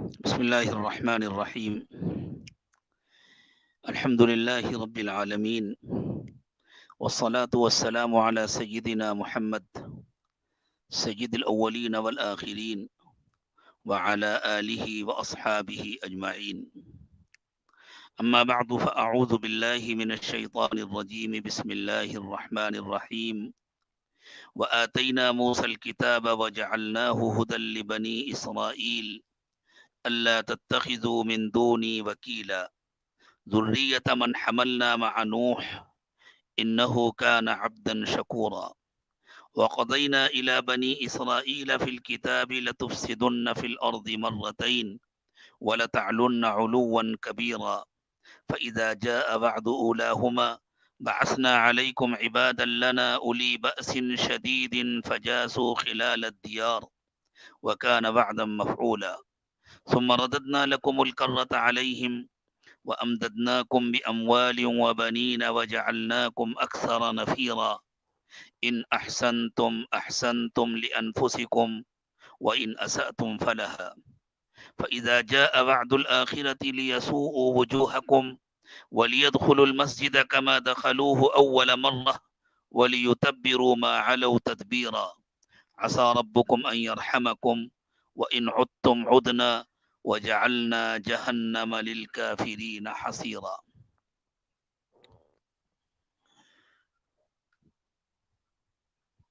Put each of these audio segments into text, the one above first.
بسم الله الرحمن الرحيم. الحمد لله رب العالمين، والصلاة والسلام على سيدنا محمد سيد الأولين والآخرين وعلى آله وأصحابه أجمعين. أما بعد، فأعوذ بالله من الشيطان الرجيم. بسم الله الرحمن الرحيم. وآتينا موسى الكتاب وجعلناه هدى لبني إسرائيل ألا تتخذوا من دوني وكيلا ذرية من حملنا مع نوح إنه كان عبدا شكورا. وقضينا إلى بني إسرائيل في الكتاب لتفسدن في الأرض مرتين ولتعلن علوا كبيرا فإذا جاء وعد أولاهما بعثنا عليكم عبادا لنا أولي بأس شديد فجاسوا خلال الديار وكان وعدا مفعولا. ثم رددنا لكم الكرة عليهم وأمددناكم بأموال وبنين وجعلناكم أكثر نفيرا. إن أحسنتم أحسنتم لأنفسكم وإن أسأتم فلها. فإذا جاء وعد الآخرة ليسوءوا وجوهكم وليدخلوا المسجد كما دخلوه أول مرة وليتبروا ما علوا تدبيرا. عسى ربكم أن يرحمكم وإن عدتم عدنا وجعلنا جهنم للكافرين حصيرا.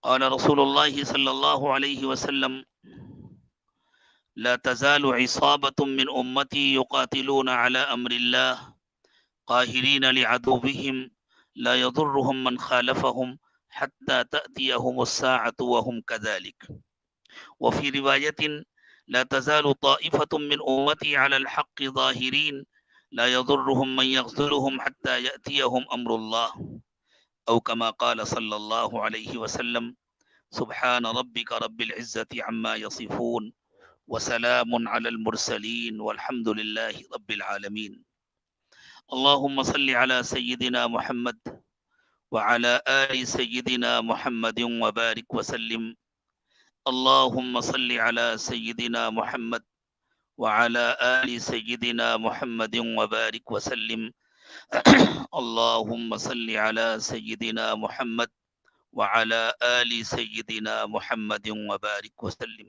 قال رسول الله صلى الله عليه وسلم: لا تزال عصابة من أمتي يقاتلون على أمر الله قاهرين لعدوهم لا يضرهم من خالفهم حتى تأتيهم الساعة وهم كذلك. وفي رواية: لا تزال طائفة من أمتي على الحق ظاهرين لا يضرهم من يخذلهم حتى يأتيهم أمر الله، أو كما قال صلى الله عليه وسلم: سبحان ربك رب العزة عما يصفون وسلام على المرسلين والحمد لله رب العالمين. اللهم صل على سيدنا محمد وعلى آل سيدنا محمد وبارك وسلم. اللهم صل على سيدنا محمد وعلى آل سيدنا محمد وبارك وسلم. اللهم صل على سيدنا محمد وعلى آل سيدنا محمد وبارك وسلم.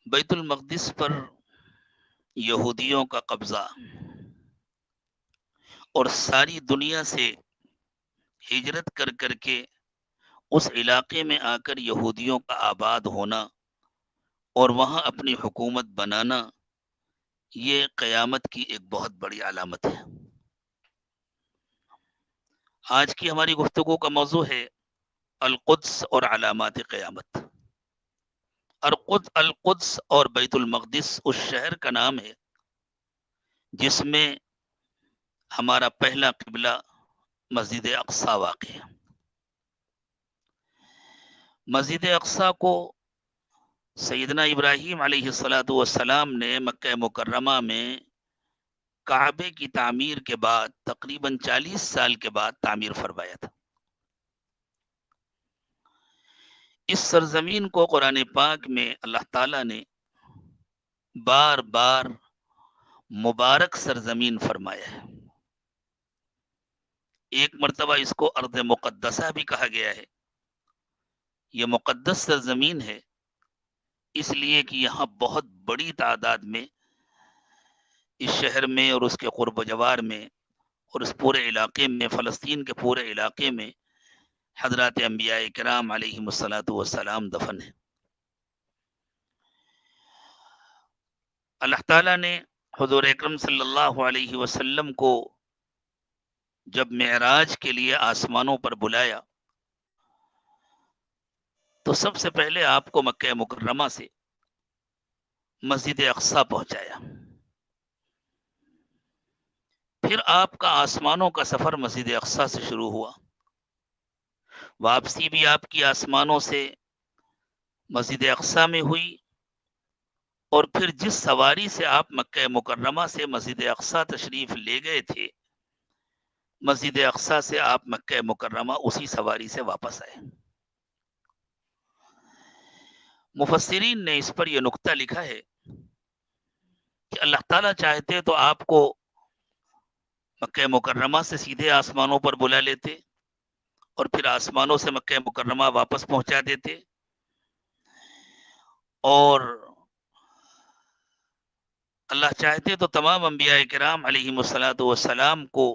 بیت المقدس پر یہودیوں کا قبضہ اور ساری دنیا سے ہجرت کر کر کے اس علاقے میں آ کر یہودیوں کا آباد ہونا اور وہاں اپنی حکومت بنانا، یہ قیامت کی ایک بہت بڑی علامت ہے۔ آج کی ہماری گفتگو کا موضوع ہے القدس اور علامات قیامت۔ القدس اور بیت المقدس اس شہر کا نام ہے جس میں ہمارا پہلا قبلہ مسجد اقصی واقع ہے۔ مسجد اقصی کو سیدنا ابراہیم علیہ السلام نے مکہ مکرمہ میں کعبے کی تعمیر کے بعد تقریباً 40 سال کے بعد تعمیر فرمایا تھا۔ اس سرزمین کو قرآن پاک میں اللہ تعالیٰ نے بار بار مبارک سرزمین فرمایا ہے۔ ایک مرتبہ اس کو ارض مقدسہ بھی کہا گیا ہے۔ یہ مقدس سرزمین ہے اس لیے کہ یہاں بہت بڑی تعداد میں اس شہر میں اور اس کے قرب و جوار میں اور اس پورے علاقے میں، فلسطین کے پورے علاقے میں حضرات انبیاء کرام علیہم السلام دفن ہیں۔ اللہ تعالیٰ نے حضور اکرم صلی اللہ علیہ وسلم کو جب معراج کے لیے آسمانوں پر بلایا تو سب سے پہلے آپ کو مکہ مکرمہ سے مسجد اقصی پہنچایا، پھر آپ کا آسمانوں کا سفر مسجد اقصی سے شروع ہوا، واپسی بھی آپ کی آسمانوں سے مسجد اقصی میں ہوئی، اور پھر جس سواری سے آپ مکہ مکرمہ سے مسجد اقصی تشریف لے گئے تھے، مسجد اقصی سے آپ مکہ مکرمہ اسی سواری سے واپس آئے۔ مفسرین نے اس پر یہ نقطہ لکھا ہے کہ اللہ تعالیٰ چاہتے تو آپ کو مکہ مکرمہ سے سیدھے آسمانوں پر بلا لیتے اور پھر آسمانوں سے مکہ مکرمہ واپس پہنچا دیتے، اور اللہ چاہتے تو تمام انبیاء کرام علیہم الصلاۃ والسلام کو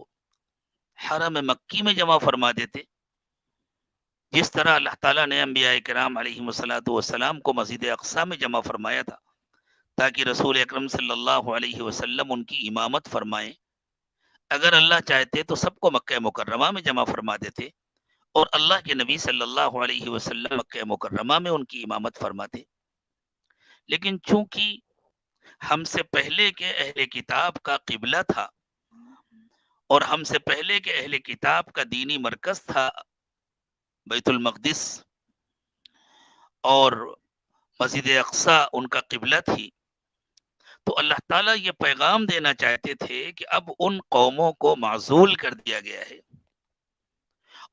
حرم مکی میں جمع فرما دیتے، جس طرح اللہ تعالیٰ نے انبیاء کرام علیہم الصلاۃ والسلام کو مسجد اقصی میں جمع فرمایا تھا تاکہ رسول اکرم صلی اللہ علیہ وسلم ان کی امامت فرمائیں۔ اگر اللہ چاہتے تو سب کو مکہ مکرمہ میں جمع فرما دیتے اور اللہ کے نبی صلی اللہ علیہ وسلم مکہ مکرمہ میں ان کی امامت فرماتے، لیکن چونکہ ہم سے پہلے کے اہل کتاب کا قبلہ تھا اور ہم سے پہلے کے اہل کتاب کا دینی مرکز تھا بیت المقدس، اور مسجد اقصی ان کا قبلہ تھی، تو اللہ تعالیٰ یہ پیغام دینا چاہتے تھے کہ اب ان قوموں کو معزول کر دیا گیا ہے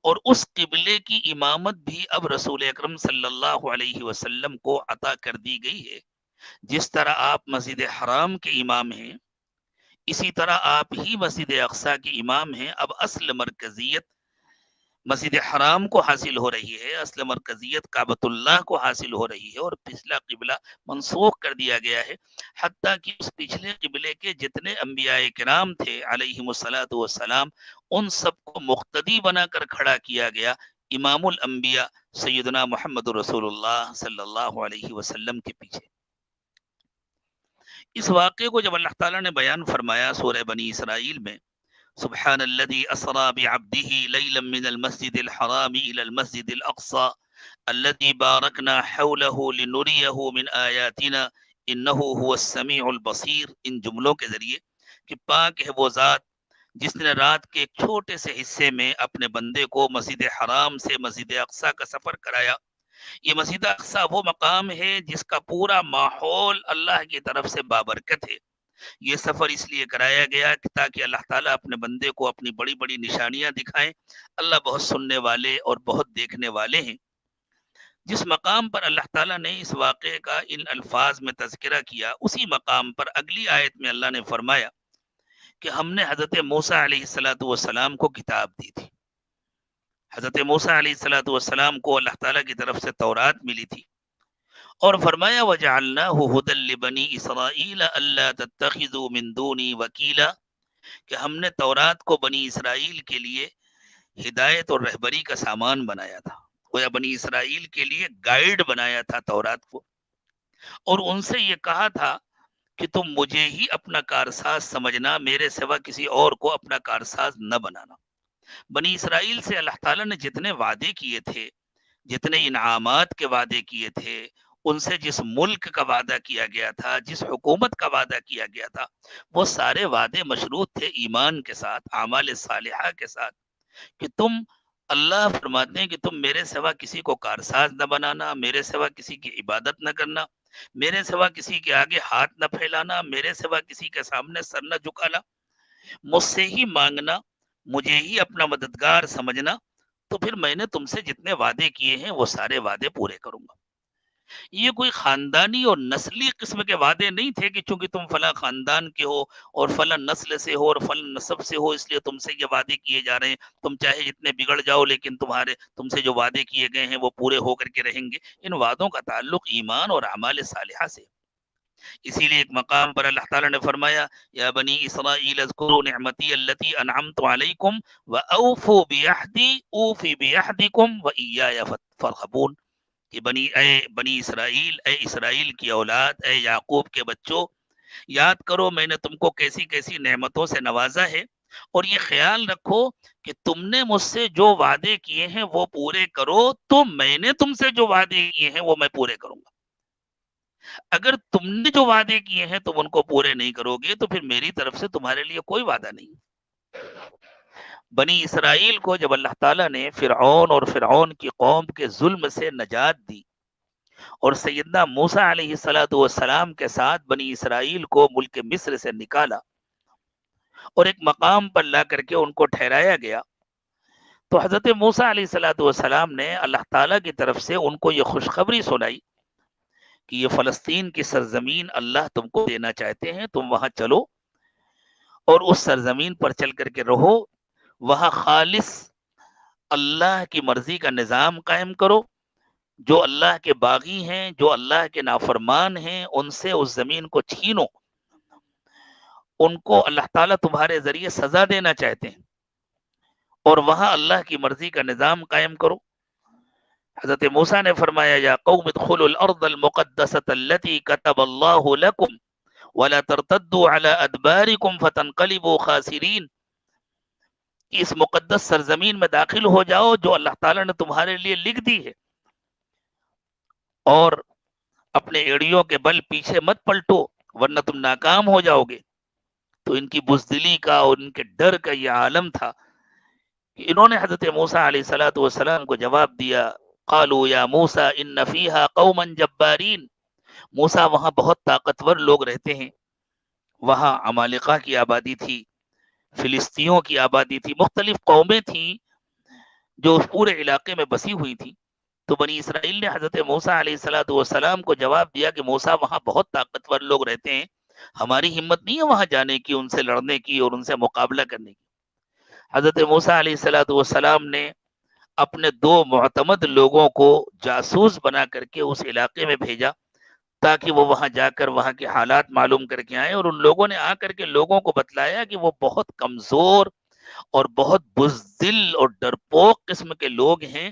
اور اس قبلے کی امامت بھی اب رسول اکرم صلی اللہ علیہ وسلم کو عطا کر دی گئی ہے۔ جس طرح آپ مسجد حرام کے امام ہیں، اسی طرح آپ ہی مسجد اقصی کے امام ہیں۔ اب اصل مرکزیت مسجد حرام کو حاصل ہو رہی ہے، اصل مرکزیت کعبۃ اللہ کو حاصل ہو رہی ہے، اور پچھلا قبلہ منسوخ کر دیا گیا ہے، حتیٰ کہ اس پچھلے قبلے کے جتنے انبیاء کرام تھے علیہم الصلاۃ والسلام، ان سب کو مقتدی بنا کر کھڑا کیا گیا امام الانبیاء سیدنا محمد رسول اللہ صلی اللہ علیہ وسلم کے پیچھے۔ اس واقعے کو جب اللہ تعالیٰ نے بیان فرمایا سورہ بنی اسرائیل میں، سبحان الذي اسرى بعبده ليلا من المسجد الحرام الى المسجد الاقصى الذي باركنا حوله لنريه من آیاتنا انه هو السمیع البصیر، ان جملوں کے ذریعے کہ پاک ہے وہ ذات جس نے رات کے ایک چھوٹے سے حصے میں اپنے بندے کو مسجد حرام سے مسجد اقصی کا سفر کرایا۔ یہ مسجد اقصی وہ مقام ہے جس کا پورا ماحول اللہ کی طرف سے بابرکت ہے۔ یہ سفر اس لیے کرایا گیا کہ تاکہ اللہ تعالیٰ اپنے بندے کو اپنی بڑی بڑی نشانیاں دکھائیں۔ اللہ بہت سننے والے اور بہت دیکھنے والے ہیں۔ جس مقام پر اللہ تعالیٰ نے اس واقعے کا ان الفاظ میں تذکرہ کیا، اسی مقام پر اگلی آیت میں اللہ نے فرمایا کہ ہم نے حضرت موسیٰ علیہ الصلاۃ والسلام کو کتاب دی تھی۔ حضرت موسیٰ علیہ الصلاۃ والسلام کو اللہ تعالیٰ کی طرف سے تورات ملی تھی، اور فرمایا وَجَعَلْنَاهُ هُدًى لِبَنِي إِسْرَائِيلَ أَلَّا تَتَّخِذُوا مِن دُونِي وَكِيلًا، کہ ہم نے تورات کو بنی اسرائیل کے لیے ہدایت اور رہبری کا سامان بنایا تھا، گویا بنی اسرائیل کے لیے گائیڈ بنایا تھا تورات کو، اور ان سے یہ کہا تھا کہ تم مجھے ہی اپنا کارساز سمجھنا، میرے سوا کسی اور کو اپنا کارساز نہ بنانا۔ بنی اسرائیل سے اللہ تعالیٰ نے جتنے وعدے کیے تھے، جتنے انعامات کے وعدے کیے تھے، ان سے جس ملک کا وعدہ کیا گیا تھا، جس حکومت کا وعدہ کیا گیا تھا، وہ سارے وعدے مشروط تھے ایمان کے ساتھ، اعمال صالحہ کے ساتھ، کہ تم اللہ فرماتے ہیں کہ تم میرے سوا کسی کو کارساز نہ بنانا، میرے سوا کسی کی عبادت نہ کرنا، میرے سوا کسی کے آگے ہاتھ نہ پھیلانا، میرے سوا کسی کے سامنے سر نہ جھکانا، مجھ سے ہی مانگنا، مجھے ہی اپنا مددگار سمجھنا، تو پھر میں نے تم سے جتنے وعدے کیے ہیں وہ سارے وعدے پورے کروں گا۔ یہ کوئی خاندانی اور نسلی قسم کے وعدے نہیں تھے کہ چونکہ تم فلاں خاندان کے ہو اور فلاں نسل سے ہو اور فلاں نسب سے ہو اس لیے تم سے یہ وعدے کیے جا رہے ہیں، تم چاہے جتنے بگڑ جاؤ لیکن تم سے جو وعدے کیے گئے ہیں وہ پورے ہو کر کے رہیں گے۔ ان وعدوں کا تعلق ایمان اور اعمال صالحہ سے۔ اسی لیے ایک مقام پر اللہ تعالیٰ نے فرمایا یا بنی اسرائیل اذکروا نعمتی التی انعمت علیکم واوفوا بعہدی اوفی بعہدکم وایای فارہبون، کہ بنی اسرائیل، اے اسرائیل کی اولاد، اے یعقوب کے بچوں، یاد کرو میں نے تم کو کیسی کیسی نعمتوں سے نوازا ہے، اور یہ خیال رکھو کہ تم نے مجھ سے جو وعدے کیے ہیں وہ پورے کرو، تو میں نے تم سے جو وعدے کیے ہیں وہ میں پورے کروں گا۔ اگر تم نے جو وعدے کیے ہیں تم ان کو پورے نہیں کرو گے تو پھر میری طرف سے تمہارے لیے کوئی وعدہ نہیں۔ بنی اسرائیل کو جب اللہ تعالیٰ نے فرعون اور فرعون کی قوم کے ظلم سے نجات دی اور سیدنا موسیٰ علیہ الصلاۃ والسلام کے ساتھ بنی اسرائیل کو ملک مصر سے نکالا اور ایک مقام پر لا کر کے ان کو ٹھہرایا گیا، تو حضرت موسیٰ علیہ الصلاۃ والسلام نے اللہ تعالیٰ کی طرف سے ان کو یہ خوشخبری سنائی کہ یہ فلسطین کی سرزمین اللہ تم کو دینا چاہتے ہیں، تم وہاں چلو اور اس سرزمین پر چل کر کے رہو، وہاں خالص اللہ کی مرضی کا نظام قائم کرو، جو اللہ کے باغی ہیں، جو اللہ کے نافرمان ہیں، ان سے اس زمین کو چھینو، ان کو اللہ تعالیٰ تمہارے ذریعے سزا دینا چاہتے ہیں، اور وہاں اللہ کی مرضی کا نظام قائم کرو۔ حضرت موسیٰ نے فرمایا یا قوم ادخلوا الارض المقدسة التي كتب الله لكم ولا ترتدوا على ادباركم فتنقلبوا خاسرین، کہ اس مقدس سرزمین میں داخل ہو جاؤ جو اللہ تعالیٰ نے تمہارے لیے لکھ دی ہے، اور اپنے ایڑیوں کے بل پیچھے مت پلٹو ورنہ تم ناکام ہو جاؤ گے۔ تو ان کی بزدلی کا اور ان کے ڈر کا یہ عالم تھا کہ انہوں نے حضرت موسیٰ علیہ الصلوۃ والسلام کو جواب دیا، قالوا یا موسیٰ ان فیہا قوما جبارین، موسیٰ وہاں بہت طاقتور لوگ رہتے ہیں، وہاں عمالقہ کی آبادی تھی، فلسطینیوں کی آبادی تھی، مختلف قومیں تھیں جو اس پورے علاقے میں بسی ہوئی تھی۔ تو بنی اسرائیل نے حضرت موسیٰ علیہ الصلوۃ والسلام کو جواب دیا کہ موسیٰ وہاں بہت طاقتور لوگ رہتے ہیں، ہماری ہمت نہیں ہے وہاں جانے کی، ان سے لڑنے کی اور ان سے مقابلہ کرنے کی۔ حضرت موسیٰ علیہ الصلوۃ والسلام نے اپنے دو معتمد لوگوں کو جاسوس بنا کر کے اس علاقے میں بھیجا تاکہ وہ وہاں جا کر وہاں کے حالات معلوم کر کے آئیں، اور ان لوگوں نے آ کر کے لوگوں کو بتلایا کہ وہ بہت کمزور اور بہت بزدل اور ڈرپوک قسم کے لوگ ہیں،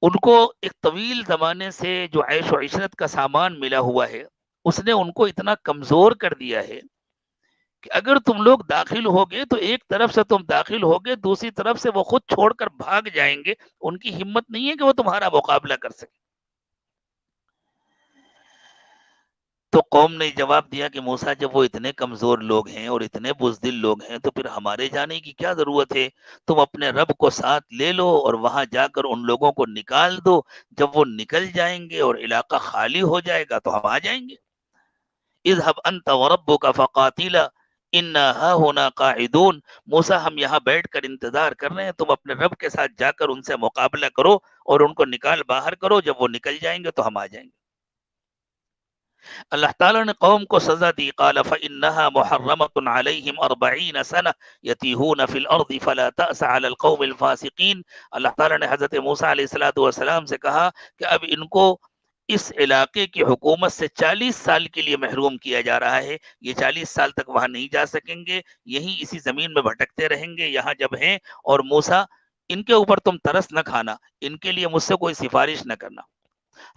ان کو ایک طویل زمانے سے جو عیش و عشرت کا سامان ملا ہوا ہے اس نے ان کو اتنا کمزور کر دیا ہے کہ اگر تم لوگ داخل ہوگے تو ایک طرف سے تم داخل ہوگے، دوسری طرف سے وہ خود چھوڑ کر بھاگ جائیں گے، ان کی ہمت نہیں ہے کہ وہ تمہارا مقابلہ کر سکے۔ تو قوم نے جواب دیا کہ موسیٰ جب وہ اتنے کمزور لوگ ہیں اور اتنے بزدل لوگ ہیں تو پھر ہمارے جانے کی کیا ضرورت ہے، تم اپنے رب کو ساتھ لے لو اور وہاں جا کر ان لوگوں کو نکال دو، جب وہ نکل جائیں گے اور علاقہ خالی ہو جائے گا تو ہم آ جائیں گے۔ اذهب انت وربك فقاتلا انا هاهنا قاعدون، موسیٰ ہم یہاں بیٹھ کر انتظار کر رہے ہیں، تم اپنے رب کے ساتھ جا کر ان سے مقابلہ کرو اور ان کو نکال باہر کرو، جب وہ نکل جائیں گے تو ہم آ جائیں گے۔ اللہ تعالیٰ نے قوم کو سزا دی، قال فإنها محرمة عليهم 40 سنة يتيهون في الأرض فلا تأس على القوم الفاسقين۔ اللہ تعالیٰ نے حضرت موسیٰ علیہ الصلوۃ والسلام سے کہا کہ اب ان کو اس علاقے کی حکومت سے 40 سال کے لیے محروم کیا جا رہا ہے، یہ 40 سال تک وہاں نہیں جا سکیں گے، یہیں اسی زمین میں بھٹکتے رہیں گے یہاں جب ہیں، اور موسیٰ ان کے اوپر تم ترس نہ کھانا، ان کے لیے مجھ سے کوئی سفارش نہ کرنا۔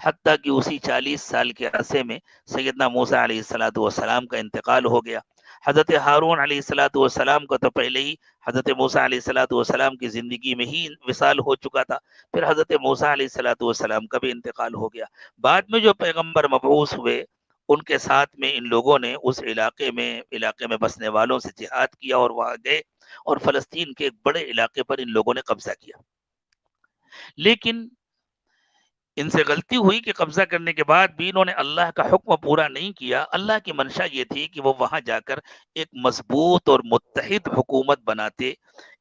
حتیٰ کہ اسی 40 سال کے عرصے میں سیدنا موسیٰ علیہ الصلوۃ والسلام کا انتقال ہو گیا۔ حضرت ہارون علیہ الصلوۃ والسلام کو تو پہلے ہی حضرت موسیٰ علیہ الصلوۃ والسلام کی زندگی میں ہی وصال ہو چکا تھا، پھر حضرت موسیٰ علیہ الصلوۃ والسلام کا بھی انتقال ہو گیا۔ بعد میں جو پیغمبر مبعوث ہوئے ان کے ساتھ میں ان لوگوں نے اس علاقے میں بسنے والوں سے جہاد کیا اور وہاں گئے اور فلسطین کے ایک بڑے علاقے پر ان لوگوں نے قبضہ کیا۔ لیکن ان سے غلطی ہوئی کہ قبضہ کرنے کے بعد بھی انہوں نے اللہ کا حکم پورا نہیں کیا۔ اللہ کی منشا یہ تھی کہ وہ وہاں جا کر ایک مضبوط اور متحد حکومت بناتے،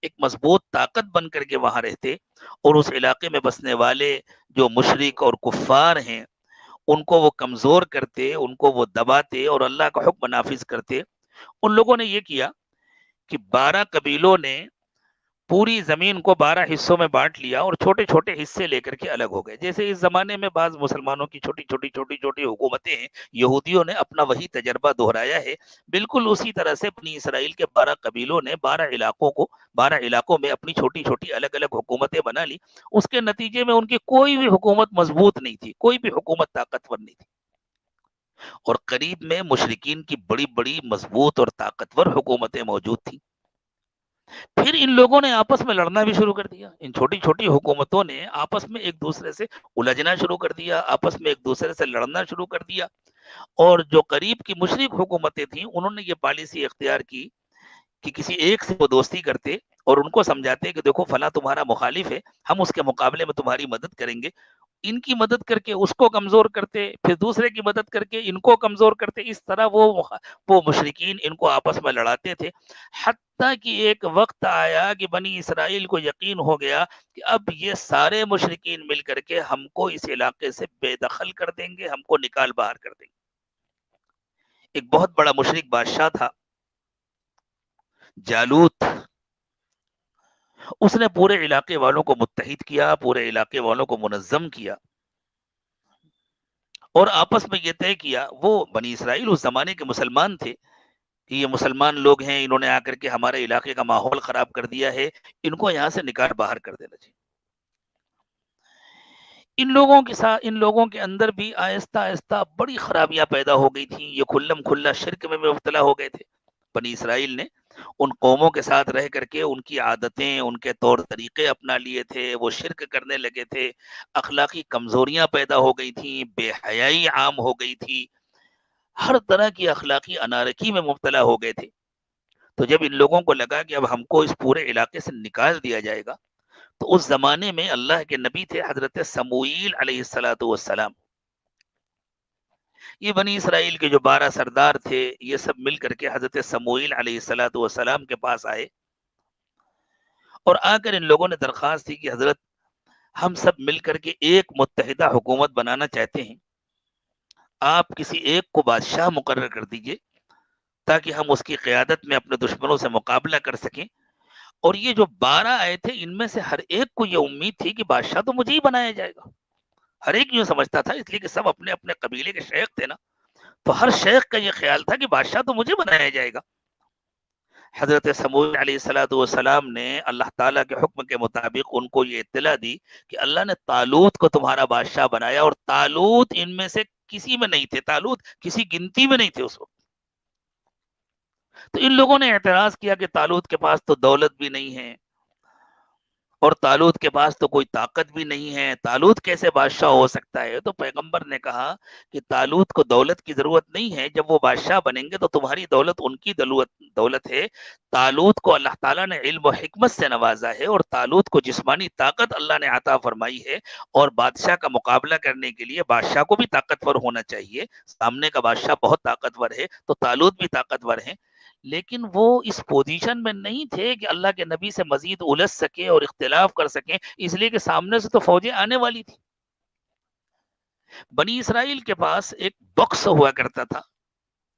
ایک مضبوط طاقت بن کر کے وہاں رہتے، اور اس علاقے میں بسنے والے جو مشرک اور کفار ہیں ان کو وہ کمزور کرتے، ان کو وہ دباتے اور اللہ کا حکم نافذ کرتے۔ ان لوگوں نے یہ کیا کہ 12 قبیلوں نے پوری زمین کو 12 حصوں میں بانٹ لیا اور چھوٹے چھوٹے حصے لے کر کے الگ ہو گئے۔ جیسے اس زمانے میں بعض مسلمانوں کی چھوٹی چھوٹی حکومتیں ہیں، یہودیوں نے اپنا وہی تجربہ دہرایا ہے، بالکل اسی طرح سے بنی اسرائیل کے 12 قبیلوں نے 12 علاقوں میں اپنی چھوٹی چھوٹی الگ الگ حکومتیں بنا لی۔ اس کے نتیجے میں ان کی کوئی بھی حکومت مضبوط نہیں تھی، کوئی بھی حکومت طاقتور نہیں تھی، اور قریب میں مشرکین کی بڑی بڑی مضبوط اور طاقتور حکومتیں موجود تھیں۔ پھر ان لوگوں نے آپس میں لڑنا بھی شروع کر دیا، ان چھوٹی چھوٹی حکومتوں نے آپس میں ایک دوسرے سے الجھنا شروع کر دیا، آپس میں ایک دوسرے سے لڑنا شروع کر دیا، اور جو قریب کی مشرک حکومتیں تھیں انہوں نے یہ پالیسی اختیار کی کہ کسی ایک سے وہ دوستی کرتے اور ان کو سمجھاتے کہ دیکھو فلاں تمہارا مخالف ہے، ہم اس کے مقابلے میں تمہاری مدد کریں گے۔ ان کی مدد کر کے اس کو کمزور کرتے، پھر دوسرے کی مدد کر کے ان کو کمزور کرتے، اس طرح وہ مشرکین ان کو آپس میں لڑاتے تھے، حتیٰ کہ ایک وقت آیا کہ بنی اسرائیل کو یقین ہو گیا کہ اب یہ سارے مشرکین مل کر کے ہم کو اس علاقے سے بے دخل کر دیں گے، ہم کو نکال باہر کر دیں گے۔ ایک بہت بڑا مشرک بادشاہ تھا جالوت، اس نے پورے علاقے والوں کو متحد کیا، پورے علاقے والوں کو منظم کیا، اور آپس میں یہ طے کیا، وہ بنی اسرائیل اس زمانے کے مسلمان تھے کہ یہ مسلمان لوگ ہیں، انہوں نے آ کر کے ہمارے علاقے کا ماحول خراب کر دیا ہے، ان کو یہاں سے نکال باہر کر دینا چاہیے۔ ان لوگوں کے ساتھ، ان لوگوں کے اندر بھی آہستہ آہستہ بڑی خرابیاں پیدا ہو گئی تھیں، یہ کھلم کھلا شرک میں مبتلا ہو گئے تھے۔ بنی اسرائیل نے ان قوموں کے ساتھ رہ کر کے ان کی عادتیں، ان کے طور طریقے اپنا لیے تھے، وہ شرک کرنے لگے تھے، اخلاقی کمزوریاں پیدا ہو گئی تھیں، بے حیائی عام ہو گئی تھی، ہر طرح کی اخلاقی انارکی میں مبتلا ہو گئے تھے۔ تو جب ان لوگوں کو لگا کہ اب ہم کو اس پورے علاقے سے نکال دیا جائے گا، تو اس زمانے میں اللہ کے نبی تھے حضرت سموئیل علیہ الصلاۃ والسلام، یہ بنی اسرائیل کے جو 12 سردار تھے، یہ سب مل کر کے حضرت سموئیل علیہ الصلاۃ والسلام کے پاس آئے، اور آ کر ان لوگوں نے درخواست دی کہ حضرت ہم سب مل کر کے ایک متحدہ حکومت بنانا چاہتے ہیں، آپ کسی ایک کو بادشاہ مقرر کر دیجئے تاکہ ہم اس کی قیادت میں اپنے دشمنوں سے مقابلہ کر سکیں۔ اور یہ جو 12 آئے تھے، ان میں سے ہر ایک کو یہ امید تھی کہ بادشاہ تو مجھے ہی بنایا جائے گا، ہر ایک یوں سمجھتا تھا، اس لیے کہ سب اپنے اپنے قبیلے کے شیخ تھے نا، تو ہر شیخ کا یہ خیال تھا کہ بادشاہ تو مجھے بنایا جائے گا۔ حضرت سموئیل علیہ الصلاۃ والسلام نے اللہ تعالیٰ کے حکم کے مطابق ان کو یہ اطلاع دی کہ اللہ نے طالوت کو تمہارا بادشاہ بنایا، اور طالوت ان میں سے کسی میں نہیں تھے، طالوت کسی گنتی میں نہیں تھے اس وقت۔ تو ان لوگوں نے اعتراض کیا کہ طالوت کے پاس تو دولت بھی نہیں ہے، اور طالوت کے پاس تو کوئی طاقت بھی نہیں ہے، طالوت کیسے بادشاہ ہو سکتا ہے؟ تو پیغمبر نے کہا کہ طالوت کو دولت کی ضرورت نہیں ہے، جب وہ بادشاہ بنیں گے تو تمہاری دولت ان کی دولت ہے۔ طالوت کو اللہ تعالیٰ نے علم و حکمت سے نوازا ہے، اور طالوت کو جسمانی طاقت اللہ نے عطا فرمائی ہے، اور بادشاہ کا مقابلہ کرنے کے لیے بادشاہ کو بھی طاقتور ہونا چاہیے، سامنے کا بادشاہ بہت طاقتور ہے تو طالوت بھی طاقتور ہے، لیکن وہ اس پوزیشن میں نہیں تھے کہ اللہ کے نبی سے مزید الجھ سکے اور اختلاف کر سکیں، اس لیے کہ سامنے سے تو فوجیں آنے والی تھی۔ بنی اسرائیل کے پاس ایک باکس ہوا کرتا تھا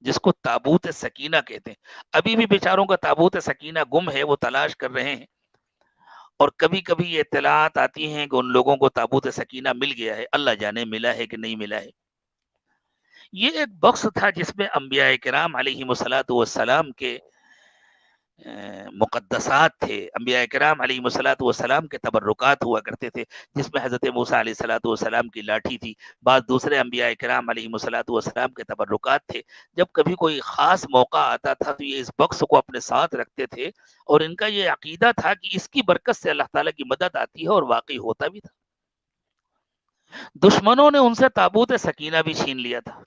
جس کو تابوت سکینہ کہتے ہیں، ابھی بھی بیچاروں کا تابوت سکینہ گم ہے، وہ تلاش کر رہے ہیں، اور کبھی کبھی یہ اطلاعات آتی ہیں کہ ان لوگوں کو تابوت سکینہ مل گیا ہے، اللہ جانے ملا ہے کہ نہیں ملا ہے۔ یہ ایک باکس تھا جس میں انبیاء کرام علیہ الصلاۃ والسلام کے مقدسات تھے، انبیاء کرام علیہ الصلاۃ والسلام کے تبرکات ہوا کرتے تھے، جس میں حضرت موسیٰ علیہ الصلاۃ والسلام کی لاٹھی تھی، بعض دوسرے انبیاء کرام علیہ الصلاۃ والسلام کے تبرکات تھے۔ جب کبھی کوئی خاص موقع آتا تھا تو یہ اس باکس کو اپنے ساتھ رکھتے تھے، اور ان کا یہ عقیدہ تھا کہ اس کی برکت سے اللہ تعالیٰ کی مدد آتی ہے، اور واقعی ہوتا بھی تھا۔ دشمنوں نے ان سے تابوت سکینہ بھی چھین لیا تھا،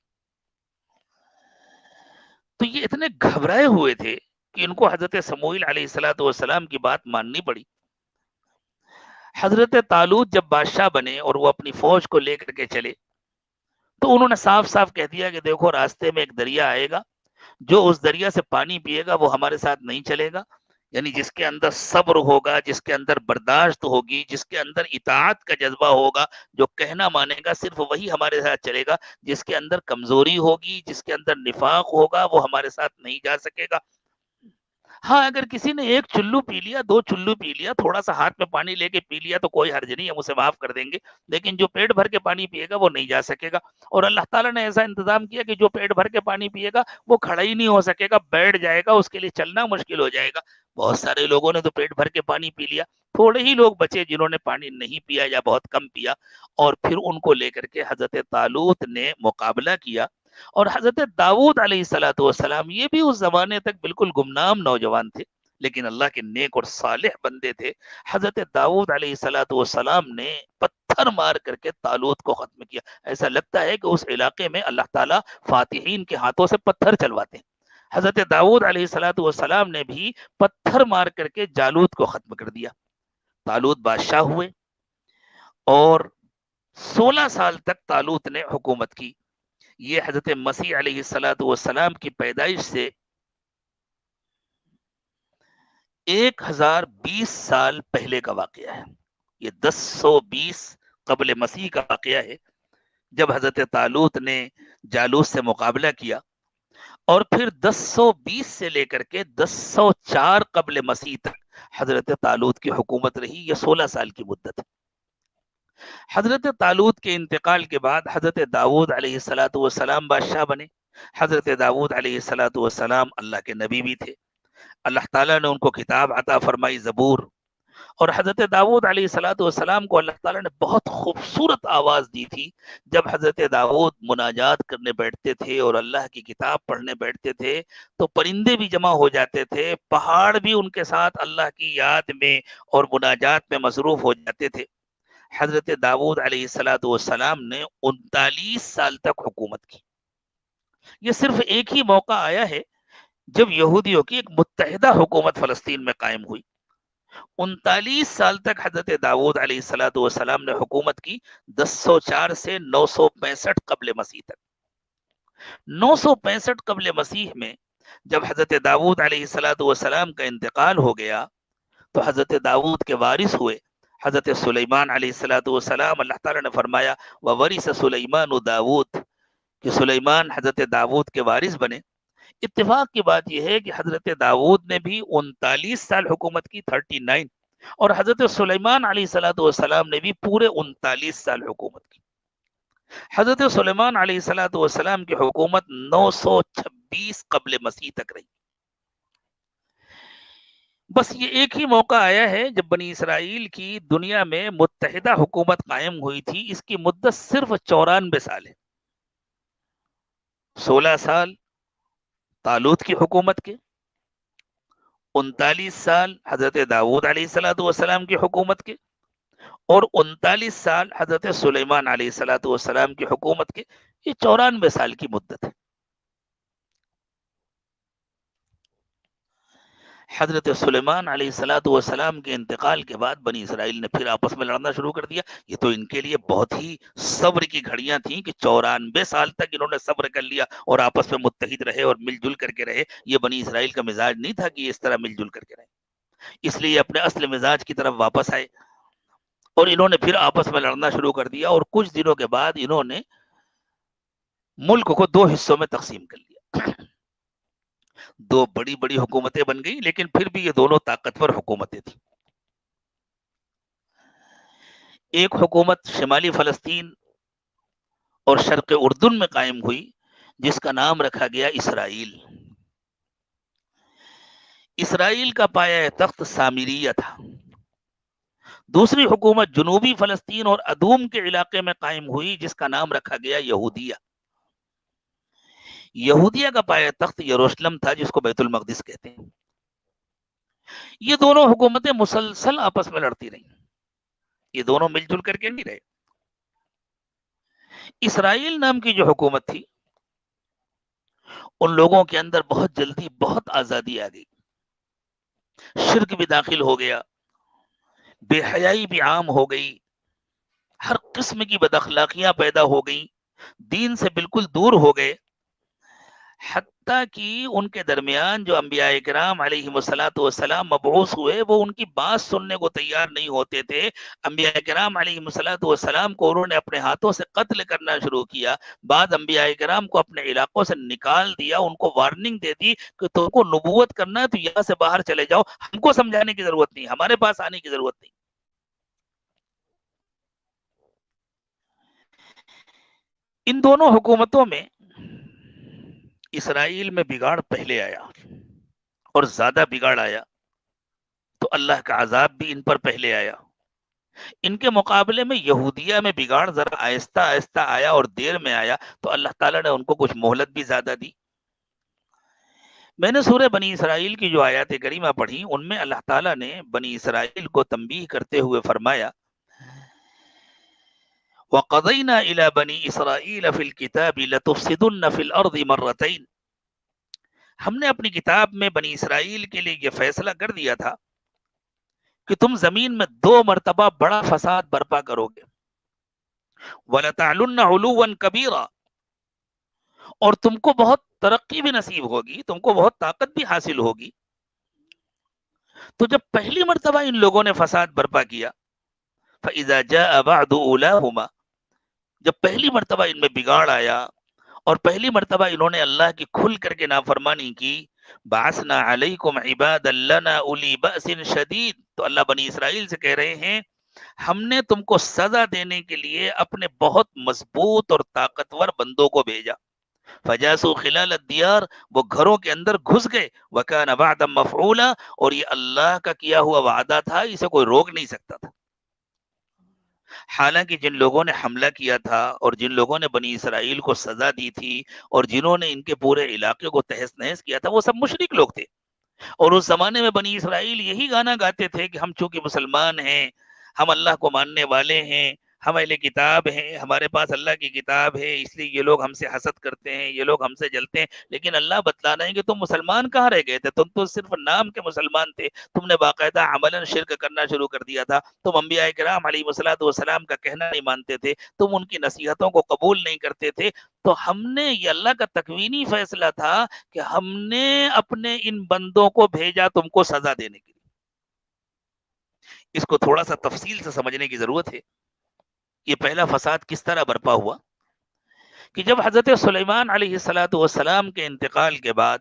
تو یہ اتنے گھبرائے ہوئے تھے کہ ان کو حضرت سموئیل علیہ الصلاۃ والسلام کی بات ماننی پڑی۔ حضرت طالوت جب بادشاہ بنے اور وہ اپنی فوج کو لے کر کے چلے، تو انہوں نے صاف صاف کہہ دیا کہ دیکھو راستے میں ایک دریا آئے گا، جو اس دریا سے پانی پیے گا وہ ہمارے ساتھ نہیں چلے گا، یعنی جس کے اندر صبر ہوگا، جس کے اندر برداشت ہوگی، جس کے اندر اطاعت کا جذبہ ہوگا، جو کہنا مانے گا صرف وہی ہمارے ساتھ چلے گا، جس کے اندر کمزوری ہوگی، جس کے اندر نفاق ہوگا، وہ ہمارے ساتھ نہیں جا سکے گا۔ ہاں اگر کسی نے ایک چلو پی لیا، 2 چلو پی لیا، تھوڑا سا ہاتھ میں پانی لے کے پی لیا تو کوئی حرج نہیں، ہم اسے معاف کر دیں گے، لیکن جو پیٹ بھر کے پانی پیے گا وہ نہیں جا سکے گا۔ اور اللہ تعالیٰ نے ایسا انتظام کیا کہ جو پیٹ بھر کے پانی پیے گا وہ کھڑا ہی نہیں ہو سکے گا، بیٹھ جائے گا، اس کے لیے چلنا مشکل ہو جائے گا۔ بہت سارے لوگوں نے تو پیٹ بھر کے پانی پی لیا، تھوڑے ہی لوگ بچے جنہوں نے پانی نہیں پیا یا بہت کم پیا، اور پھر ان کو لے کر کے حضرت طالوت نے مقابلہ کیا۔ اور حضرت داؤد علیہ الصلاۃ والسلام یہ بھی اس زمانے تک بالکل گمنام نوجوان تھے، لیکن اللہ کے نیک اور صالح بندے تھے۔ حضرت داؤد علیہ الصلاۃ والسلام نے پتھر مار کر کے طالوت کو ختم کیا، ایسا لگتا ہے کہ اس علاقے میں اللہ تعالیٰ فاتحین کے ہاتھوں سے پتھر چلواتے ہیں۔ حضرت داؤد علیہ الصلاۃ والسلام نے بھی پتھر مار کر کے جالوت کو ختم کر دیا۔ طالوت بادشاہ ہوئے، اور 16 سال تک طالوت نے حکومت کی. یہ حضرت مسیح علیہ الصلوۃ والسلام کی پیدائش سے 1020 سال پہلے کا واقعہ ہے. یہ 1020 قبل مسیح کا واقعہ ہے، جب حضرت طالوت نے جالوت سے مقابلہ کیا. اور پھر 1020 سے لے کر کے 1004 قبل مسیح تک حضرت طالوت کی حکومت رہی. یہ 16 سال کی مدت ہے. حضرت طالوت کے انتقال کے بعد حضرت داؤد علیہ الصلوۃ والسلام بادشاہ بنے. حضرت داؤد علیہ الصلوۃ والسلام اللہ کے نبی بھی تھے. اللہ تعالیٰ نے ان کو کتاب عطا فرمائی، زبور. اور حضرت داؤد علیہ الصلوۃ والسلام کو اللہ تعالیٰ نے بہت خوبصورت آواز دی تھی. جب حضرت داؤد مناجات کرنے بیٹھتے تھے اور اللہ کی کتاب پڑھنے بیٹھتے تھے تو پرندے بھی جمع ہو جاتے تھے، پہاڑ بھی ان کے ساتھ اللہ کی یاد میں اور مناجات میں مصروف ہو جاتے تھے. حضرت داؤد علیہ الصلوۃ والسلام نے 39 سال تک حکومت کی. یہ صرف ایک ہی موقع آیا ہے جب یہودیوں کی ایک متحدہ حکومت فلسطین میں قائم ہوئی. 39 سال تک حضرت داؤد علیہ الصلوۃ والسلام نے حکومت کی، 1004 سے 965 قبل مسیح تک. 965 قبل مسیح میں جب حضرت داؤد علیہ الصلوۃ والسلام کا انتقال ہو گیا تو حضرت داؤد کے وارث ہوئے حضرت سلیمان علیہ الصلوۃ والسلام. اللہ تعالیٰ نے فرمایا وَوَرِثَ سُلَيْمَانُ داؤد، کہ سلیمان حضرت داؤد کے وارث بنے. اتفاق کی بات یہ ہے کہ حضرت داؤد نے بھی 39 سال حکومت کی، 39، اور حضرت سلیمان علیہ الصلوۃ والسلام نے بھی پورے 39 سال حکومت کی. حضرت سلیمان علیہ الصلوۃ والسلام کی حکومت 926 قبل مسیح تک رہی. بس یہ ایک ہی موقع آیا ہے جب بنی اسرائیل کی دنیا میں متحدہ حکومت قائم ہوئی تھی. اس کی مدت صرف 94 سال ہے. 16 سال طالوت کی حکومت کے، 39 سال حضرت داؤد علیہ الصلوۃ والسلام کی حکومت کے، اور 39 سال حضرت سلیمان علیہ الصلوۃ والسلام کی حکومت کے. یہ 94 سال کی مدت ہے. حضرت سلیمان علیہ الصلوۃ والسلام کے انتقال کے بعد بنی اسرائیل نے پھر آپس میں لڑنا شروع کر دیا. یہ تو ان کے لیے بہت ہی صبر کی گھڑیاں تھیں کہ 94 سال تک انہوں نے صبر کر لیا اور آپس میں متحد رہے اور مل جل کر کے رہے. یہ بنی اسرائیل کا مزاج نہیں تھا کہ یہ اس طرح مل جل کر کے رہے. اس لیے اپنے اصل مزاج کی طرف واپس آئے اور انہوں نے پھر آپس میں لڑنا شروع کر دیا. اور کچھ دنوں کے بعد انہوں نے ملک کو 2 حصوں میں تقسیم کر لیا. 2 بڑی بڑی حکومتیں بن گئی، لیکن پھر بھی یہ دونوں طاقتور حکومتیں تھیں. ایک حکومت شمالی فلسطین اور شرق اردن میں قائم ہوئی جس کا نام رکھا گیا اسرائیل. اسرائیل کا پایہ تخت سامریہ تھا. دوسری حکومت جنوبی فلسطین اور ادوم کے علاقے میں قائم ہوئی جس کا نام رکھا گیا یہودیہ. یہودیہ کا پایہ تخت یروشلم تھا جس کو بیت المقدس کہتے ہیں. یہ دونوں حکومتیں مسلسل آپس میں لڑتی رہیں. یہ دونوں مل جل کر کے نہیں رہے. اسرائیل نام کی جو حکومت تھی ان لوگوں کے اندر بہت جلدی بہت آزادی آ گئی. شرک بھی داخل ہو گیا، بے حیائی بھی عام ہو گئی، ہر قسم کی بد اخلاقیاں پیدا ہو گئیں، دین سے بالکل دور ہو گئے. حتیٰ کہ ان کے درمیان جو انبیاء کرام علیہم الصلوۃ والسلام مبعوث ہوئے وہ ان کی بات سننے کو تیار نہیں ہوتے تھے. انبیاء کرام علیہم الصلوۃ والسلام کو انہوں نے اپنے ہاتھوں سے قتل کرنا شروع کیا. بعد انبیاء کرام کو اپنے علاقوں سے نکال دیا، ان کو وارننگ دے دی کہ تم کو نبوت کرنا ہے تو یہاں سے باہر چلے جاؤ، ہم کو سمجھانے کی ضرورت نہیں، ہمارے پاس آنے کی ضرورت نہیں. ان دونوں حکومتوں میں اسرائیل میں بگاڑ پہلے آیا اور زیادہ بگاڑ آیا تو اللہ کا عذاب بھی ان پر پہلے آیا. ان کے مقابلے میں یہودیہ میں بگاڑ ذرا آہستہ آہستہ آیا اور دیر میں آیا تو اللہ تعالیٰ نے ان کو کچھ مہلت بھی زیادہ دی. میں نے سورہ بنی اسرائیل کی جو آیات کریمہ پڑھی ان میں اللہ تعالیٰ نے بنی اسرائیل کو تنبیہ کرتے ہوئے فرمایا وَقَضَيْنَا إِلَى بَنِي إِسْرَائِيلَ فِي الْكِتَابِ لَتُفْسِدُنَّ فِي الْأَرْضِ مَرَّتَيْنِ. ہم نے اپنی کتاب میں بنی اسرائیل کے لیے یہ فیصلہ کر دیا تھا کہ تم زمین میں 2 مرتبہ بڑا فساد برپا کرو گے. وَلَتَعْلُنَّ عُلُوًّا كَبِيرًا، اور تم کو بہت ترقی بھی نصیب ہوگی، تم کو بہت طاقت بھی حاصل ہوگی. تو جب پہلی مرتبہ ان لوگوں نے فساد برپا کیا، فَإِذَا جَاءَ بَعْدُ أُولَاهُمَا، جب پہلی مرتبہ ان میں بگاڑ آیا اور پہلی مرتبہ انہوں نے اللہ کی کھل کر کے نافرمانی کی، بَعَثْنَا عَلَيْكُمْ عِبَادًا لَّنَا أُولِي بَأْسٍ شَدِيدٍ، تو اللہ بنی اسرائیل سے کہہ رہے ہیں ہم نے تم کو سزا دینے کے لیے اپنے بہت مضبوط اور طاقتور بندوں کو بھیجا. فجاسو خلال الدیار، وہ گھروں کے اندر گھس گئے. وکان وعدا مفعولا، اور یہ اللہ کا کیا ہوا وعدہ تھا، اسے کوئی روک نہیں سکتا تھا. حالانکہ جن لوگوں نے حملہ کیا تھا اور جن لوگوں نے بنی اسرائیل کو سزا دی تھی اور جنہوں نے ان کے پورے علاقے کو تہس نہس کیا تھا، وہ سب مشرک لوگ تھے. اور اس زمانے میں بنی اسرائیل یہی گانا گاتے تھے کہ ہم چونکہ مسلمان ہیں، ہم اللہ کو ماننے والے ہیں، ہم اہل کتاب ہیں، ہمارے پاس اللہ کی کتاب ہے، اس لیے یہ لوگ ہم سے حسد کرتے ہیں، یہ لوگ ہم سے جلتے ہیں. لیکن اللہ بتلا رہے ہیں کہ تم مسلمان کہاں رہ گئے تھے، تم تو صرف نام کے مسلمان تھے، تم نے باقاعدہ عملاً شرک کرنا شروع کر دیا تھا. تم انبیاء کرام علیہ الصلوۃ والسلام کا کہنا نہیں مانتے تھے، تم ان کی نصیحتوں کو قبول نہیں کرتے تھے. تو ہم نے، یہ اللہ کا تکوینی فیصلہ تھا کہ ہم نے اپنے ان بندوں کو بھیجا تم کو سزا دینے کے لیے. اس کو تھوڑا سا تفصیل سے سمجھنے کی ضرورت ہے. یہ پہلا فساد کس طرح برپا ہوا کہ جب حضرت سلیمان علیہ الصلوۃ والسلام کے انتقال کے بعد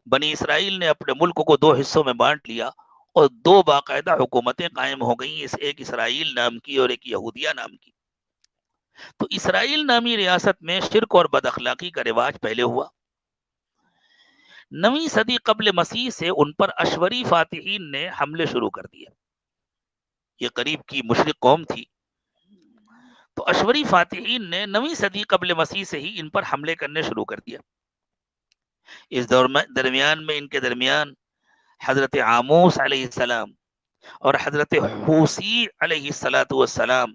بنی اسرائیل نے اپنے ملک کو دو حصوں میں بانٹ لیا اور دو باقاعدہ حکومتیں قائم ہو گئیں، ایک اسرائیل نام کی اور ایک یہودیہ نام کی. تو اسرائیل نامی ریاست میں شرک اور بد اخلاقی کا رواج پہلے ہوا. 9ویں صدی قبل مسیح سے ان پر اشوری فاتحین نے حملے شروع کر دیے. یہ قریب کی مشرق قوم تھی. تو اشوری فاتحین نے 9ویں صدی قبل مسیح سے ہی ان پر حملے کرنے شروع کر دیا. اس درمیان میں ان کے درمیان حضرت عاموس علیہ السلام اور حضرت حوسی علیہ الصلوۃ والسلام،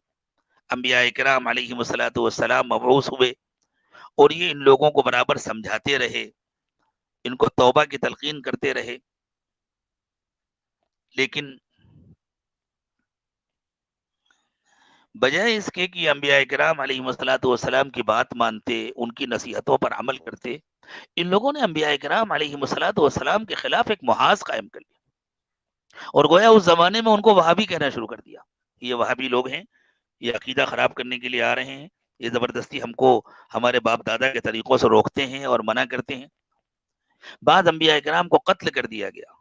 انبیاء کرام علیہ الصلوۃ والسلام مبعوث ہوئے اور یہ ان لوگوں کو برابر سمجھاتے رہے، ان کو توبہ کی تلقین کرتے رہے. لیکن بجائے اس کے کہ انبیاء کرام علیہ الصلوۃ والسلام کی بات مانتے، ان کی نصیحتوں پر عمل کرتے، ان لوگوں نے انبیاء کرام علیہ الصلوۃ والسلام کے خلاف ایک محاذ قائم کر لیا اور گویا اس زمانے میں ان کو وہابی کہنا شروع کر دیا. یہ وہابی لوگ ہیں، یہ عقیدہ خراب کرنے کے لیے آ رہے ہیں، یہ زبردستی ہم کو ہمارے باپ دادا کے طریقوں سے روکتے ہیں اور منع کرتے ہیں. بعض انبیاء کرام کو قتل کر دیا گیا.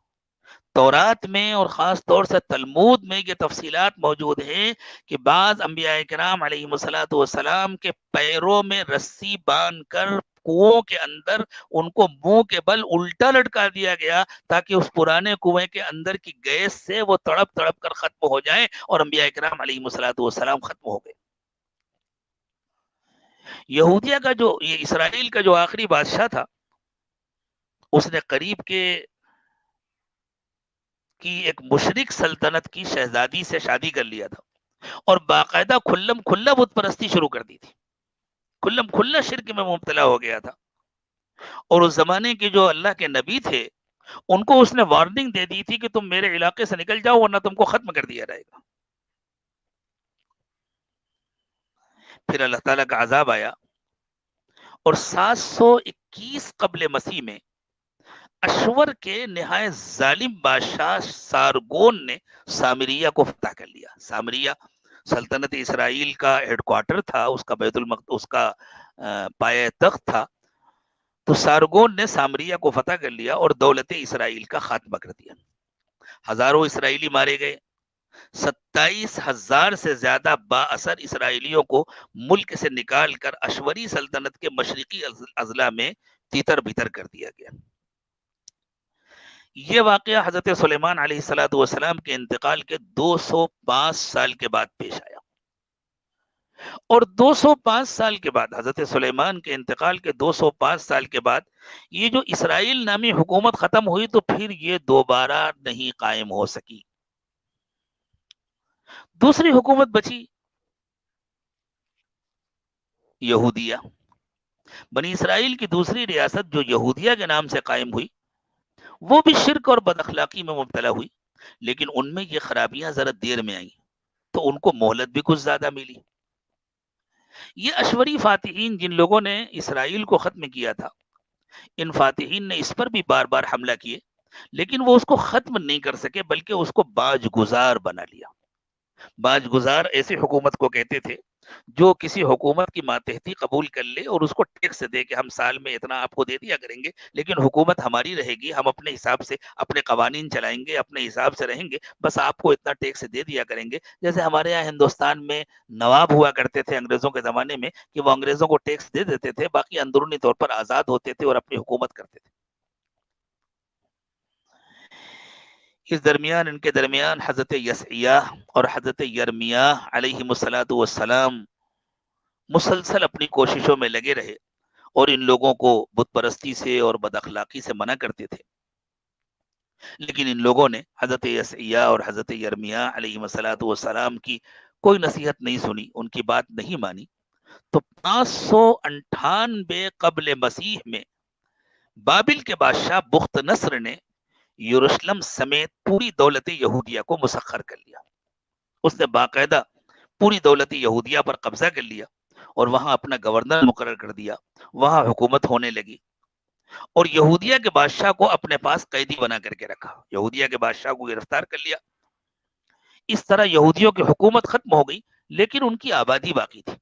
تورات میں اور خاص طور سے تلمود میں یہ تفصیلات موجود ہیں کہ بعض انبیاء کرام علیہ الصلوۃ والسلام کے پیروں میں رسی باندھ کر کنووں کے اندر ان کو منہ کے بل الٹا لٹکا دیا گیا تاکہ اس پرانے کنویں کے اندر کی گیس سے وہ تڑپ تڑپ کر ختم ہو جائیں اور انبیاء کرام علیہ الصلوۃ والسلام ختم ہو گئے. یہودیہ کا جو، یہ اسرائیل کا جو آخری بادشاہ تھا، اس نے قریب کے کی ایک مشرک سلطنت کی شہزادی سے شادی کر لیا تھا اور باقاعدہ کھلم کھلا بت پرستی شروع کر دی تھی، کھلم کھلا شرک میں مبتلا ہو گیا تھا. اور اس زمانے کے جو اللہ کے نبی تھے ان کو اس نے وارننگ دے دی تھی کہ تم میرے علاقے سے نکل جاؤ ورنہ تم کو ختم کر دیا جائے گا. پھر اللہ تعالیٰ کا عذاب آیا اور 721 قبل مسیح میں اشور کے نہایت ظالم بادشاہ سارگون نے سامریہ کو فتح کر لیا. سامریہ سلطنت اسرائیل کا ہیڈ کوارٹر تھا، اس کا بیت المقدس، اس کا پایہ تخت تھا. تو سارگون نے سامریہ کو فتح کر لیا اور دولت اسرائیل کا خاتمہ کر دیا. ہزاروں اسرائیلی مارے گئے. 27,000 سے زیادہ با اثر اسرائیلیوں کو ملک سے نکال کر اشوری سلطنت کے مشرقی اضلاع میں تیتر بتر کر دیا گیا. یہ واقعہ حضرت سلیمان علیہ الصلوۃ والسلام کے انتقال کے 205 سال کے بعد پیش آیا. اور 205 سال کے بعد، حضرت سلیمان کے انتقال کے 205 سال کے بعد یہ جو اسرائیل نامی حکومت ختم ہوئی تو پھر یہ دوبارہ نہیں قائم ہو سکی. دوسری حکومت بچی یہودیہ. بنی اسرائیل کی دوسری ریاست جو یہودیہ کے نام سے قائم ہوئی وہ بھی شرک اور بد اخلاقی میں مبتلا ہوئی، لیکن ان میں یہ خرابیاں ذرا دیر میں آئیں تو ان کو مہلت بھی کچھ زیادہ ملی. یہ اشوری فاتحین جن لوگوں نے اسرائیل کو ختم کیا تھا، ان فاتحین نے اس پر بھی بار بار حملہ کیے، لیکن وہ اس کو ختم نہیں کر سکے، بلکہ اس کو باج گزار بنا لیا۔ باج گزار ایسی حکومت کو کہتے تھے جو کسی حکومت کی ماتحتی قبول کر لے اور اس کو ٹیکس دے کہ ہم سال میں اتنا آپ کو دے دیا کریں گے، لیکن حکومت ہماری رہے گی، ہم اپنے حساب سے اپنے قوانین چلائیں گے، اپنے حساب سے رہیں گے، بس آپ کو اتنا ٹیکس دے دیا کریں گے۔ جیسے ہمارے یہاں ہندوستان میں نواب ہوا کرتے تھے انگریزوں کے زمانے میں، کہ وہ انگریزوں کو ٹیکس دے دیتے تھے، باقی اندرونی طور پر آزاد ہوتے تھے اور اپنی حکومت کرتے تھے۔ اس درمیان ان کے درمیان حضرت یسعیہ اور حضرت یرمیاہ علیہ السلام مسلسل اپنی کوششوں میں لگے رہے اور ان لوگوں کو بت پرستی سے اور بد اخلاقی سے منع کرتے تھے، لیکن ان لوگوں نے حضرت یسعیہ اور حضرت یرمیاہ علیہ السلام کی کوئی نصیحت نہیں سنی، ان کی بات نہیں مانی۔ تو 598 قبل مسیح میں بابل کے بادشاہ بخت نصر نے یروشلم سمیت پوری دولت یہودیہ کو مسخر کر لیا۔ اس نے باقاعدہ پوری دولت یہودیہ پر قبضہ کر لیا اور وہاں اپنا گورنر مقرر کر دیا، وہاں حکومت ہونے لگی، اور یہودیہ کے بادشاہ کو اپنے پاس قیدی بنا کر کے رکھا، یہودیہ کے بادشاہ کو گرفتار کر لیا۔ اس طرح یہودیوں کی حکومت ختم ہو گئی، لیکن ان کی آبادی باقی تھی،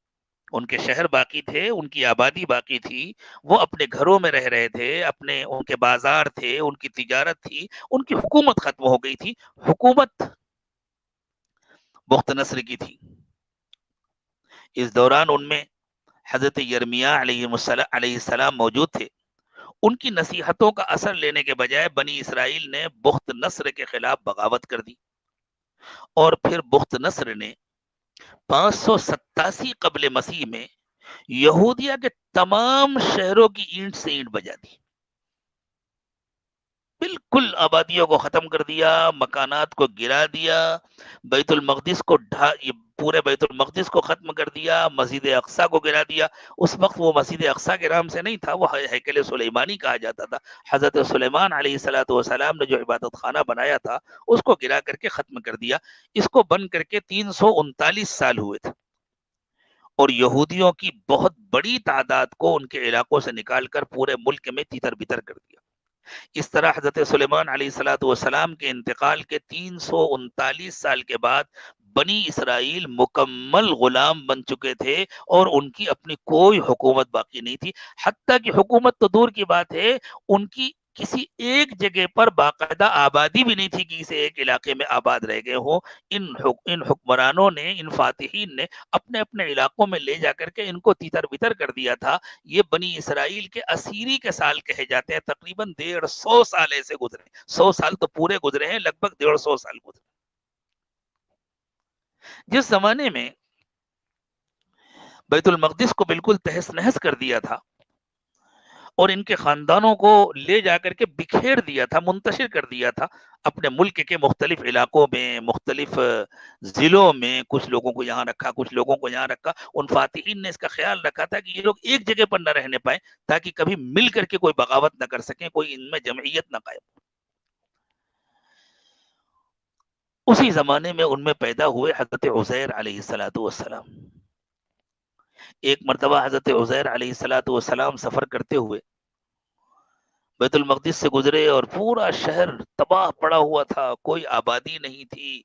ان کے شہر باقی تھے، ان کی آبادی باقی تھی، وہ اپنے گھروں میں رہ رہے تھے، اپنے ان کے بازار تھے، ان کی تجارت تھی، ان کی حکومت ختم ہو گئی تھی۔ حکومت بخت نصر کی تھی۔ اس دوران ان میں حضرت یرمیاہ علیہ السلام موجود تھے۔ ان کی نصیحتوں کا اثر لینے کے بجائے بنی اسرائیل نے بخت نصر کے خلاف بغاوت کر دی، اور پھر بخت نصر نے 587 قبل مسیح میں یہودیہ کے تمام شہروں کی اینٹ سے اینٹ بجا دی، بالکل آبادیوں کو ختم کر دیا، مکانات کو گرا دیا، بیت المقدس کو پورے بیت المقدس کو ختم کر دیا، مسجد اقصی کو گرا دیا۔ اس وقت وہ مسجد اقصی کے نام سے نہیں تھا، وہ ہیکل سلیمانی کہا جاتا تھا۔ حضرت سلیمان علیہ السلام نے جو عبادت خانہ بنایا تھا اس کو گرا کر کے ختم کر دیا۔ اس کو بن کر کے 339 سال ہوئے تھے، اور یہودیوں کی بہت بڑی تعداد کو ان کے علاقوں سے نکال کر پورے ملک میں تیتر بتر کر دیا۔ اس طرح حضرت سلیمان علیہ السلام کے انتقال کے 339 سال کے بعد بنی اسرائیل مکمل غلام بن چکے تھے، اور ان کی اپنی کوئی حکومت باقی نہیں تھی۔ حتیٰ کہ حکومت تو دور کی بات ہے، ان کی کسی ایک جگہ پر باقاعدہ آبادی بھی نہیں تھی کہ اسے ایک علاقے میں آباد رہ گئے ہوں۔ ان حکمرانوں نے، ان فاتحین نے اپنے اپنے علاقوں میں لے جا کر کے ان کو تیتر بتر کر دیا تھا۔ یہ بنی اسرائیل کے اسیری کے سال کہے جاتے ہیں، تقریباً 150 سال ایسے گزرے، 100 سال تو پورے گزرے ہیں، لگ بھگ 150 سال گزرے۔ جس زمانے میں بیت المقدس کو بالکل تہس نہس کر دیا تھا اور ان کے خاندانوں کو لے جا کر کے بکھیر دیا تھا، منتشر کر دیا تھا اپنے ملک کے مختلف علاقوں میں، مختلف ضلعوں میں، کچھ لوگوں کو یہاں رکھا، کچھ لوگوں کو یہاں رکھا، ان فاتحین نے اس کا خیال رکھا تھا کہ یہ لوگ ایک جگہ پر نہ رہنے پائیں، تاکہ کبھی مل کر کے کوئی بغاوت نہ کر سکیں، کوئی ان میں جمعیت نہ قائم۔ اسی زمانے میں ان میں پیدا ہوئے حضرت عزیر علیہ السلام۔ ایک مرتبہ حضرت عزیر علیہ السلام سفر کرتے ہوئے بیت المقدس سے گزرے، اور پورا شہر تباہ پڑا ہوا تھا، کوئی آبادی نہیں تھی،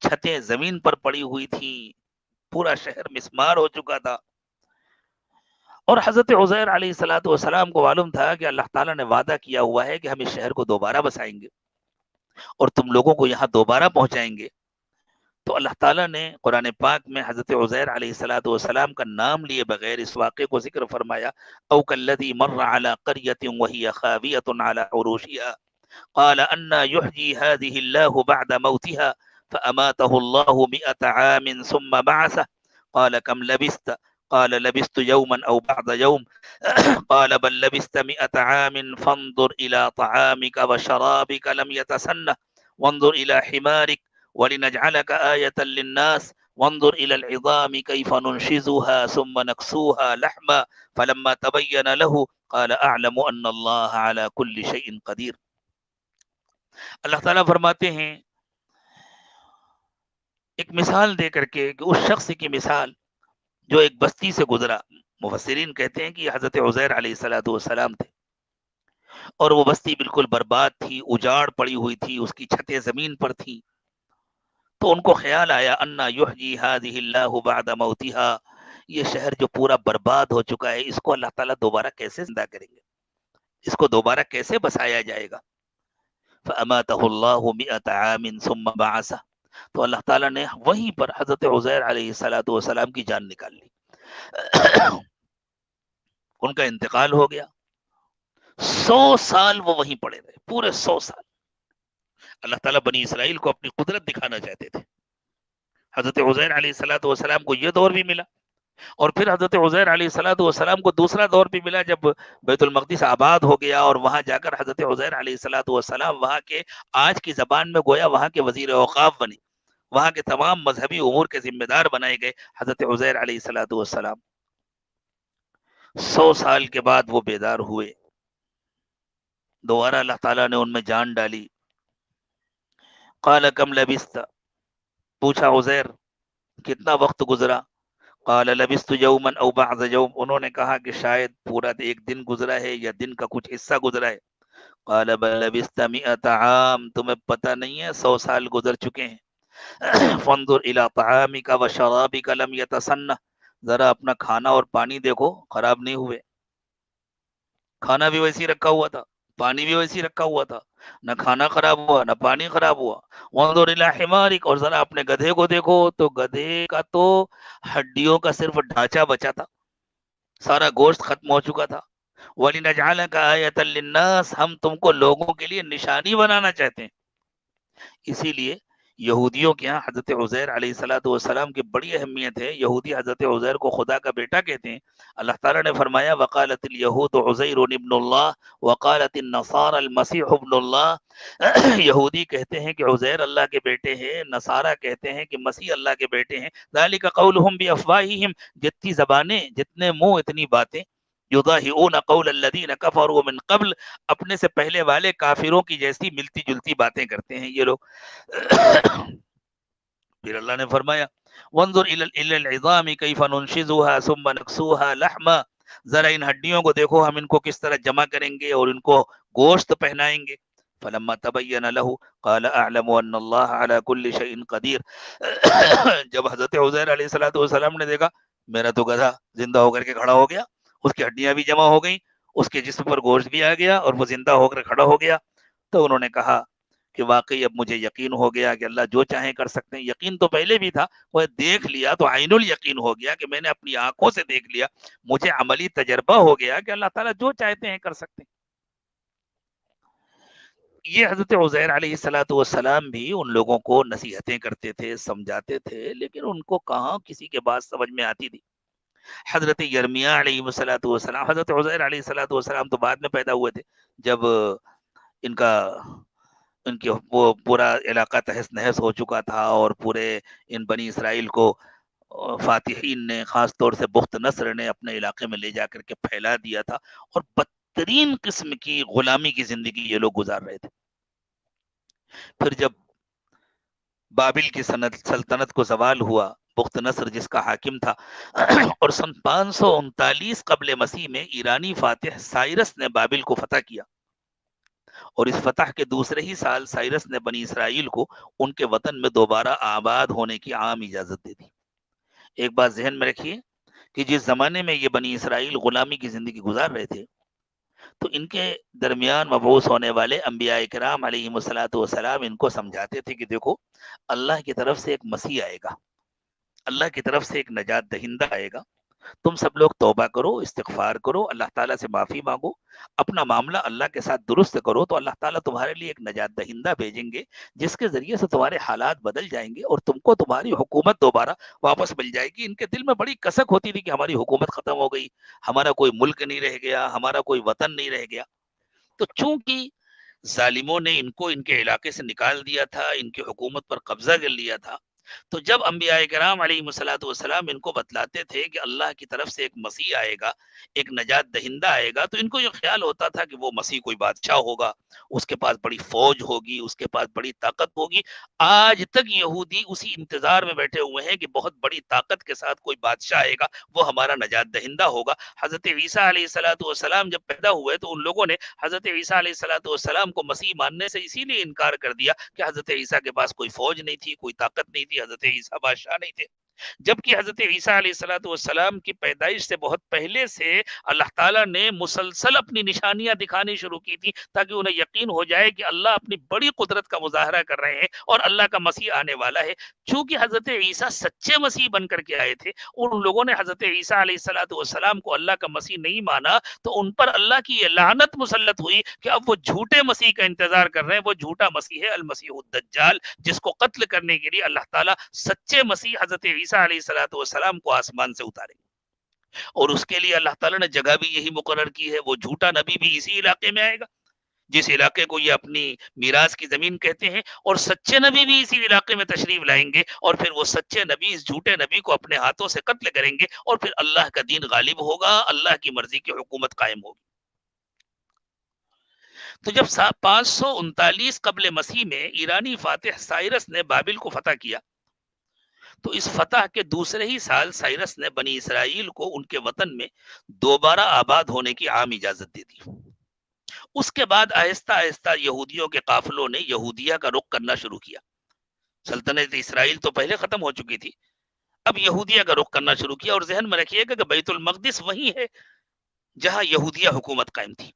چھتیں زمین پر پڑی ہوئی تھیں، پورا شہر مسمار ہو چکا تھا۔ اور حضرت عزیر علیہ السلام کو معلوم تھا کہ اللہ تعالیٰ نے وعدہ کیا ہوا ہے کہ ہم اس شہر کو دوبارہ بسائیں گے اور تم لوگوں کو یہاں دوبارہ پہنچائیں گے۔ تو اللہ تعالیٰ نے قرآن پاک میں حضرت عزیر علیہ السلام کا نام لیے بغیر اس واقعے کو ذکر فرمایا، او کالذی مر علی قریۃ وہی خاویۃ علی عروشها قال انا یحیی هذه اللہ بعد موتها فاماته اللہ 100 عام ثم بعثه قال كم لبثت قال لبثت يوما او بعض يوم قال بل لبثت 100 عام فانظر الى طعامك وشرابك لم يتسنه وانظر الى حمارك وَلِنَجْعَلَكَ آيَةً لِلنَّاسِ وَانظُرْ إِلَى الْعِظَامِ كَيْفَ نُنْشِزُهَا ثُمَّ نَكْسُوهَا لَحْمًا فَلَمَّا تَبَيَّنَ لَهُ قَالَ أَعْلَمُ أَنَّ اللَّهَ عَلَى كُلِّ شَيْءٍ قَدِيرٌ۔ اللہ تعالیٰ فرماتے ہیں ایک مثال دے کر کے کہ اس شخص کی مثال جو ایک بستی سے گزرا. مفسرین کہتے ہیں کہ یہ حضرت عزیر علیہ السلام تھے، اور وہ بستی بالکل برباد تھی، اجاڑ پڑی ہوئی تھی، اس کی چھتیں زمین پر تھیں. تو ان کو خیال آیا انا یحیی ہذہ اللہ بعد موتها، یہ شہر جو پورا برباد ہو چکا ہے، اس کو اللہ تعالیٰ دوبارہ کیسے زندہ کریں گے، اس کو دوبارہ کیسے بسایا جائے گا. فاماتہ اللہ 100 عام ثم بعثہ، تو اللہ تعالیٰ نے وہیں پر حضرت عزیر علیہ السلام کی جان نکال لی. ان کا انتقال ہو گیا. 100 سال وہ وہیں پڑے رہے، پورے 100 سال. اللہ تعالیٰ بنی اسرائیل کو اپنی قدرت دکھانا چاہتے تھے. حضرت عزیر علیہ السلام کو یہ دور بھی ملا، اور پھر حضرت عزیر علیہ السلام کو دوسرا دور بھی ملا جب بیت المقدس آباد ہو گیا، اور وہاں جا کر حضرت عزیر علیہ السلام وہاں کے، آج کی زبان میں گویا وہاں کے وزیر اوقاف بنے، وہاں کے تمام مذہبی امور کے ذمہ دار بنائے گئے حضرت عزیر علیہ السلام. 100 سال کے بعد وہ بیدار ہوئے، دوبارہ اللہ تعالیٰ نے ان میں جان ڈالی. قال کم لبثت، پوچھا عزیر کتنا وقت گزرا. قال لبثت یوما او بعض یوم، انہوں نے کہا کہ شاید پورا ایک دن گزرا ہے یا دن کا کچھ حصہ گزرا ہے. قال بل لبثت 100 عام، تمہیں پتہ نہیں ہے 100 سال گزر چکے ہیں. فانظر الى طعامك وشرابك لم يتسنه، ذرا اپنا کھانا اور پانی دیکھو خراب نہیں ہوئے. کھانا بھی ویسے ہی رکھا ہوا تھا، پانی بھی ویسے ہی رکھا ہوا تھا، نہ کھانا خراب ہوا نہ پانی خراب ہوا. وانظر الى حمارك، اور ذرا اپنے گدھے کو دیکھو تو گدھے کا تو ہڈیوں کا صرف ڈھانچہ بچا تھا، سارا گوشت ختم ہو چکا تھا. وَلِنَجْعَلَكَ آیَةً لِلنَّاسِ، ہم تم کو لوگوں کے لیے نشانی بنانا چاہتے ہیں. اسی لیے یہودیوں کے ہاں حضرت عزیر علیہ السلام کی بڑی اہمیت ہے. یہودی حضرت عزیر کو خدا کا بیٹا کہتے ہیں. اللہ تعالیٰ نے فرمایا وقالت الیہود عزیر ابن اللہ وقالت النصارى المسیح ابن اللہ، یہودی کہتے ہیں کہ عزیر اللہ کے بیٹے ہیں، نصارہ کہتے ہیں کہ مسیح اللہ کے بیٹے ہیں. ذالک قولہم بافواہہم، جتنی زبانیں جتنے منہ اتنی باتیں. یضاہئون قول الذین کفروا من قبل، اپنے سے پہلے والے کافروں کی جیسی ملتی جلتی باتیں کرتے ہیں یہ لوگ. پھر اللہ نے فرمایا وانظر الى العظام کیف ننشزها ثم نکسوها لحما، ذرا ان ہڈیوں کو دیکھو ہم ان کو کس طرح جمع کریں گے اور ان کو گوشت پہنائیں گے. فلما تبین له قال اعلم ان اللہ على كل شيء قدیر. جب حضرت عزیر علیہ السلام نے دیکھا میرا تو گدھا زندہ ہو کر کے کھڑا ہو گیا، اس کی ہڈیاں بھی جمع ہو گئیں، اس کے جسم پر گوشت بھی آ گیا اور وہ زندہ ہو کر کھڑا ہو گیا، تو انہوں نے کہا کہ واقعی اب مجھے یقین ہو گیا کہ اللہ جو چاہیں کر سکتے ہیں. یقین تو پہلے بھی تھا، وہ دیکھ لیا تو عین الیقین ہو گیا کہ میں نے اپنی آنکھوں سے دیکھ لیا، مجھے عملی تجربہ ہو گیا کہ اللہ تعالیٰ جو چاہتے ہیں کر سکتے ہیں. یہ حضرت عزیر علیہ السلام بھی ان لوگوں کو نصیحتیں کرتے تھے، سمجھاتے تھے، لیکن ان کو کہاں کسی کے بات سمجھ میں آتی تھی. حضرت یرمیہ علیہ السلام، حضرت عزیر علیہ السلام تو بعد میں پیدا ہوئے تھے، جب ان کا ان کی وہ پورا علاقہ تہس نہس ہو چکا تھا، اور پورے ان بنی اسرائیل کو فاتحین نے، خاص طور سے بخت نصر نے اپنے علاقے میں لے جا کر کے پھیلا دیا تھا، اور بدترین قسم کی غلامی کی زندگی یہ لوگ گزار رہے تھے. پھر جب بابل کی سلطنت کو زوال ہوا، بخت نصر جس کا حاکم تھا، اور سن 539 قبل مسیح میں ایرانی فاتح سائرس نے بابل کو فتح کیا، اور اس فتح کے دوسرے ہی سال سائرس نے بنی اسرائیل کو ان کے وطن میں دوبارہ آباد ہونے کی عام اجازت دے دی. ایک بات ذہن میں رکھیے کہ جس زمانے میں یہ بنی اسرائیل غلامی کی زندگی گزار رہے تھے، تو ان کے درمیان مبعوث ہونے والے انبیاء کرام علیہم السلام ان کو سمجھاتے تھے کہ دیکھو اللہ کی طرف سے ایک مسیح آئے گا، اللہ کی طرف سے ایک نجات دہندہ آئے گا، تم سب لوگ توبہ کرو، استغفار کرو، اللہ تعالیٰ سے معافی مانگو، اپنا معاملہ اللہ کے ساتھ درست کرو، تو اللہ تعالیٰ تمہارے لیے ایک نجات دہندہ بھیجیں گے جس کے ذریعے سے تمہارے حالات بدل جائیں گے اور تم کو تمہاری حکومت دوبارہ واپس مل جائے گی. ان کے دل میں بڑی کسک ہوتی تھی کہ ہماری حکومت ختم ہو گئی، ہمارا کوئی ملک نہیں رہ گیا، ہمارا کوئی وطن نہیں رہ گیا. تو چونکہ ظالموں نے ان کو ان کے علاقے سے نکال دیا تھا، ان کی حکومت پر قبضہ کر لیا تھا، تو جب انبیاء کرام علیہ الصلوۃ والسلام ان کو بتلاتے تھے کہ اللہ کی طرف سے ایک مسیح آئے گا، ایک نجات دہندہ آئے گا، تو ان کو یہ خیال ہوتا تھا کہ وہ مسیح کوئی بادشاہ ہوگا، اس کے پاس بڑی فوج ہوگی، اس کے پاس بڑی طاقت ہوگی۔ آج تک یہودی اسی انتظار میں بیٹھے ہوئے ہیں کہ بہت بڑی طاقت کے ساتھ کوئی بادشاہ آئے گا، وہ ہمارا نجات دہندہ ہوگا۔ حضرت عیسیٰ علیہ الصلوۃ والسلام جب پیدا ہوئے تو ان لوگوں نے حضرت عیسیٰ علیہ الصلوۃ والسلام کو مسیح ماننے سے اسی لیے انکار کر دیا کہ حضرت عیسیٰ کے پاس کوئی فوج نہیں تھی، کوئی طاقت نہیں تھی، حضرت عیسیٰ بادشاہ نہیں تھے۔ جبکہ حضرت عیسیٰ علیہ الصلوۃ والسلام کی پیدائش سے بہت پہلے سے اللہ تعالیٰ نے مسلسل اپنی نشانیاں دکھانی شروع کی تھی تاکہ انہیں یقین ہو جائے کہ اللہ اپنی بڑی قدرت کا مظاہرہ کر رہے ہیں اور اللہ کا مسیح آنے والا ہے۔ چونکہ حضرت عیسیٰ سچے مسیح بن کر کے آئے تھے اور ان لوگوں نے حضرت عیسیٰ علیہ الصلوۃ والسلام کو اللہ کا مسیح نہیں مانا، تو ان پر اللہ کی یہ لعنت مسلط ہوئی کہ اب وہ جھوٹے مسیح کا انتظار کر رہے ہیں۔ وہ جھوٹا مسیح ہے المسیح الدجال، جس کو قتل کرنے کے لیے اللہ تعالیٰ سچے مسیح حضرت عیسیٰ علیہ الصلوۃ والسلام کو آسمان سے اتارے، اور اس کے لیے اللہ تعالیٰ نے جگہ بھی یہی مقرر کی ہے۔ وہ جھوٹا نبی بھی اسی علاقے میں آئے گا جس علاقے کو یہ اپنی میراث کی زمین کہتے ہیں، اور سچے نبی بھی اسی علاقے میں تشریف لائیں گے، اور پھر وہ سچے نبی اس جھوٹے نبی کو اپنے ہاتھوں سے قتل کریں گے، اور پھر اللہ کا دین غالب ہوگا، اللہ کی مرضی کی حکومت قائم ہوگی۔ تو جب 539 قبل مسیح میں ایرانی فاتح سائرس نے بابل کو فتح کیا، تو اس فتح کے دوسرے ہی سال سائرس نے بنی اسرائیل کو ان کے وطن میں دوبارہ آباد ہونے کی عام اجازت دے دی۔ اس کے بعد آہستہ آہستہ یہودیوں کے قافلوں نے یہودیہ کا رخ کرنا شروع کیا۔ سلطنت اسرائیل تو پہلے ختم ہو چکی تھی، اب یہودیہ کا رخ کرنا شروع کیا، اور ذہن میں رکھیے گا کہ بیت المقدس وہی ہے جہاں یہودیہ حکومت قائم تھی۔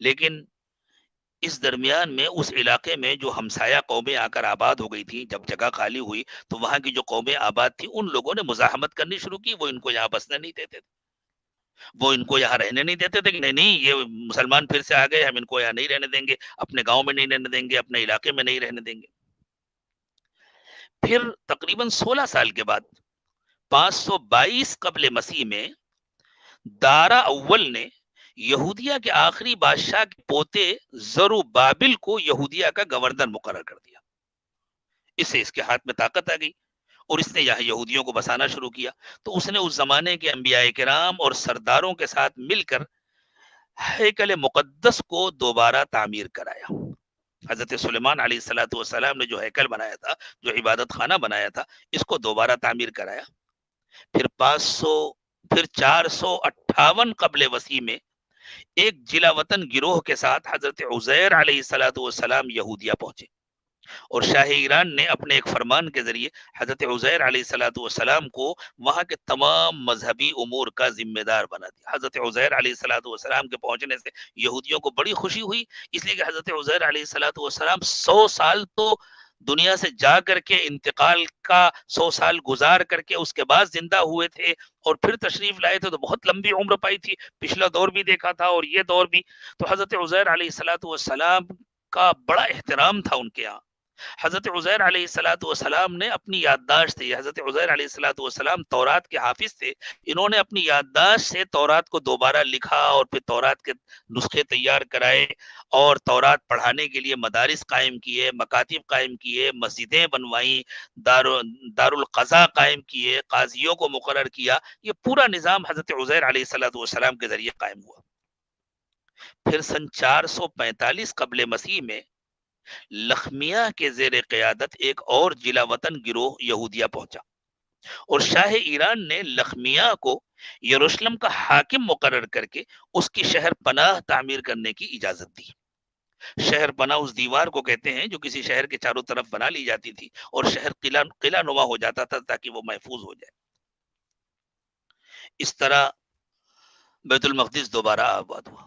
لیکن اس درمیان میں اس علاقے میں جو ہمسایہ قومیں آ کر آباد ہو گئی تھی، جب جگہ خالی ہوئی تو وہاں کی جو قومیں آباد تھی ان لوگوں نے مزاحمت کرنی شروع کی۔ وہ ان کو یہاں بسنے نہیں دیتے تھے، وہ ان کو یہاں رہنے نہیں دیتے تھے کہ نہیں نہیں یہ مسلمان پھر سے آ گئے، ہم ان کو یہاں نہیں رہنے دیں گے، اپنے گاؤں میں نہیں رہنے دیں گے، اپنے علاقے میں نہیں رہنے دیں گے۔ پھر تقریباً 16 سال کے بعد 522 قبل مسیح میں دارا اول نے یہودیہ کے آخری بادشاہ کے پوتے زروبابل کو یہودیہ کا گورنر مقرر کر دیا۔ اس سے اس کے ہاتھ میں طاقت آ گئی اور اس نے یہاں یہودیوں کو بسانا شروع کیا۔ تو اس نے اس زمانے کے انبیاء کرام اور سرداروں کے ساتھ مل کر ہیکل مقدس کو دوبارہ تعمیر کرایا۔ حضرت سلیمان علیہ الصلوۃ والسلام نے جو ہیکل بنایا تھا، جو عبادت خانہ بنایا تھا، اس کو دوبارہ تعمیر کرایا۔ پھر 458 قبل وسیع میں ایک جلا وطن گروہ کے ساتھ حضرت عزیر علیہ الصلوۃ والسلام یہودیہ پہنچے، اور شاہ ایران نے اپنے ایک فرمان کے ذریعے حضرت عزیر علیہ الصلوۃ والسلام کو وہاں کے تمام مذہبی امور کا ذمہ دار بنا دیا۔ حضرت عزیر علیہ الصلوۃ والسلام کے پہنچنے سے یہودیوں کو بڑی خوشی ہوئی، اس لیے کہ حضرت عزیر علیہ الصلوۃ والسلام 100 سال تو دنیا سے جا کر کے انتقال کا 100 سال گزار کر کے اس کے بعد زندہ ہوئے تھے، اور پھر تشریف لائے تھے، تو بہت لمبی عمر پائی تھی۔ پچھلا دور بھی دیکھا تھا اور یہ دور بھی۔ تو حضرت عزیر علیہ الصلوۃ والسلام کا بڑا احترام تھا ان کے یہاں۔ حضرت عزیر علیہ الصلوۃ والسلام نے اپنی یادداشت سے، حضرت عزیر علیہ الصلوۃ والسلام تورات کے حافظ تھے، انہوں نے اپنی یادداشت سے تورات کو دوبارہ لکھا اور پھر تورات کے نسخے تیار کرائے، اور تورات پڑھانے کے لیے مدارس قائم کیے، مکاتب قائم کیے، مسجدیں بنوائیں، دارالقضاء قائم کیے، قاضیوں کو مقرر کیا۔ یہ پورا نظام حضرت عزیر علیہ الصلوۃ والسلام کے ذریعے قائم ہوا۔ پھر سن 445 قبل مسیح میں لخمیہ کے زیر قیادت ایک اور جلا وطن گروہ یہودیہ پہنچا، اور شاہ ایران نے لخمیہ کو یروشلم کا حاکم مقرر کر کے اس کی شہر پناہ تعمیر کرنے کی اجازت دی۔ شہر پناہ اس دیوار کو کہتے ہیں جو کسی شہر کے چاروں طرف بنا لی جاتی تھی اور شہر قلعہ نما ہو جاتا تھا تاکہ وہ محفوظ ہو جائے۔ اس طرح بیت المقدس دوبارہ آباد ہوا۔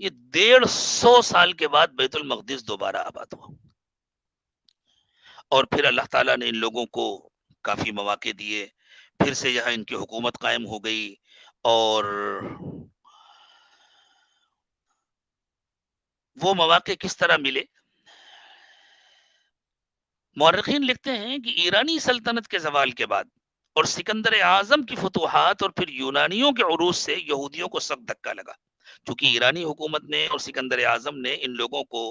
یہ 150 سال کے بعد بیت المقدس دوبارہ آباد ہوا، اور پھر اللہ تعالیٰ نے ان لوگوں کو کافی مواقع دیے، پھر سے یہاں ان کی حکومت قائم ہو گئی۔ اور وہ مواقع کس طرح ملے؟ مورخین لکھتے ہیں کہ ایرانی سلطنت کے زوال کے بعد اور سکندر اعظم کی فتوحات اور پھر یونانیوں کے عروج سے یہودیوں کو سخت دھکا لگا۔ چونکہ ایرانی حکومت نے اور سکندر اعظم نے ان لوگوں کو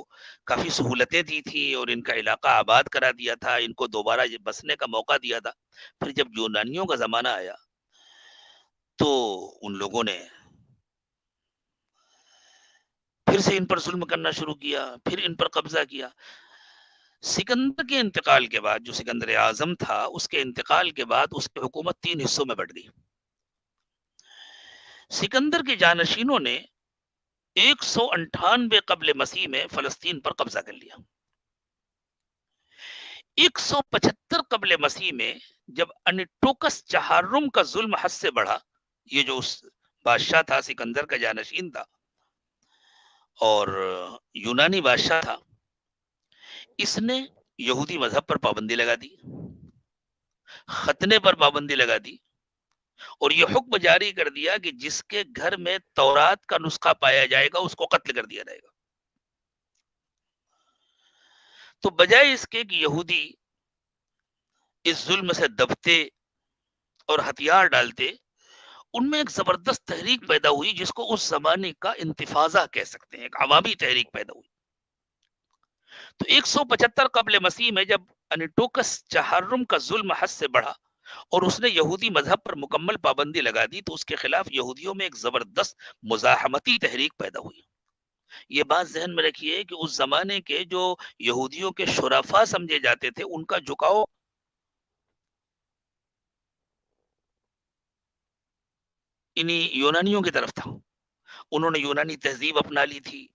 کافی سہولتیں دی تھی اور ان کا علاقہ آباد کرا دیا تھا، ان کو دوبارہ بسنے کا موقع دیا تھا. پھر جب یونانیوں کا زمانہ آیا تو ان لوگوں نے پھر سے ان پر ظلم کرنا شروع کیا، پھر ان پر قبضہ کیا. سکندر کے انتقال کے بعد، جو سکندر اعظم تھا، اس کے انتقال کے بعد اس کی حکومت 3 حصوں میں بٹ گئی. سکندر کے جانشینوں نے 198 قبل مسیح میں فلسطین پر قبضہ کر لیا. 175 قبل مسیح میں جب انٹوکس چہارم کا ظلم حد سے بڑھا، یہ جو اس بادشاہ تھا، سکندر کا جانشین تھا اور یونانی بادشاہ تھا، اس نے یہودی مذہب پر پابندی لگا دی، ختنے پر پابندی لگا دی، اور یہ حکم جاری کر دیا کہ جس کے گھر میں تورات کا نسخہ پایا جائے گا اس کو قتل کر دیا جائے گا. تو بجائے اس کے کہ یہودی اس ظلم سے دبتے اور ہتھیار ڈالتے، ان میں ایک زبردست تحریک پیدا ہوئی جس کو اس زمانے کا انتفاضہ کہہ سکتے ہیں، ایک عوامی تحریک پیدا ہوئی. تو 175 قبل مسیح میں جب انٹوکس چہارم کا ظلم حد سے بڑھا اور اس نے یہودی مذہب پر مکمل پابندی لگا دی، تو اس کے خلاف یہودیوں میں ایک زبردست مزاحمتی تحریک پیدا ہوئی. یہ بات ذہن میں رکھیے کہ اس زمانے کے جو یہودیوں کے شرفا سمجھے جاتے تھے، ان کا جھکاؤ انہی یونانیوں کی طرف تھا. انہوں نے یونانی تہذیب اپنا لی تھی،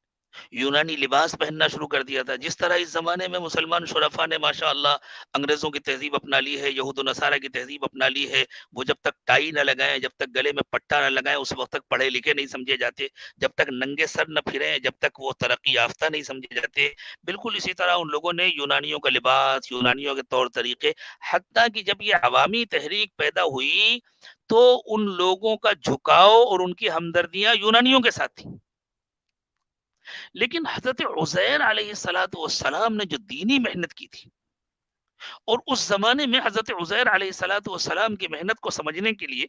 یونانی لباس پہننا شروع کر دیا تھا. جس طرح اس زمانے میں مسلمان شرفا نے ماشاءاللہ انگریزوں کی تہذیب اپنا لی ہے، یہود و نصارہ کی تہذیب اپنا لی ہے. وہ جب تک ٹائی نہ لگائیں، جب تک گلے میں پٹا نہ لگائیں، اس وقت تک پڑھے لکھے نہیں سمجھے جاتے. جب تک ننگے سر نہ پھریں، جب تک وہ ترقی یافتہ نہیں سمجھے جاتے. بالکل اسی طرح ان لوگوں نے یونانیوں کا لباس، یونانیوں کے طور طریقے، حتیٰ کہ جب یہ عوامی تحریک پیدا ہوئی تو ان لوگوں کا جھکاؤ اور ان کی ہمدردیاں یونانیوں کے ساتھ تھیں. لیکن حضرت عزیر علیہ السلام نے جو دینی محنت کی تھی، اور اس زمانے میں حضرت عزیر علیہ السلام کی محنت کو سمجھنے کے لیے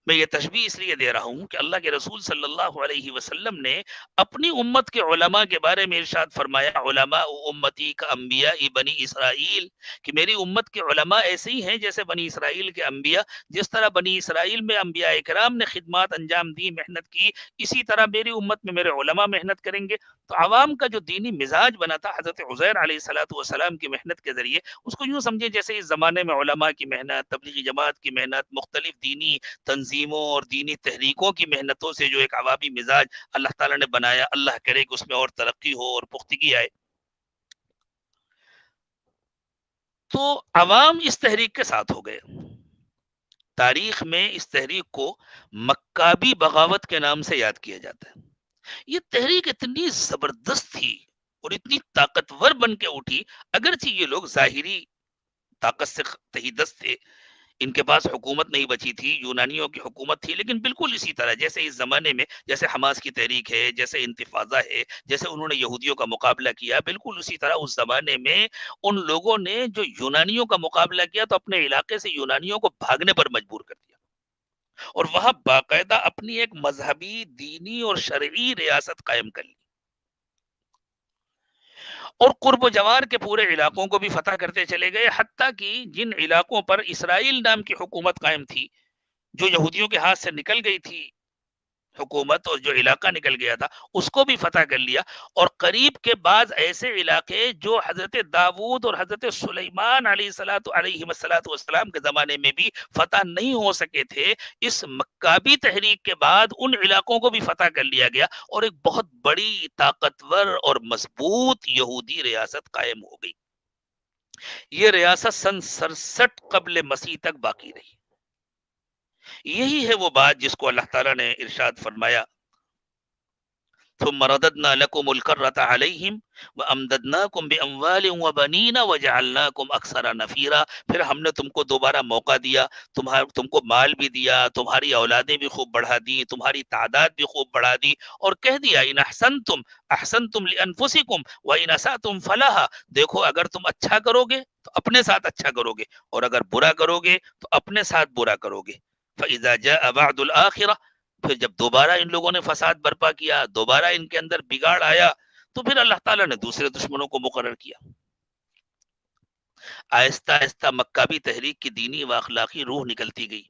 میں یہ تشبیہ اس لیے دے رہا ہوں کہ اللہ کے رسول صلی اللہ علیہ وسلم نے اپنی امت کے علماء کے بارے میں ارشاد فرمایا، علماء امتی کا انبیاء بنی اسرائیل، کہ میری امت کے علماء ایسے ہی ہیں جیسے بنی اسرائیل کے انبیاء. جس طرح بنی اسرائیل میں انبیاء کرام نے خدمات انجام دی، محنت کی، اسی طرح میری امت میں میرے علماء محنت کریں گے. تو عوام کا جو دینی مزاج بنا تھا حضرت عزیر علیہ السلام کی محنت کے ذریعے، اس کو یوں سمجھے جیسے اس زمانے میں علماء کی محنت، تبلیغی جماعت کی محنت، مختلف دینی تنظیموں اور دینی تحریکوں کی محنتوں سے جو ایک عوامی مزاج اللہ تعالیٰ نے بنایا، اللہ کرے کہ اس میں اور ترقی ہو اور پختگی آئے. تو عوام اس تحریک کے ساتھ ہو گئے. تاریخ میں اس تحریک کو مکابی بغاوت کے نام سے یاد کیا جاتا ہے. یہ تحریک اتنی زبردست تھی اور اتنی طاقتور بن کے اٹھی، اگرچہ یہ لوگ ظاہری طاقت سے تہی دست تھے، ان کے پاس حکومت نہیں بچی تھی، یونانیوں کی حکومت تھی، لیکن بالکل اسی طرح جیسے اس زمانے میں جیسے حماس کی تحریک ہے، جیسے انتفاضہ ہے، جیسے انہوں نے یہودیوں کا مقابلہ کیا، بالکل اسی طرح اس زمانے میں ان لوگوں نے جو یونانیوں کا مقابلہ کیا تو اپنے علاقے سے یونانیوں کو بھاگنے پر مجبور کر دیا، اور وہاں باقاعدہ اپنی ایک مذہبی، دینی اور شرعی ریاست قائم کر لی، اور قرب و جوار کے پورے علاقوں کو بھی فتح کرتے چلے گئے. حتیٰ کہ جن علاقوں پر اسرائیل نام کی حکومت قائم تھی، جو یہودیوں کے ہاتھ سے نکل گئی تھی حکومت، اور جو علاقہ نکل گیا تھا اس کو بھی فتح کر لیا. اور قریب کے بعض ایسے علاقے جو حضرت داؤد اور حضرت سلیمان علیہ السلام کے زمانے میں بھی فتح نہیں ہو سکے تھے، اس مکابی تحریک کے بعد ان علاقوں کو بھی فتح کر لیا گیا، اور ایک بہت بڑی، طاقتور اور مضبوط یہودی ریاست قائم ہو گئی. یہ ریاست سن 67 قبل مسیح تک باقی رہی. یہی ہے وہ بات جس کو اللہ تعالیٰ نے ارشاد فرمایا، ثم رددنا لكم الكرة عليهم وامددناكم باموال وبنين وجعلناكم اكثر نفيرا. پھر ہم نے تم کو دوبارہ موقع دیا، تم کو مال بھی دیا، تمہاری اولادیں بھی خوب بڑھا دی، تمہاری تعداد بھی خوب بڑھا دی، اور کہہ دیا ان احسنتم احسنتم لانفسکم وان اسأتم فلها. دیکھو اگر تم اچھا کرو گے تو اپنے ساتھ اچھا کرو گے، اور اگر برا کرو گے تو اپنے ساتھ برا کرو گے. فاذا جاء بعد الاخرہ، پھر جب دوبارہ ان لوگوں نے فساد برپا کیا، دوبارہ ان کے اندر بگاڑ آیا، تو پھر اللہ تعالیٰ نے دوسرے دشمنوں کو مقرر کیا۔ آہستہ آہستہ مکابی تحریک کی دینی و اخلاقی روح نکلتی گئی،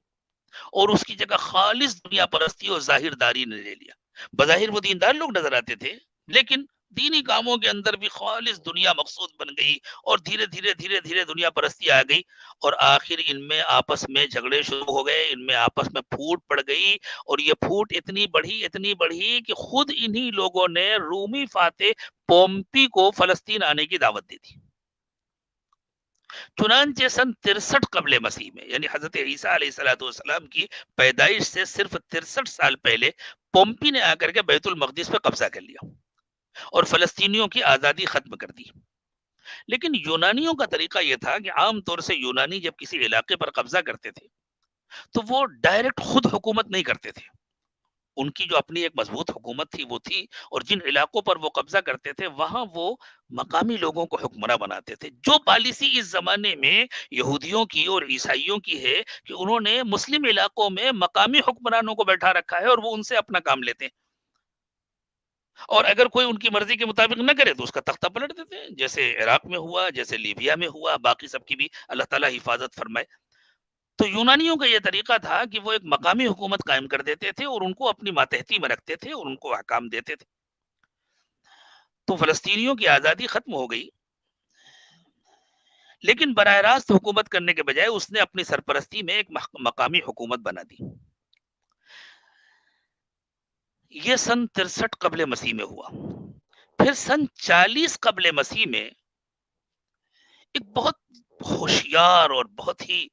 اور اس کی جگہ خالص دنیا پرستی اور ظاہر داری نے لے لیا۔ بظاہر وہ دیندار لوگ نظر آتے تھے، لیکن دینی کاموں کے اندر بھی خالص دنیا مقصود بن گئی، اور دھیرے دھیرے دھیرے دھیرے دنیا پرستی آ گئی، اور آخر ان میں آپس میں جھگڑے شروع ہو گئے، ان میں آپس میں پھوٹ پڑ گئی، اور یہ پھوٹ اتنی بڑھی کہ خود انہی لوگوں نے رومی فاتح پومپی کو فلسطین آنے کی دعوت دی تھی۔ چنانچہ سن 63 قبل مسیح میں، یعنی حضرت عیسیٰ علیہ السلام کی پیدائش سے صرف 63 سال پہلے پومپی نے آ کر کے بیت المقدس پہ قبضہ کر لیا اور فلسطینیوں کی آزادی ختم کر دی۔ لیکن یونانیوں کا طریقہ یہ تھا کہ عام طور سے یونانی جب کسی علاقے پر قبضہ کرتے تھے تو وہ ڈائریکٹ خود حکومت نہیں کرتے تھے، ان کی جو اپنی ایک مضبوط حکومت تھی وہ تھی، اور جن علاقوں پر وہ قبضہ کرتے تھے وہاں وہ مقامی لوگوں کو حکمراں بناتے تھے۔ جو پالیسی اس زمانے میں یہودیوں کی اور عیسائیوں کی ہے کہ انہوں نے مسلم علاقوں میں مقامی حکمرانوں کو بیٹھا رکھا ہے اور وہ ان سے اپنا کام لیتے ہیں، اور اگر کوئی ان کی مرضی کے مطابق نہ کرے تو اس کا تختہ پلٹ دیتے ہیں، جیسے عراق میں ہوا، جیسے لیبیا میں ہوا، باقی سب کی بھی اللہ تعالیٰ حفاظت فرمائے۔ تو یونانیوں کا یہ طریقہ تھا کہ وہ ایک مقامی حکومت قائم کر دیتے تھے اور ان کو اپنی ماتحتی میں رکھتے تھے اور ان کو احکام دیتے تھے۔ تو فلسطینیوں کی آزادی ختم ہو گئی، لیکن براہ راست حکومت کرنے کے بجائے اس نے اپنی سرپرستی میں ایک مقامی حکومت بنا دی۔ یہ سن 63 قبل مسیح میں ہوا۔ پھر سن 40 قبل مسیح میں ایک بہت ہوشیار اور بہت ہی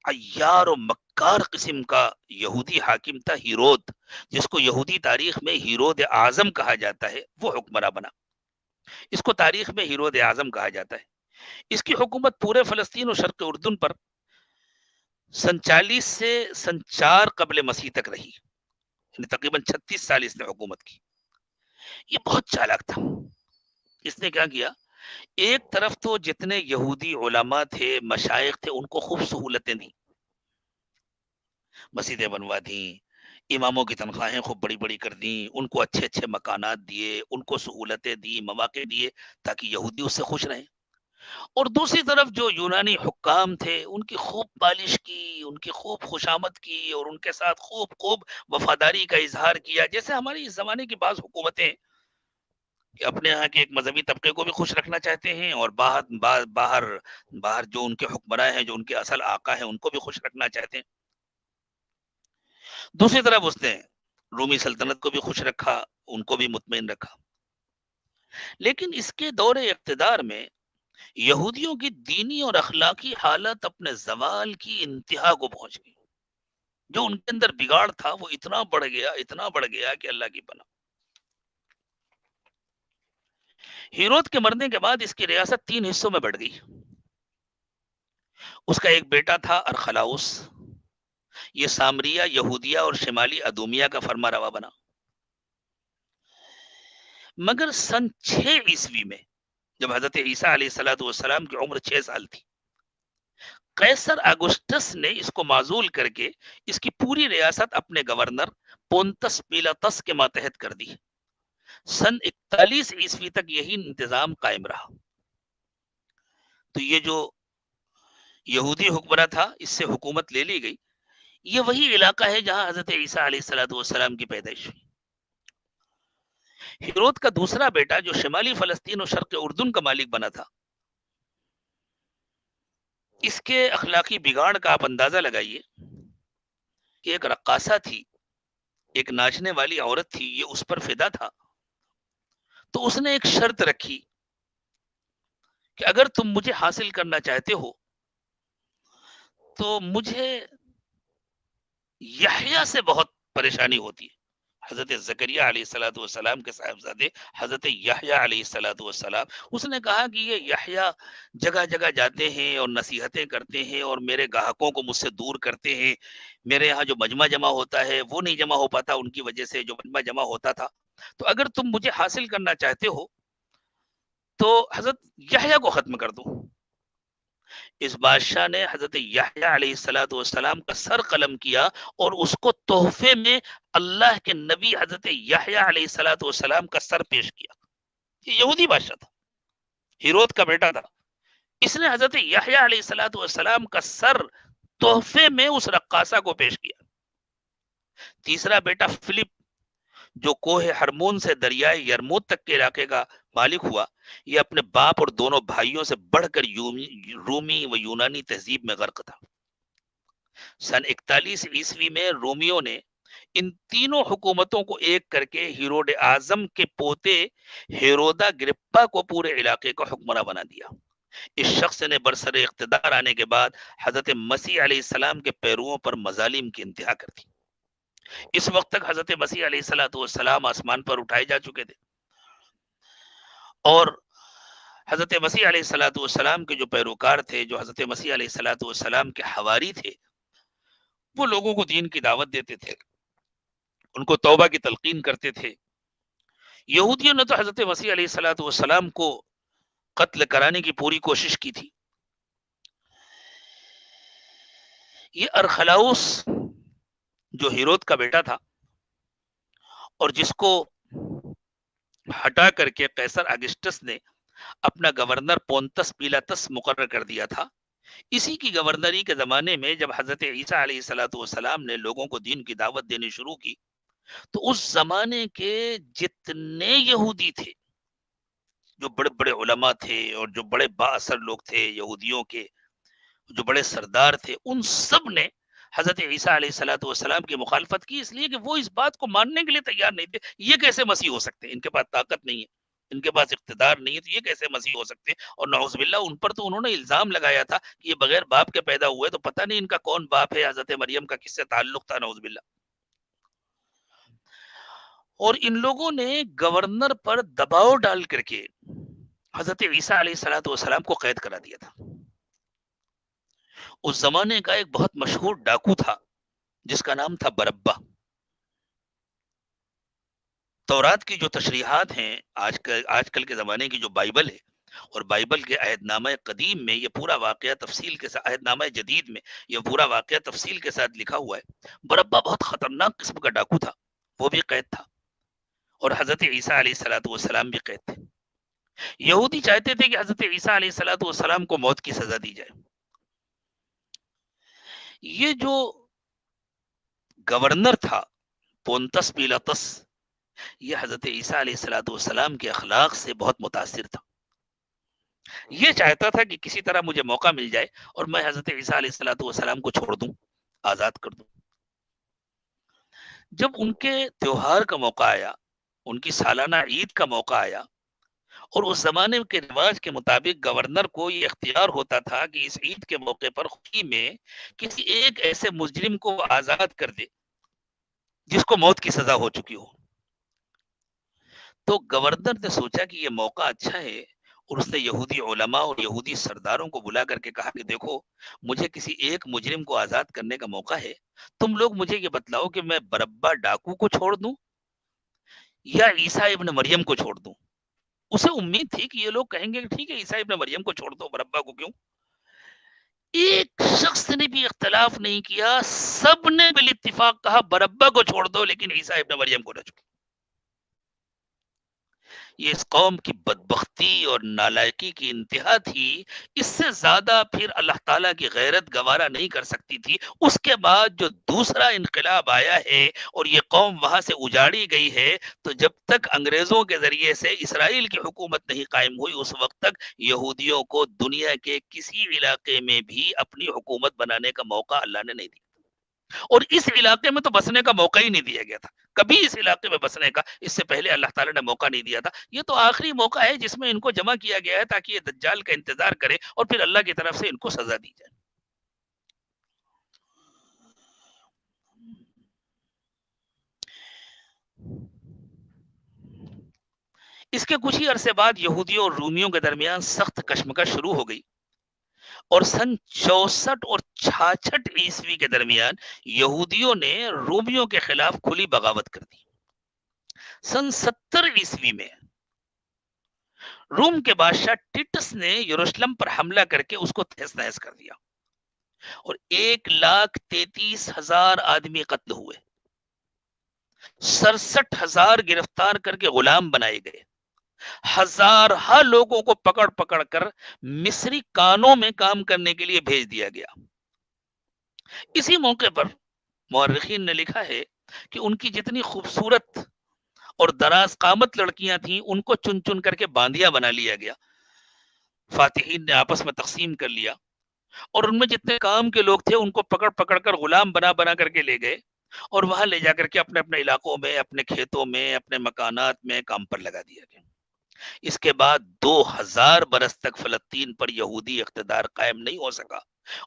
عیار و مکار قسم کا یہودی حاکم تھا، ہیرود، جس کو یہودی تاریخ میں ہیرود اعظم کہا جاتا ہے، وہ حکمراں بنا۔ اس کو تاریخ میں ہیرود اعظم کہا جاتا ہے۔ اس کی حکومت پورے فلسطین اور شرق اردن پر سن 40 سے سن 4 قبل مسیح تک رہی، یعنی تقریباً 36 سال اس نے حکومت کی۔ یہ بہت چالاک تھا۔ اس نے کیا کیا، ایک طرف تو جتنے یہودی علماء تھے، مشائخ تھے، ان کو خوب سہولتیں دی، مسجدیں بنوا دیں، اماموں کی تنخواہیں خوب بڑی بڑی کر دیں، ان کو اچھے اچھے مکانات دیے، ان کو سہولتیں دی، مواقع دیے، تاکہ یہودی اس سے خوش رہیں۔ اور دوسری طرف جو یونانی حکام تھے ان کی خوب پالش کی، ان کی خوب خوشامد کی، اور ان کے ساتھ خوب خوب وفاداری کا اظہار کیا، جیسے ہماری اس زمانے کی بعض حکومتیں کہ اپنے یہاں کے ایک مذہبی طبقے کو بھی خوش رکھنا چاہتے ہیں، اور باہر جو ان کے حکمراں ہیں، جو ان کے اصل آقا ہیں، ان کو بھی خوش رکھنا چاہتے ہیں۔ دوسری طرف اس نے رومی سلطنت کو بھی خوش رکھا، ان کو بھی مطمئن رکھا۔ لیکن اس کے دور اقتدار میں یہودیوں کی دینی اور اخلاقی حالت اپنے زوال کی انتہا کو پہنچ گئی۔ جو ان کے اندر بگاڑ تھا وہ اتنا بڑھ گیا کہ اللہ کی پناہ۔ ہیرود کے مرنے کے بعد اس کی ریاست 3 حصوں میں بٹ گئی۔ اس کا ایک بیٹا تھا ارخلاؤس، یہ سامریہ، یہودیہ اور شمالی ادومیہ کا فرما روا بنا۔ مگر سن 6 عیسوی میں جب حضرت عیسیٰ علیہ السلام کی عمر 6 سال تھی، قیصر اگسٹس نے اس کو معزول کر کے اس کی پوری ریاست اپنے گورنر پونتس پیلاطس کے ماتحت کر دی۔ سن 41 عیسوی تک یہی انتظام قائم رہا۔ تو یہ جو یہودی حکمراں تھا، اس سے حکومت لے لی گئی۔ یہ وہی علاقہ ہے جہاں حضرت عیسیٰ علیہ السلام کی پیدائش ہوئی۔ ہیرود کا دوسرا بیٹا جو شمالی فلسطین اور شرق اردن کا مالک بنا تھا، اس کے اخلاقی بگاڑ کا آپ اندازہ لگائیے کہ ایک رقاصہ تھی، ایک ناچنے والی عورت تھی، یہ اس پر فدا تھا۔ تو اس نے ایک شرط رکھی کہ اگر تم مجھے حاصل کرنا چاہتے ہو تو مجھے یحییٰ سے بہت پریشانی ہوتی ہے۔ حضرت زکریا علیہ السلام کے صاحبزادے حضرت یحییٰ علیہ السلام، اس نے کہا کہ یہ یحییٰ جگہ جگہ جاتے ہیں اور نصیحتیں کرتے ہیں اور میرے گاہکوں کو مجھ سے دور کرتے ہیں، میرے یہاں جو مجمع جمع ہوتا ہے وہ نہیں جمع ہو پاتا، ان کی وجہ سے جو مجمع جمع ہوتا تھا، تو اگر تم مجھے حاصل کرنا چاہتے ہو تو حضرت یحییٰ کو ختم کر دو۔ اس بادشاہ نے حضرت یحییٰ علیہ السلام کا سر قلم کیا اور اس کو تحفے میں اللہ کے نبی حضرت یحییٰ علیہ السلام کا سر پیش کیا. یہ یہودی بادشاہ تھا، ہیرود کا بیٹا تھا. اس نے حضرت یحییٰ علیہ السلام کا سر تحفے میں اس رقاصہ کو پیش کیا. تیسرا بیٹا فلپ جو کوہ ہرمون سے دریائے یرموت تک کے علاقے کا مالک ہوا، یہ اپنے باپ اور دونوں بھائیوں سے بڑھ کر رومی و یونانی تہذیب میں غرق تھا. سن 41 عیسوی میں رومیوں نے ان تینوں حکومتوں کو ایک کر کے ہیرود اعظم کے پوتے ہیرودا گرپا کو پورے علاقے کا حکمراں بنا دیا. اس شخص نے برسر اقتدار آنے کے بعد حضرت مسیح علیہ السلام کے پیرووں پر مظالم کی انتہا کر دی. اس وقت تک حضرت مسیح علیہ السلام آسمان پر اٹھائے جا چکے تھے، اور حضرت مسیح علیہ السلام کے جو پیروکار تھے، جو حضرت مسیح علیہ السلام کے حواری تھے، وہ لوگوں کو دین کی دعوت دیتے تھے، ان کو توبہ کی تلقین کرتے تھے. یہودیوں نے تو حضرت مسیح علیہ السلام کو قتل کرانے کی پوری کوشش کی تھی. یہ ارخلاؤس جو ہیرود کا بیٹا تھا اور جس کو ہٹا کر کے قیصر اگسٹس نے اپنا گورنر پونتس پیلاطس مقرر کر دیا تھا، اسی کی گورنری کے زمانے میں جب حضرت عیسیٰ علیہ السلام نے لوگوں کو دین کی دعوت دینی شروع کی، تو اس زمانے کے جتنے یہودی تھے، جو بڑے بڑے علماء تھے اور جو بڑے با اثر لوگ تھے یہودیوں کے، جو بڑے سردار تھے، ان سب نے حضرت عیسیٰ علیہ السلام کی مخالفت کی، اس لیے کہ وہ اس بات کو ماننے کے لیے تیار نہیں تھے. یہ کیسے مسیح ہو سکتے ہیں؟ ان کے پاس طاقت نہیں ہے، ان کے پاس اقتدار نہیں ہے، تو یہ کیسے مسیح ہو سکتے ہیں؟ اور نعوذ باللہ ان پر تو انہوں نے الزام لگایا تھا کہ یہ بغیر باپ کے پیدا ہوئے، تو پتہ نہیں ان کا کون باپ ہے، حضرت مریم کا کس سے تعلق تھا، نعوذ باللہ. اور ان لوگوں نے گورنر پر دباؤ ڈال کر کے حضرت عیسیٰ علیہ السلام کو قید کرا دیا تھا. اس زمانے کا ایک بہت مشہور ڈاکو تھا جس کا نام تھا بربا. تورات کی جو تشریحات ہیں، آج کل کے زمانے کی جو بائبل ہے، اور بائبل کے عہد نامہ قدیم میں یہ پورا واقعہ تفصیل کے ساتھ، عہد نامہ جدید میں یہ پورا واقعہ تفصیل کے ساتھ لکھا ہوا ہے. بربا بہت خطرناک قسم کا ڈاکو تھا، وہ بھی قید تھا، اور حضرت عیسیٰ علیہ السلام بھی قید تھے. یہودی چاہتے تھے کہ حضرت عیسیٰ علیہ السلام کو موت کی سزا دی جائے. یہ جو گورنر تھا پونتس پیلاطس، یہ حضرت عیسیٰ علیہ السلام کے اخلاق سے بہت متاثر تھا. یہ چاہتا تھا کہ کسی طرح مجھے موقع مل جائے اور میں حضرت عیسیٰ علیہ السلام کو چھوڑ دوں، آزاد کر دوں. جب ان کے تیوہار کا موقع آیا، ان کی سالانہ عید کا موقع آیا، اور اس زمانے کے رواج کے مطابق گورنر کو یہ اختیار ہوتا تھا کہ اس عید کے موقع پر خوشی میں کسی ایک ایسے مجرم کو آزاد کر دے جس کو موت کی سزا ہو چکی ہو. تو گورنر نے سوچا کہ یہ موقع اچھا ہے، اور اس نے یہودی علماء اور یہودی سرداروں کو بلا کر کے کہا کہ دیکھو، مجھے کسی ایک مجرم کو آزاد کرنے کا موقع ہے، تم لوگ مجھے یہ بتلاؤ کہ میں بربا ڈاکو کو چھوڑ دوں یا عیسیٰ ابن مریم کو چھوڑ دوں. اسے امید تھی کہ یہ لوگ کہیں گے کہ ٹھیک ہے عیسیٰ ابن مریم کو چھوڑ دو، بربا کو کیوں. ایک شخص نے بھی اختلاف نہیں کیا، سب نے بالاتفاق کہا بربا کو چھوڑ دو لیکن عیسیٰ ابن مریم کو نہ چھوڑو. یہ اس قوم کی بدبختی اور نالائقی کی انتہا تھی. اس سے زیادہ پھر اللہ تعالیٰ کی غیرت گوارا نہیں کر سکتی تھی. اس کے بعد جو دوسرا انقلاب آیا ہے اور یہ قوم وہاں سے اجاڑی گئی ہے، تو جب تک انگریزوں کے ذریعے سے اسرائیل کی حکومت نہیں قائم ہوئی، اس وقت تک یہودیوں کو دنیا کے کسی علاقے میں بھی اپنی حکومت بنانے کا موقع اللہ نے نہیں دیا. اور اس علاقے میں تو بسنے کا موقع ہی نہیں دیا گیا تھا، کبھی اس علاقے میں بسنے کا اس سے پہلے اللہ تعالیٰ نے موقع نہیں دیا تھا. یہ تو آخری موقع ہے جس میں ان کو جمع کیا گیا ہے تاکہ یہ دجال کا انتظار کرے اور پھر اللہ کی طرف سے ان کو سزا دی جائے. اس کے کچھ ہی عرصے بعد یہودیوں اور رومیوں کے درمیان سخت کشمکش شروع ہو گئی، اور سن 64 اور 66 عیسوی کے درمیان یہودیوں نے رومیوں کے خلاف کھلی بغاوت کر دی. سن 70 عیسوی میں روم کے بادشاہ ٹیٹس نے یروشلم پر حملہ کر کے اس کو تہس نہس کر دیا اور 1,33,000 آدمی قتل ہوئے، 67,000 گرفتار کر کے غلام بنائے گئے، ہزارہ لوگوں کو پکڑ پکڑ کر مصری کانوں میں کام کرنے کے لیے بھیج دیا گیا۔ اسی موقع پر مورخین نے لکھا ہے کہ ان کی جتنی خوبصورت اور دراز قامت لڑکیاں تھیں ان کو چن چن کر کے باندیا بنا لیا گیا، فاتحین نے آپس میں تقسیم کر لیا، اور ان میں جتنے کام کے لوگ تھے ان کو پکڑ پکڑ کر غلام بنا بنا کر کے لے گئے اور وہاں لے جا کر کے اپنے اپنے علاقوں میں، اپنے کھیتوں میں، اپنے مکانات میں کام پر لگا دیا گیا۔ اس کے بعد 2000 برس تک فلسطین پر یہودی اقتدار قائم نہیں ہو سکا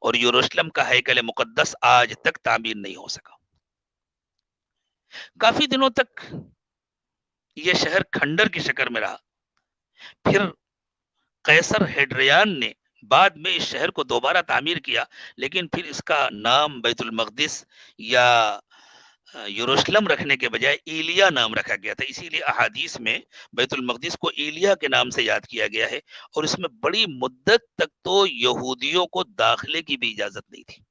اور یروشلم کا ہیکل مقدس آج تک تعمیر نہیں ہو سکا۔ کافی دنوں تک یہ شہر کھنڈر کی شکل میں رہا، پھر قیصر ہیڈریان نے بعد میں اس شہر کو دوبارہ تعمیر کیا، لیکن پھر اس کا نام بیت المقدس یا یروشلم رکھنے کے بجائے ایلیا نام رکھا گیا تھا۔ اسی لیے احادیث میں بیت المقدس کو ایلیا کے نام سے یاد کیا گیا ہے، اور اس میں بڑی مدت تک تو یہودیوں کو داخلے کی بھی اجازت نہیں تھی۔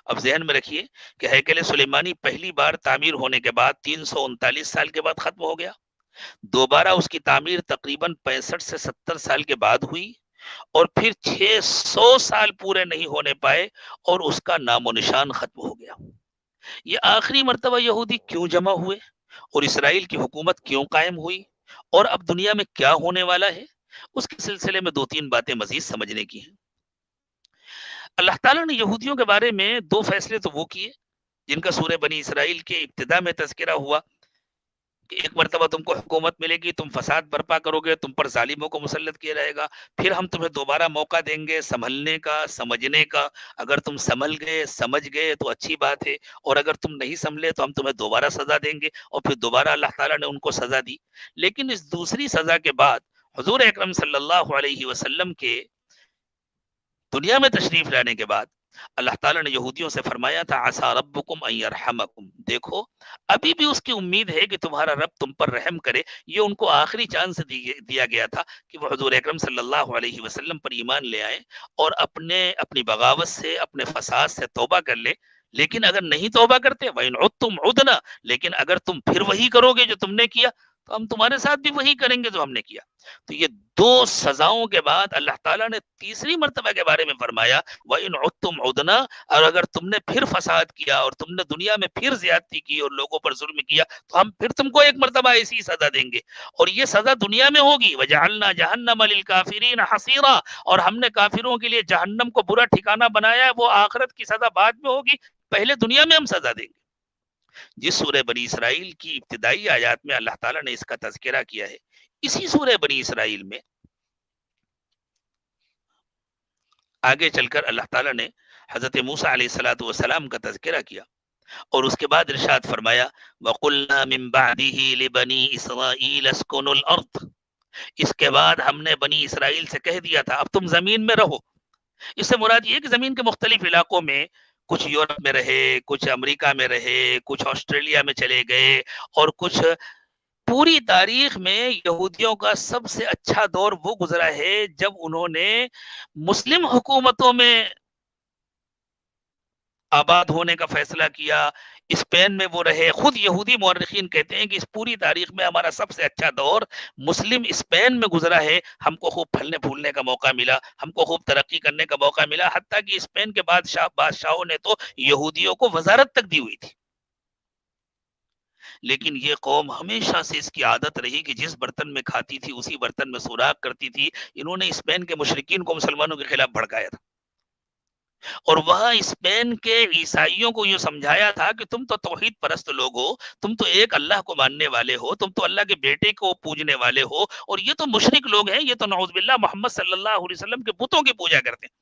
اب ذہن میں رکھیے کہ ہیکل سلیمانی پہلی بار تعمیر ہونے کے بعد 339 سال کے بعد ختم ہو گیا، دوبارہ اس کی تعمیر تقریباً 65 سے 70 سال کے بعد ہوئی، اور پھر 600 سال پورے نہیں ہونے پائے اور اس کا نام و نشان ختم ہو گیا۔ یہ آخری مرتبہ یہودی کیوں جمع ہوئے اور اسرائیل کی حکومت کیوں قائم ہوئی اور اب دنیا میں کیا ہونے والا ہے، اس کے سلسلے میں 2-3 باتیں مزید سمجھنے کی ہیں۔ اللہ تعالیٰ نے یہودیوں کے بارے میں 2 فیصلے تو وہ کیے جن کا سورہ بنی اسرائیل کے ابتدا میں تذکرہ ہوا کہ ایک مرتبہ تم کو حکومت ملے گی، تم فساد برپا کرو گے، تم پر ظالموں کو مسلط کیا جائے گا، پھر ہم تمہیں دوبارہ موقع دیں گے سنبھلنے کا، سمجھنے کا، اگر تم سنبھل گئے، سمجھ گئے تو اچھی بات ہے، اور اگر تم نہیں سنبھلے تو ہم تمہیں دوبارہ سزا دیں گے، اور پھر دوبارہ اللہ تعالیٰ نے ان کو سزا دی۔ لیکن اس دوسری سزا کے بعد حضور اکرم صلی اللہ علیہ وسلم کے دنیا میں تشریف لانے کے بعد اللہ تعالیٰ نے یہودیوں سے فرمایا تھا عسیٰ ربکم ان یرحمکم، دیکھو ابھی بھی اس کی امید ہے کہ تمہارا رب تم پر رحم کرے۔ یہ ان کو آخری چانس دیا گیا تھا کہ وہ حضور اکرم صلی اللہ علیہ وسلم پر ایمان لے آئیں اور اپنی بغاوت سے، اپنے فساد سے توبہ کر لیں۔ لیکن اگر نہیں توبہ کرتے وَإِنْ عُدْتُمْ عُدْنَا، لیکن اگر تم پھر وہی کرو گے جو تم نے کیا تو ہم تمہارے ساتھ بھی وہی کریں گے جو ہم نے کیا۔ تو یہ 2 سزاؤں کے بعد اللہ تعالیٰ نے تیسری مرتبہ کے بارے میں فرمایا وَإِنْ عُدْتُمْ عُدْنَا، اور اگر تم نے پھر فساد کیا اور تم نے دنیا میں پھر زیادتی کی اور لوگوں پر ظلم کیا تو ہم پھر تم کو ایک مرتبہ ایسی سزا دیں گے، اور یہ سزا دنیا میں ہوگی۔ وَجَعَلْنَا جَهَنَّمَ لِلْكَافِرِينَ حَصِيرًا، اور ہم نے کافروں کے لیے جہنم کو برا ٹھکانہ بنایا ہے، وہ آخرت کی سزا بعد میں ہوگی، پہلے دنیا میں ہم سزا دیں گے۔ جس سورہ بنی اسرائیل کی ابتدائی آیات میں اللہ تعالیٰ نے اس کا تذکرہ کیا ہے، اسی سورہ بنی اسرائیل میں آگے چل کر اللہ تعالیٰ نے حضرت موسیٰ علیہ السلام کا تذکرہ کیا، اور اس کے بعد ارشاد فرمایا وَقُلْنَا مِن بَعْدِهِ لِبَنِي إِسْرَائِيلَ اسْكُنُوا الْأَرْضَ، اس کے بعد ہم نے بنی اسرائیل سے کہہ دیا تھا اب تم زمین میں رہو۔ اس سے مراد یہ کہ زمین کے مختلف علاقوں میں، کچھ یورپ میں رہے، کچھ امریکہ میں رہے، کچھ آسٹریلیا میں چلے گئے، اور کچھ پوری تاریخ میں یہودیوں کا سب سے اچھا دور وہ گزرا ہے جب انہوں نے مسلم حکومتوں میں آباد ہونے کا فیصلہ کیا، اسپین میں وہ رہے۔ خود یہودی مورخین کہتے ہیں کہ اس پوری تاریخ میں ہمارا سب سے اچھا دور مسلم اسپین میں گزرا ہے، ہم کو خوب پھلنے پھولنے کا موقع ملا، ہم کو خوب ترقی کرنے کا موقع ملا، حتیٰ کہ اسپین کے بادشاہوں نے تو یہودیوں کو وزارت تک دی ہوئی تھی۔ لیکن یہ قوم ہمیشہ سے اس کی عادت رہی کہ جس برتن میں کھاتی تھی اسی برتن میں سوراخ کرتی تھی۔ انہوں نے اسپین کے مشرکین کو مسلمانوں کے خلاف بھڑکایا تھا، اور وہاں اسپین کے عیسائیوں کو یہ سمجھایا تھا کہ تم تو توحید پرست لوگ ہو، تم تو ایک اللہ کو ماننے والے ہو، تم تو اللہ کے بیٹے کو پوجنے والے ہو، اور یہ تو مشرک لوگ ہیں، یہ تو نعوذ باللہ محمد صلی اللہ علیہ وسلم کے بتوں کی پوجا کرتے ہیں،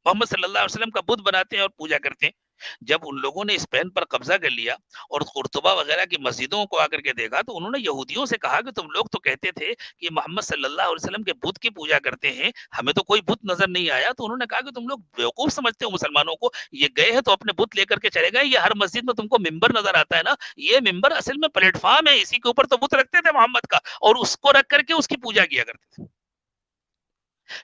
محمد صلی اللہ علیہ وسلم کا بت بناتے ہیں اور پوجا کرتے ہیں۔ جب ان لوگوں نے اسپین پر قبضہ کر لیا اور قرطبہ وغیرہ کی مسجدوں کو آ کر کے دیکھا تو انہوں نے یہودیوں سے کہا کہ تم لوگ تو کہتے تھے کہ محمد صلی اللہ علیہ وسلم کے بت کی پوجا کرتے ہیں، ہمیں تو کوئی بت نظر نہیں آیا. تو انہوں نے کہا کہ تم لوگ بیوقوف سمجھتے ہو مسلمانوں کو، یہ گئے ہیں تو اپنے بت لے کر کے چلے گئے، یہ ہر مسجد میں تم کو ممبر نظر آتا ہے نا، یہ ممبر اصل میں پلیٹ فارم ہے، اسی کے اوپر تو بت رکھتے تھے محمد کا اور اس کو رکھ کر کے اس کی پوجا کیا کرتے تھے.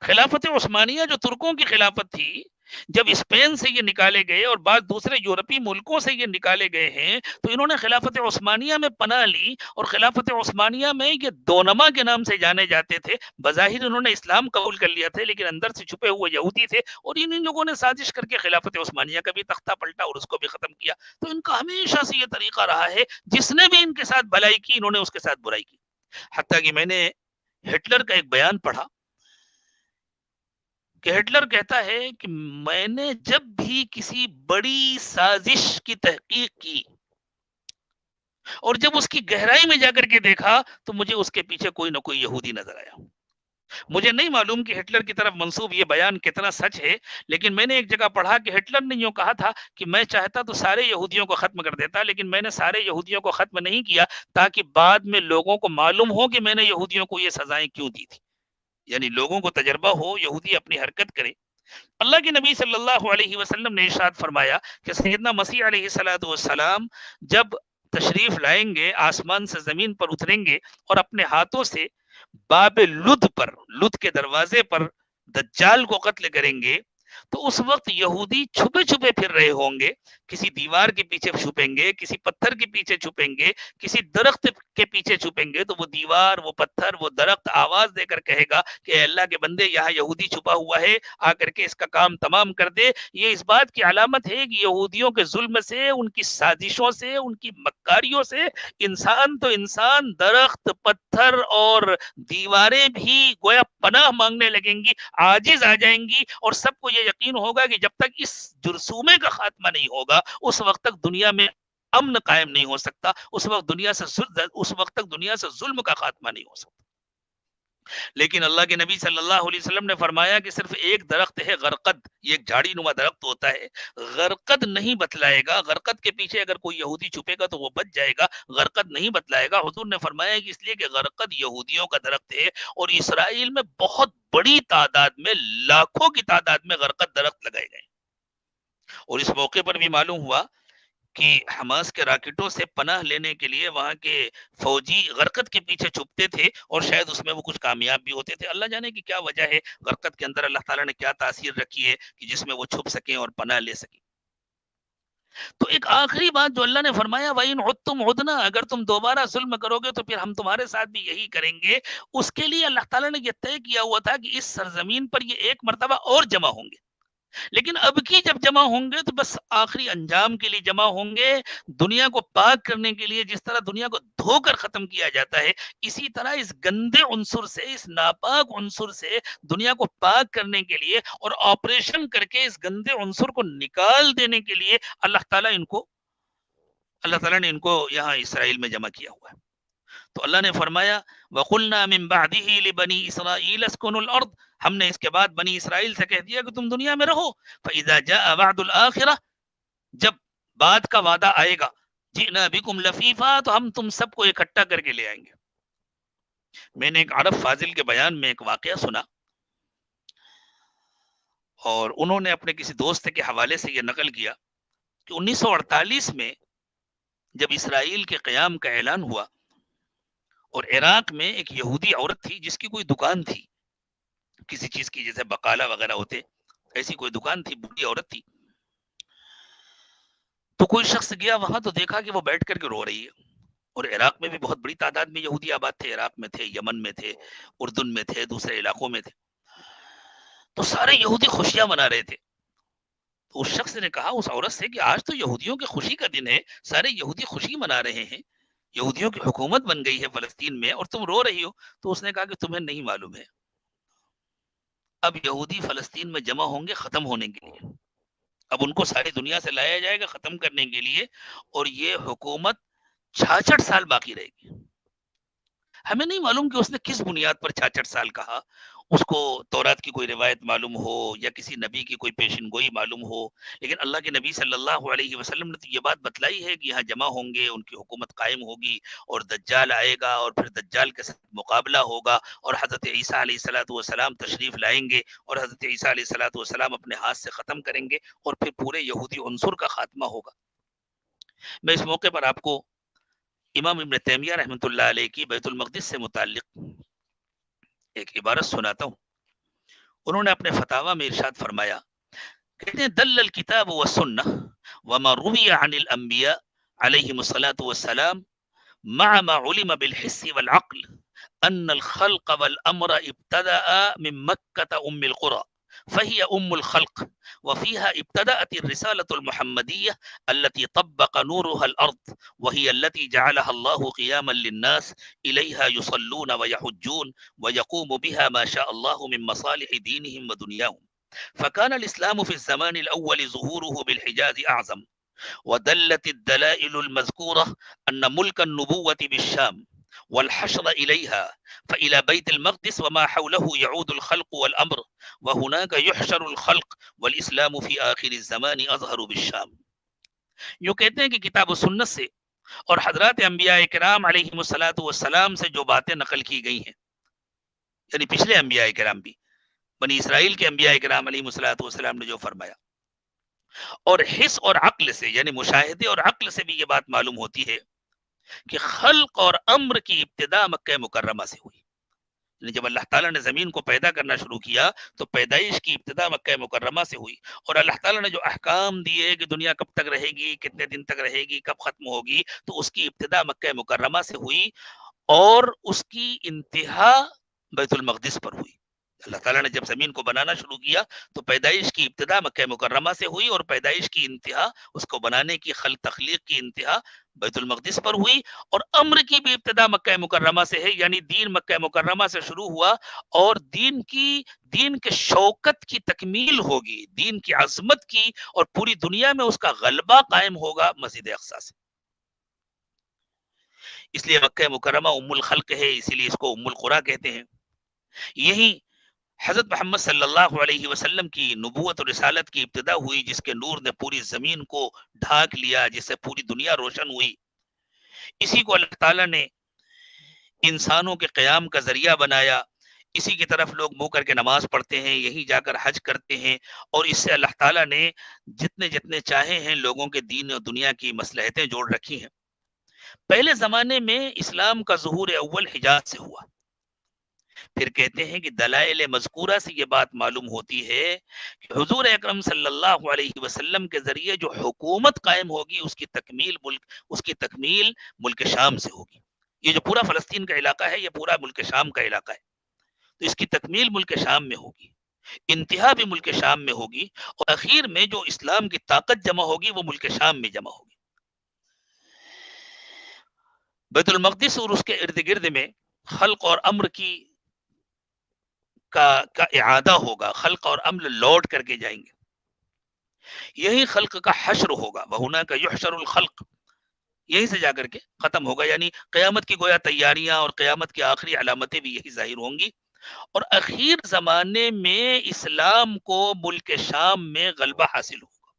خلافت عثمانیہ جو ترکوں کی خلافت تھی، جب اسپین سے یہ نکالے گئے اور بعض دوسرے یورپی ملکوں سے یہ نکالے گئے ہیں تو انہوں نے خلافت عثمانیہ میں پناہ لی، اور خلافت عثمانیہ میں یہ دونما کے نام سے جانے جاتے تھے. بظاہر انہوں نے اسلام قبول کر لیا تھا لیکن اندر سے چھپے ہوئے یہودی تھے، اور ان لوگوں نے سازش کر کے خلافت عثمانیہ کا بھی تختہ پلٹا اور اس کو بھی ختم کیا. تو ان کا ہمیشہ سے یہ طریقہ رہا ہے، جس نے بھی ان کے ساتھ بھلائی کی انہوں نے اس کے ساتھ برائی کی. حتیٰ کہ میں نے ہٹلر کا ایک بیان پڑھا کہ ہٹلر کہتا ہے کہ میں نے جب بھی کسی بڑی سازش کی تحقیق کی اور جب اس کی گہرائی میں جا کر کے دیکھا تو مجھے اس کے پیچھے کوئی نہ کوئی یہودی نظر آیا. مجھے نہیں معلوم کہ ہٹلر کی طرف منسوب یہ بیان کتنا سچ ہے، لیکن میں نے ایک جگہ پڑھا کہ ہٹلر نے یوں کہا تھا کہ میں چاہتا تو سارے یہودیوں کو ختم کر دیتا، لیکن میں نے سارے یہودیوں کو ختم نہیں کیا تاکہ بعد میں لوگوں کو معلوم ہو کہ میں نے یہودیوں کو یہ سزائیں کیوں دی تھی. یعنی لوگوں کو تجربہ ہو یہودی اپنی حرکت کرے. اللہ کے نبی صلی اللہ علیہ وسلم نے ارشاد فرمایا کہ سیدنا مسیح علیہ السلام جب تشریف لائیں گے، آسمان سے زمین پر اتریں گے اور اپنے ہاتھوں سے باب لد کے دروازے پر دجال کو قتل کریں گے تو اس وقت یہودی چھپے چھپے پھر رہے ہوں گے، کسی دیوار کے پیچھے چھپیں گے، کسی پتھر کے پیچھے چھپیں گے، کسی درخت کے پیچھے چھپیں گے. تو وہ دیوار، وہ پتھر، وہ درخت آواز دے کر کہے گا کہ اے اللہ کے بندے یہاں یہودی چھپا ہوا ہے، آ کر کے اس کا کام تمام کر دے. یہ اس بات کی علامت ہے کہ یہودیوں کے ظلم سے، ان کی سازشوں سے، ان کی مکاریوں سے انسان تو انسان، درخت، پتھر اور دیواریں بھی گویا پناہ مانگنے لگیں گی، عاجز آ جائیں گی، اور سب کو یہ یقین ہوگا کہ جب تک اس جرثومے کا خاتمہ نہیں ہوگا اس وقت تک دنیا میں امن قائم نہیں ہو سکتا، اس وقت تک دنیا سے ظلم کا خاتمہ نہیں ہو سکتا. لیکن اللہ کے نبی صلی اللہ علیہ وسلم نے فرمایا کہ صرف ایک درخت ہے غرقد، یہ ایک جھاڑی نما درخت ہوتا ہے، غرقد نہیں بتلائے گا. غرقد کے پیچھے اگر کوئی یہودی چھپے گا تو وہ بچ جائے گا، غرقد نہیں بتلائے گا. حضور نے فرمایا کہ اس لیے کہ غرقد یہودیوں کا درخت ہے، اور اسرائیل میں بہت بڑی تعداد میں، لاکھوں کی تعداد میں غرقد درخت لگائے گئے. اور اس موقع پر بھی معلوم ہوا کہ حماس کے راکٹوں سے پناہ لینے کے لیے وہاں کے فوجی غرقد کے پیچھے چھپتے تھے اور شاید اس میں وہ کچھ کامیاب بھی ہوتے تھے. اللہ جانے کی کیا وجہ ہے، غرقد کے اندر اللہ تعالیٰ نے کیا تاثیر رکھی ہے کہ جس میں وہ چھپ سکیں اور پناہ لے سکیں. تو ایک آخری بات جو اللہ نے فرمایا وَإِنْ عُدْتُمْ عُدْنَا، اگر تم دوبارہ ظلم کرو گے تو پھر ہم تمہارے ساتھ بھی یہی کریں گے. اس کے لیے اللہ تعالیٰ نے یہ طے کیا ہوا تھا کہ اس سرزمین پر یہ ایک مرتبہ اور جمع ہوں گے، لیکن اب کی جب جمع ہوں گے تو بس آخری انجام کے لیے جمع ہوں گے. دنیا کو پاک کرنے کے لیے، جس طرح دنیا کو دھو کر ختم کیا جاتا ہے، اسی طرح اس گندے عنصر سے، اس ناپاک عنصر سے دنیا کو پاک کرنے کے لیے اور آپریشن کر کے اس گندے عنصر کو نکال دینے کے لیے اللہ تعالیٰ نے ان کو یہاں اسرائیل میں جمع کیا ہوا ہے. تو اللہ نے فرمایا وَقُلْنَا مِن بَعْدِهِ لِبَنِي إِسْرَائِيلَ اسْكُنُوا الْأَرْضَ، ہم نے اس کے بعد بنی اسرائیل سے کہہ دیا کہ تم دنیا میں رہو. فَإِذَا جَاءَ وَعْدُ الْآخِرَةِ، جب بعد کا وعدہ آئے گا، جِئْنَا بِكُمْ لَفِيفًا، تو ہم تم سب کو اکٹھا کر کے لے آئیں گے. میں نے ایک عرب فاضل کے بیان میں ایک واقعہ سنا، اور انہوں نے اپنے کسی دوست کے حوالے سے یہ نقل کیا کہ 1948 میں جب اسرائیل کے قیام کا اعلان ہوا اور عراق میں ایک یہودی عورت تھی جس کی کوئی دکان تھی کسی چیز کی، جیسے بقالہ وغیرہ ہوتے، ایسی کوئی دکان تھی، بوڑھی عورت تھی. تو کوئی شخص گیا وہاں تو دیکھا کہ وہ بیٹھ کر کے رو رہی ہے. اور عراق میں بھی بہت بڑی تعداد میں یہودی آباد تھے، عراق میں تھے، یمن میں تھے، اردن میں تھے، دوسرے علاقوں میں تھے. تو سارے یہودی خوشیاں منا رہے تھے. تو اس شخص نے کہا اس عورت سے کہ آج تو یہودیوں کی خوشی کا دن ہے، سارے یہودی خوشی منا رہے ہیں، یہودیوں کی حکومت بن گئی ہے فلسطین میں اور تم رو رہی ہو. تو اس نے کہا کہ تمہیں نہیں معلوم ہے، اب یہودی فلسطین میں جمع ہوں گے ختم ہونے کے لیے، اب ان کو ساری دنیا سے لایا جائے گا ختم کرنے کے لیے، اور یہ حکومت 66 سال باقی رہے گی. ہمیں نہیں معلوم کہ اس نے کس بنیاد پر 66 سال کہا. اس کو تورات کی کوئی روایت معلوم ہو یا کسی نبی کی کوئی پیشن گوئی معلوم ہو، لیکن اللہ کے نبی صلی اللہ علیہ وسلم نے تو یہ بات بتلائی ہے کہ یہاں جمع ہوں گے، ان کی حکومت قائم ہوگی، اور دجال آئے گا، اور پھر دجال کے ساتھ مقابلہ ہوگا، اور حضرت عیسیٰ علیہ الصلوۃ والسلام تشریف لائیں گے، اور حضرت عیسیٰ علیہ الصلوۃ والسلام اپنے ہاتھ سے ختم کریں گے، اور پھر پورے یہودی عنصر کا خاتمہ ہوگا۔ میں اس موقع پر آپ کو امام ابن تیمیہ رحمۃ اللہ علیہ کی بیت المقدس سے متعلق ایک عبارت سناتا ہوں۔ انہوں نے اپنے فتاوی میں ارشاد فرمایا، کہتے ہیں دل الکتاب والسنہ وما روی عن الانبیاء علیہم الصلاۃ والسلام مع ما علم بالحس والعقل ان الخلق والامر ابتدأ من مکہ ام القرى فهي ام الخلق وفيها ابتدأت الرسالة المحمدية التي طبق نورها الأرض وهي التي جعلها الله قياما للناس إليها يصلون ويحجون ويقوم بها ما شاء الله من مصالح دينهم ودنياهم فكان الإسلام في الزمان الأول ظهوره بالحجاز أعظم ودلت الدلائل المذكورة أن ملك النبوة بالشام والحشر إليها فإلى بيت المقدس وما حوله يعود الخلق والأمر وهناك يحشر الخلق والإسلام في آخر الزمان أظهر بالشام۔ یوں کہتے ہیں کہ کتاب و سنت سے اور حضرات انبیاء کرام علیہم الصلاۃ والسلام سے جو باتیں نقل کی گئی ہیں، یعنی پچھلے انبیاء کرام بھی، بنی اسرائیل کے انبیاء کرام علیہم الصلاۃ والسلام نے جو فرمایا، اور حس اور عقل سے یعنی مشاہدے اور عقل سے بھی یہ بات معلوم ہوتی ہے کہ خلق اور امر کی ابتدا مکہ مکرمہ سے ہوئی۔ یعنی جب اللہ تعالیٰ نے زمین کو پیدا کرنا شروع کیا تو پیدائش کی ابتدا مکہ مکرمہ سے ہوئی، اور اللہ تعالیٰ نے جو احکام دیے کہ دنیا کب تک رہے گی، کتنے دن تک رہے گی، کب ختم ہوگی، تو اس کی ابتدا مکہ مکرمہ سے ہوئی، اور اس کی انتہا بیت المقدس پر ہوئی۔ اللہ تعالیٰ نے جب زمین کو بنانا شروع کیا تو پیدائش کی ابتدا مکہ مکرمہ سے ہوئی، اور پیدائش کی انتہا، اس کو بنانے کی تخلیق کی انتہا بیت المقدس پر ہوئی، اور امر کی بھی ابتدا مکہ مکرمہ سے ہے، یعنی دین مکہ مکرمہ سے شروع ہوا، اور دین کے شوکت کی تکمیل ہوگی، دین کی عظمت کی، اور پوری دنیا میں اس کا غلبہ قائم ہوگا مسجد اقصی سے۔ اس لیے مکہ مکرمہ ام الخلق ہے، اسی لیے اس کو ام القریٰ کہتے ہیں۔ یہی حضرت محمد صلی اللہ علیہ وسلم کی نبوت اور رسالت کی ابتدا ہوئی، جس کے نور نے پوری زمین کو ڈھانک لیا، جس سے پوری دنیا روشن ہوئی۔ اسی کو اللہ تعالیٰ نے انسانوں کے قیام کا ذریعہ بنایا، اسی کی طرف لوگ منہ کر کے نماز پڑھتے ہیں، یہی جا کر حج کرتے ہیں، اور اس سے اللہ تعالیٰ نے جتنے چاہے ہیں لوگوں کے دین اور دنیا کی مصلحتیں جوڑ رکھی ہیں۔ پہلے زمانے میں اسلام کا ظہور اول حجاز سے ہوا۔ پھر کہتے ہیں کہ دلائل مذکورہ سے یہ بات معلوم ہوتی ہے کہ حضور اکرم صلی اللہ علیہ وسلم کے ذریعے جو حکومت قائم ہوگی، اس کی تکمیل ملک شام سے ہوگی۔ یہ جو پورا فلسطین کا علاقہ ہے، یہ پورا ملک شام کا علاقہ ہے، تو اس کی تکمیل ملک شام میں ہوگی، انتہا بھی ملک شام میں ہوگی، اور اخیر میں جو اسلام کی طاقت جمع ہوگی وہ ملک شام میں جمع ہوگی۔ بیت المقدس اور اس کے ارد گرد میں خلق اور امر کا اعادہ ہوگا، خلق اور امر لوٹ کر کے جائیں گے، یہی خلق کا حشر ہوگا، وَهُنَاكَ يُحْشَرُ الْخَلْقُ، یہیں سے جا کر کے ختم ہوگا، یعنی قیامت کی گویا تیاریاں اور قیامت کی آخری علامتیں بھی یہی ظاہر ہوں گی، اور اخیر زمانے میں اسلام کو ملک شام میں غلبہ حاصل ہوگا۔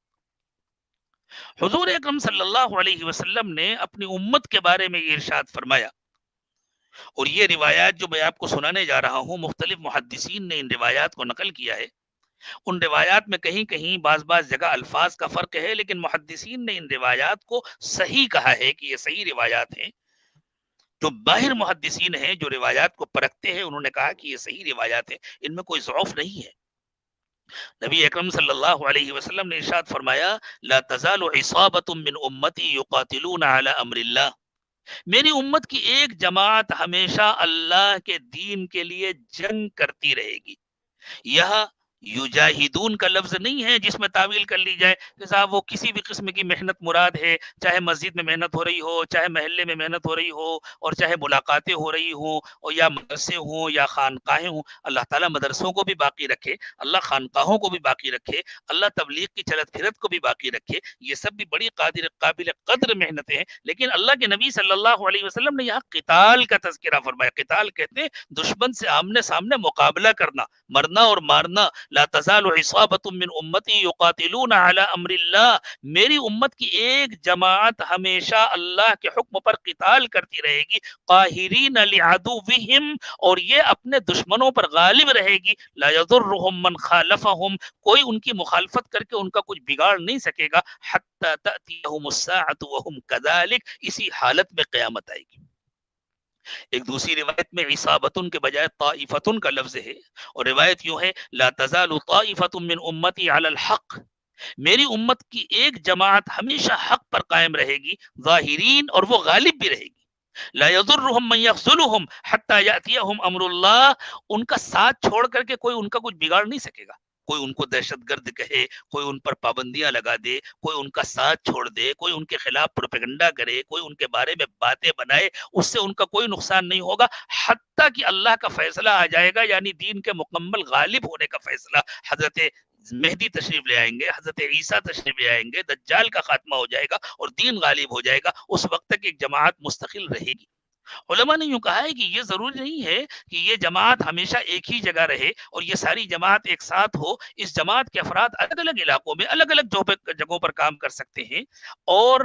حضور اکرم صلی اللہ علیہ وسلم نے اپنی امت کے بارے میں یہ ارشاد فرمایا، اور یہ روایات جو میں آپ کو سنانے جا رہا ہوں، مختلف محدثین نے ان روایات کو نقل کیا ہے۔ ان روایات میں کہیں کہیں بعض جگہ الفاظ کا فرق ہے، لیکن محدثین نے ان روایات کو صحیح کہا ہے کہ یہ صحیح روایات ہیں۔ جو باہر محدثین ہیں، جو روایات کو پرکھتے ہیں، انہوں نے کہا کہ یہ صحیح روایات ہیں، ان میں کوئی ضعف نہیں ہے۔ نبی اکرم صلی اللہ علیہ وسلم نے ارشاد فرمایا، لا تزال عصابۃ من امتی یقاتلون علی امر اللہ، میری امت کی ایک جماعت ہمیشہ اللہ کے دین کے لیے جنگ کرتی رہے گی، یہاں یجاہدون کا لفظ نہیں ہے جس میں تعویل کر لی جائے کہ صاحب وہ کسی بھی قسم کی محنت مراد ہے، چاہے مسجد میں محنت ہو رہی ہو، چاہے محلے میں محنت ہو رہی ہو، اور چاہے ملاقاتیں ہو رہی ہوں، اور یا مدرسے ہوں یا خانقاہیں ہوں۔ اللہ تعالیٰ مدرسوں کو بھی باقی رکھے، اللہ خانقاہوں کو بھی باقی رکھے، اللہ تبلیغ کی چلت پھرت کو بھی باقی رکھے۔ یہ سب بھی بڑی قابل قدر محنتیں ہیں، لیکن اللہ کے نبی صلی اللہ علیہ وسلم نے یہاں قتال کا تذکرہ فرمایا۔ قتال کہتے ہیں دشمن سے آمنے سامنے مقابلہ کرنا، مرنا اور مارنا۔ لا تزال عصابۃ من امتی یقاتلون علی امر اللہ، میری امت کی ایک جماعت ہمیشہ اللہ کے حکم پر قتال کرتی رہے گی، قاہرین لعدوہم، اور یہ اپنے دشمنوں پر غالب رہے گی، لا یضرہم من خالفہم، کوئی ان کی مخالفت کر کے ان کا کچھ بگاڑ نہیں سکے گا، حتی تأتیہم الساعۃ وہم کذالک، اسی حالت میں قیامت آئے گی۔ ایک دوسری روایت میں عصابتن کے بجائے طائفتن کا لفظ ہے، اور روایت یوں ہے لا تزال طائفۃ من امتی علی الحق، میری امت کی ایک جماعت ہمیشہ حق پر قائم رہے گی، ظاہرین، اور وہ غالب بھی رہے گی، لا یضرہم من یخذلہم حتی یأتیہم امر اللہ، ان کا ساتھ چھوڑ کر کے کوئی ان کا کچھ بگاڑ نہیں سکے گا۔ کوئی ان کو دہشت گرد کہے، کوئی ان پر پابندیاں لگا دے، کوئی ان کا ساتھ چھوڑ دے، کوئی ان کے خلاف پروپیگنڈا کرے، کوئی ان کے بارے میں باتیں بنائے، اس سے ان کا کوئی نقصان نہیں ہوگا، حتیٰ کہ اللہ کا فیصلہ آ جائے گا، یعنی دین کے مکمل غالب ہونے کا فیصلہ۔ حضرت مہدی تشریف لے آئیں گے، حضرت عیسیٰ تشریف لے آئیں گے، دجال کا خاتمہ ہو جائے گا اور دین غالب ہو جائے گا، اس وقت تک ایک جماعت مستقل رہے گی۔ علماء نے یوں کہا ہے کہ یہ ضروری نہیں ہے کہ یہ جماعت ہمیشہ ایک ہی جگہ رہے اور یہ ساری جماعت ایک ساتھ ہو، اس جماعت کے افراد الگ الگ علاقوں میں الگ الگ جگہوں پر کام کر سکتے ہیں۔ اور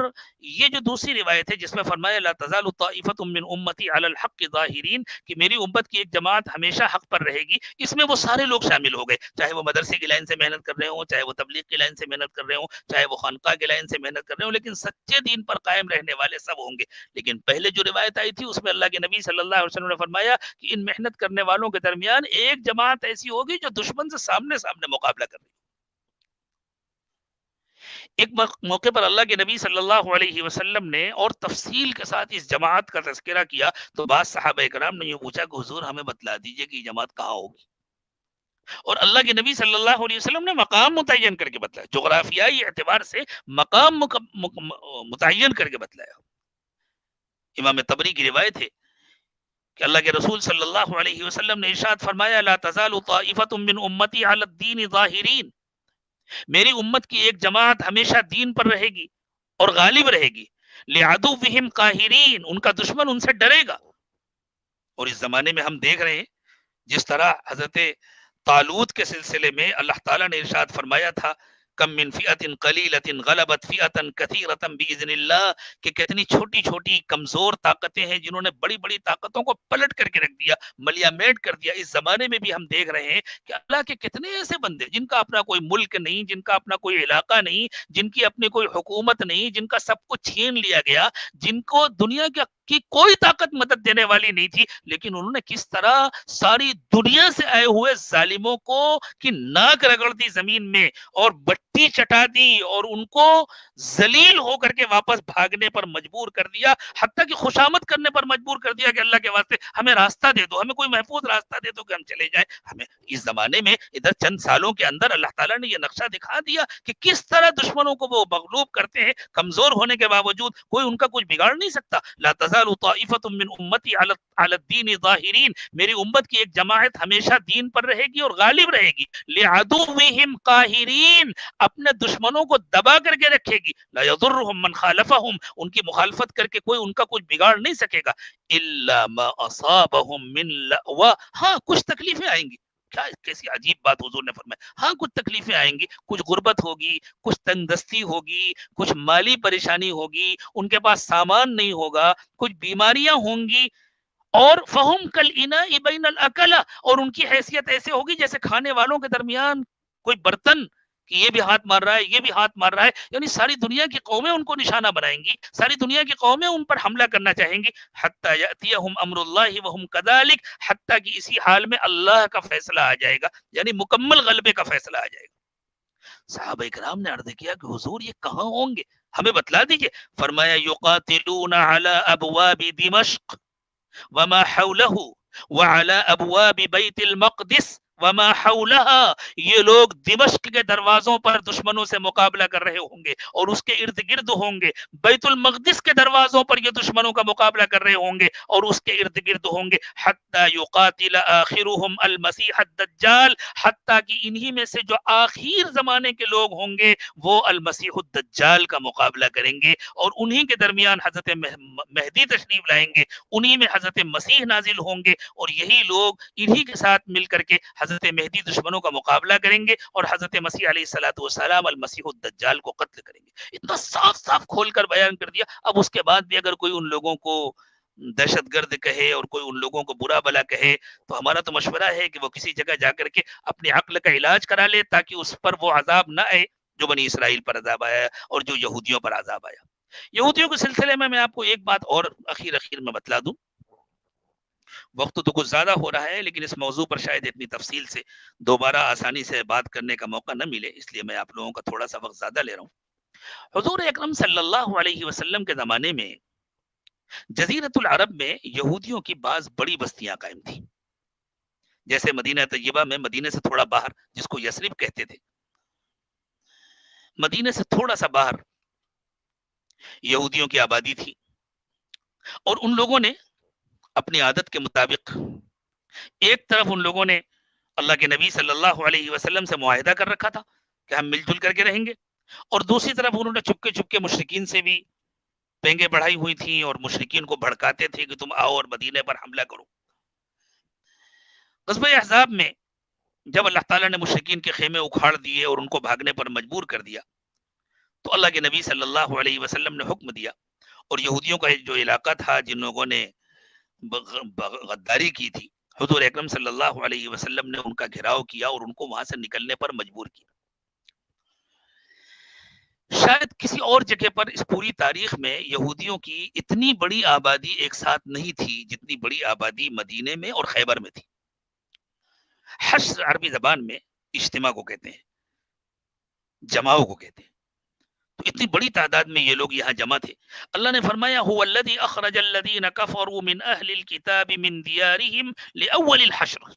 یہ جو دوسری روایت ہے جس میں فرمایا لا تزال طائفۃ من امتی علی الحق ظاہرین، کہ میری امت کی ایک جماعت ہمیشہ حق پر رہے گی، اس میں وہ سارے لوگ شامل ہو گئے، چاہے وہ مدرسے کی لائن سے محنت کر رہے ہوں، چاہے وہ تبلیغ کی لائن سے محنت کر رہے ہوں، چاہے وہ خانقاہ کی لائن سے محنت کر رہے ہوں، لیکن سچے دین پر قائم رہنے والے سب ہوں گے۔ لیکن پہلے جو روایت آئی تھی اس میں اللہ کے نبی صلی اللہ علیہ وسلم نے فرمایا کہ ان محنت کرنے والوں کے درمیان ایک جماعت ایسی ہوگی جو دشمن سے سامنے سامنے مقابلہ کر رہی ہے۔ ایک موقع پر اللہ کے نبی صلی اللہ علیہ وسلم نے اور تفصیل کے ساتھ اس جماعت کا تذکرہ کیا، تو بعض صحابہ کرام نے یہ پوچھا کہ حضور ہمیں بتلا دیجئے کہ یہ جماعت کہاں ہوگی، اور اللہ کے نبی صلی اللہ علیہ وسلم نے مقام متعین کر کے بتلایا، جغرافیائی اعتبار سے مقام متعین کر کے بتلایا۔ امام طبری کی روایت ہے کہ اللہ کے رسول صلی اللہ علیہ وسلم نے ارشاد فرمایا لا تزال طائفۃ من امتی علی الدین ظاہرین، میری امت کی ایک جماعت ہمیشہ دین پر رہے گی اور غالب رہے گی، لعدوہم قاہرین، ان کا دشمن ان سے ڈرے گا۔ اور اس زمانے میں ہم دیکھ رہے ہیں جس طرح حضرت طالوت کے سلسلے میں اللہ تعالیٰ نے ارشاد فرمایا تھا کم من فئۃ قلیلۃ غلبت فئۃ کثیرۃ باذن اللہ، کہ کتنی چھوٹی چھوٹی کمزور طاقتیں ہیں جنہوں نے بڑی بڑی طاقتوں کو پلٹ کر کے رکھ دیا، ملیا میٹ کر دیا۔ اس زمانے میں بھی ہم دیکھ رہے ہیں کہ اللہ کے کتنے ایسے بندے جن کا اپنا کوئی ملک نہیں، جن کا اپنا کوئی علاقہ نہیں، جن کی اپنی کوئی حکومت نہیں، جن کا سب کچھ چھین لیا گیا، جن کو دنیا کی کوئی طاقت مدد دینے والی نہیں تھی، لیکن انہوں نے کس طرح ساری دنیا سے آئے ہوئے ظالموں کو کی ناک رگڑ دی زمین میں اور بٹی چٹا دی اور ان کو ذلیل ہو کر کے واپس بھاگنے پر مجبور کر دیا، حتیٰ کہ خوشامد کرنے پر مجبور کر دیا کہ اللہ کے واسطے ہمیں راستہ دے دو، ہمیں کوئی محفوظ راستہ دے دو کہ ہم چلے جائیں۔ ہمیں اس زمانے میں ادھر چند سالوں کے اندر اللہ تعالیٰ نے یہ نقشہ دکھا دیا کہ کس طرح دشمنوں کو وہ مغلوب کرتے ہیں، کمزور ہونے کے باوجود کوئی ان کا کچھ بگاڑ نہیں سکتا۔ لا تزال طائفۃ من امتی علی الدین ظاہرین، میری امت کی ایک جماعت ہمیشہ دین پر رہے گی اور غالب رہے گی، لعدوہم قاہرین، اپنے دشمنوں کو دبا کر کے رکھے گی، لا یضرہم من خالفہم، ان کی مخالفت کر کے کوئی ان کا کچھ بگاڑ نہیں سکے گا، الا ما اصابہم من لأوا، ہاں کچھ تکلیفیں آئیں گی۔ کیا کیسی عجیب بات حضور نے فرمایا، ہاں کچھ تکلیفیں آئیں گی، کچھ غربت ہوگی، کچھ تنگ دستی ہوگی، کچھ مالی پریشانی ہوگی، ان کے پاس سامان نہیں ہوگا، کچھ بیماریاں ہوں گی، اور فہم کالاناء بین الاکلہ، اور ان کی حیثیت ایسے ہوگی جیسے کھانے والوں کے درمیان کوئی برتن، کہ یہ بھی ہاتھ مار رہا ہے، یہ بھی ہاتھ مار رہا ہے، یعنی ساری دنیا کی قومیں ان کو نشانہ بنائیں گی، ساری دنیا کی قومیں ان پر حملہ کرنا چاہیں گی، حتی یأتیہم امر اللہ وہم کذالک، حتی کہ اسی حال میں اللہ کا فیصلہ آ جائے گا، یعنی مکمل غلبے کا فیصلہ آ جائے گا۔ صحابہ کرام نے عرض کیا کہ حضور یہ کہاں ہوں گے، ہمیں بتلا دیجئے۔ فرمایا یقاتلون علی ابواب دمشق وما حوله وعلى ابواب بیت المقدس وما حولها، یہ لوگ دمشق کے دروازوں پر دشمنوں سے مقابلہ کر رہے ہوں گے اور اس کے ارد گرد ہوں گے، بیت المقدس کے دروازوں پر یہ دشمنوں کا مقابلہ کر رہے ہوں گے اور اس کے ارد گرد ہوں گے، حتی یقاتل آخرهم المسیح الدجال، حتی کہ انہی میں سے جو آخر زمانے کے لوگ ہوں گے وہ المسیح الدجال کا مقابلہ کریں گے، اور انہی کے درمیان حضرت مہدی تشریف لائیں گے، انہی میں حضرت مسیح نازل ہوں گے، اور یہی لوگ انہی کے ساتھ مل کر کے حضرت مہدی دشمنوں کا مقابلہ کریں گے اور حضرت مسیح علیہ الصلوۃ والسلام المسیح الدجال کو قتل کریں گے۔ اتنا صاف صاف کھول کر بیان کر دیا۔ اب اس کے بعد بھی اگر کوئی ان لوگوں کو دہشت گرد کہے اور کوئی ان لوگوں کو برا بلا کہے تو ہمارا تو مشورہ ہے کہ وہ کسی جگہ جا کر کے اپنی عقل کا علاج کرا لے، تاکہ اس پر وہ عذاب نہ آئے جو بنی اسرائیل پر عذاب آیا اور جو یہودیوں پر عذاب آیا۔ یہودیوں کے سلسلے میں آپ کو ایک بات اور اخیر میں بتلا دوں، وقت تو کچھ زیادہ ہو رہا ہے لیکن اس موضوع پر شاید اتنی تفصیل سے دوبارہ آسانی سے بات کرنے کا موقع نہ ملے، اس لیے میں آپ لوگوں کا تھوڑا سا وقت زیادہ لے رہا ہوں۔ حضور اکرم صلی اللہ علیہ وسلم کے زمانے میں جزیرت العرب میں یہودیوں کی بعض بڑی بستیاں قائم تھیں، جیسے مدینہ طیبہ میں مدینے سے تھوڑا باہر، جس کو یثرب کہتے تھے، مدینے سے تھوڑا سا باہر یہودیوں کی آبادی تھی، اور ان لوگوں نے اپنی عادت کے مطابق ایک طرف ان لوگوں نے اللہ کے نبی صلی اللہ علیہ وسلم سے معاہدہ کر رکھا تھا کہ ہم مل جل کر کے رہیں گے، اور دوسری طرف انہوں نے چپکے چپکے مشرکین سے بھی پینگیں بڑھائی ہوئی تھیں اور مشرکین کو بھڑکاتے تھے کہ تم آؤ اور مدینے پر حملہ کرو۔ غزوہ احزاب میں جب اللہ تعالیٰ نے مشرکین کے خیمے اکھاڑ دیے اور ان کو بھاگنے پر مجبور کر دیا، تو اللہ کے نبی صلی اللہ علیہ وسلم نے حکم دیا، اور یہودیوں کا جو علاقہ تھا جن لوگوں نے غداری کی تھی، حضور اکرم صلی اللہ علیہ وسلم نے ان کا گھیراؤ کیا اور ان کو وہاں سے نکلنے پر مجبور کیا۔ شاید کسی اور جگہ پر اس پوری تاریخ میں یہودیوں کی اتنی بڑی آبادی ایک ساتھ نہیں تھی جتنی بڑی آبادی مدینے میں اور خیبر میں تھی۔ حشر عربی زبان میں اجتماع کو کہتے ہیں، جماؤ کو کہتے ہیں، تو اتنی بڑی تعداد میں یہ لوگ یہاں جمع تھے۔ اللہ نے فرمایا هو الذی اخرج الذین کفروا من اہل الکتاب من دیارہم لاول الحشر،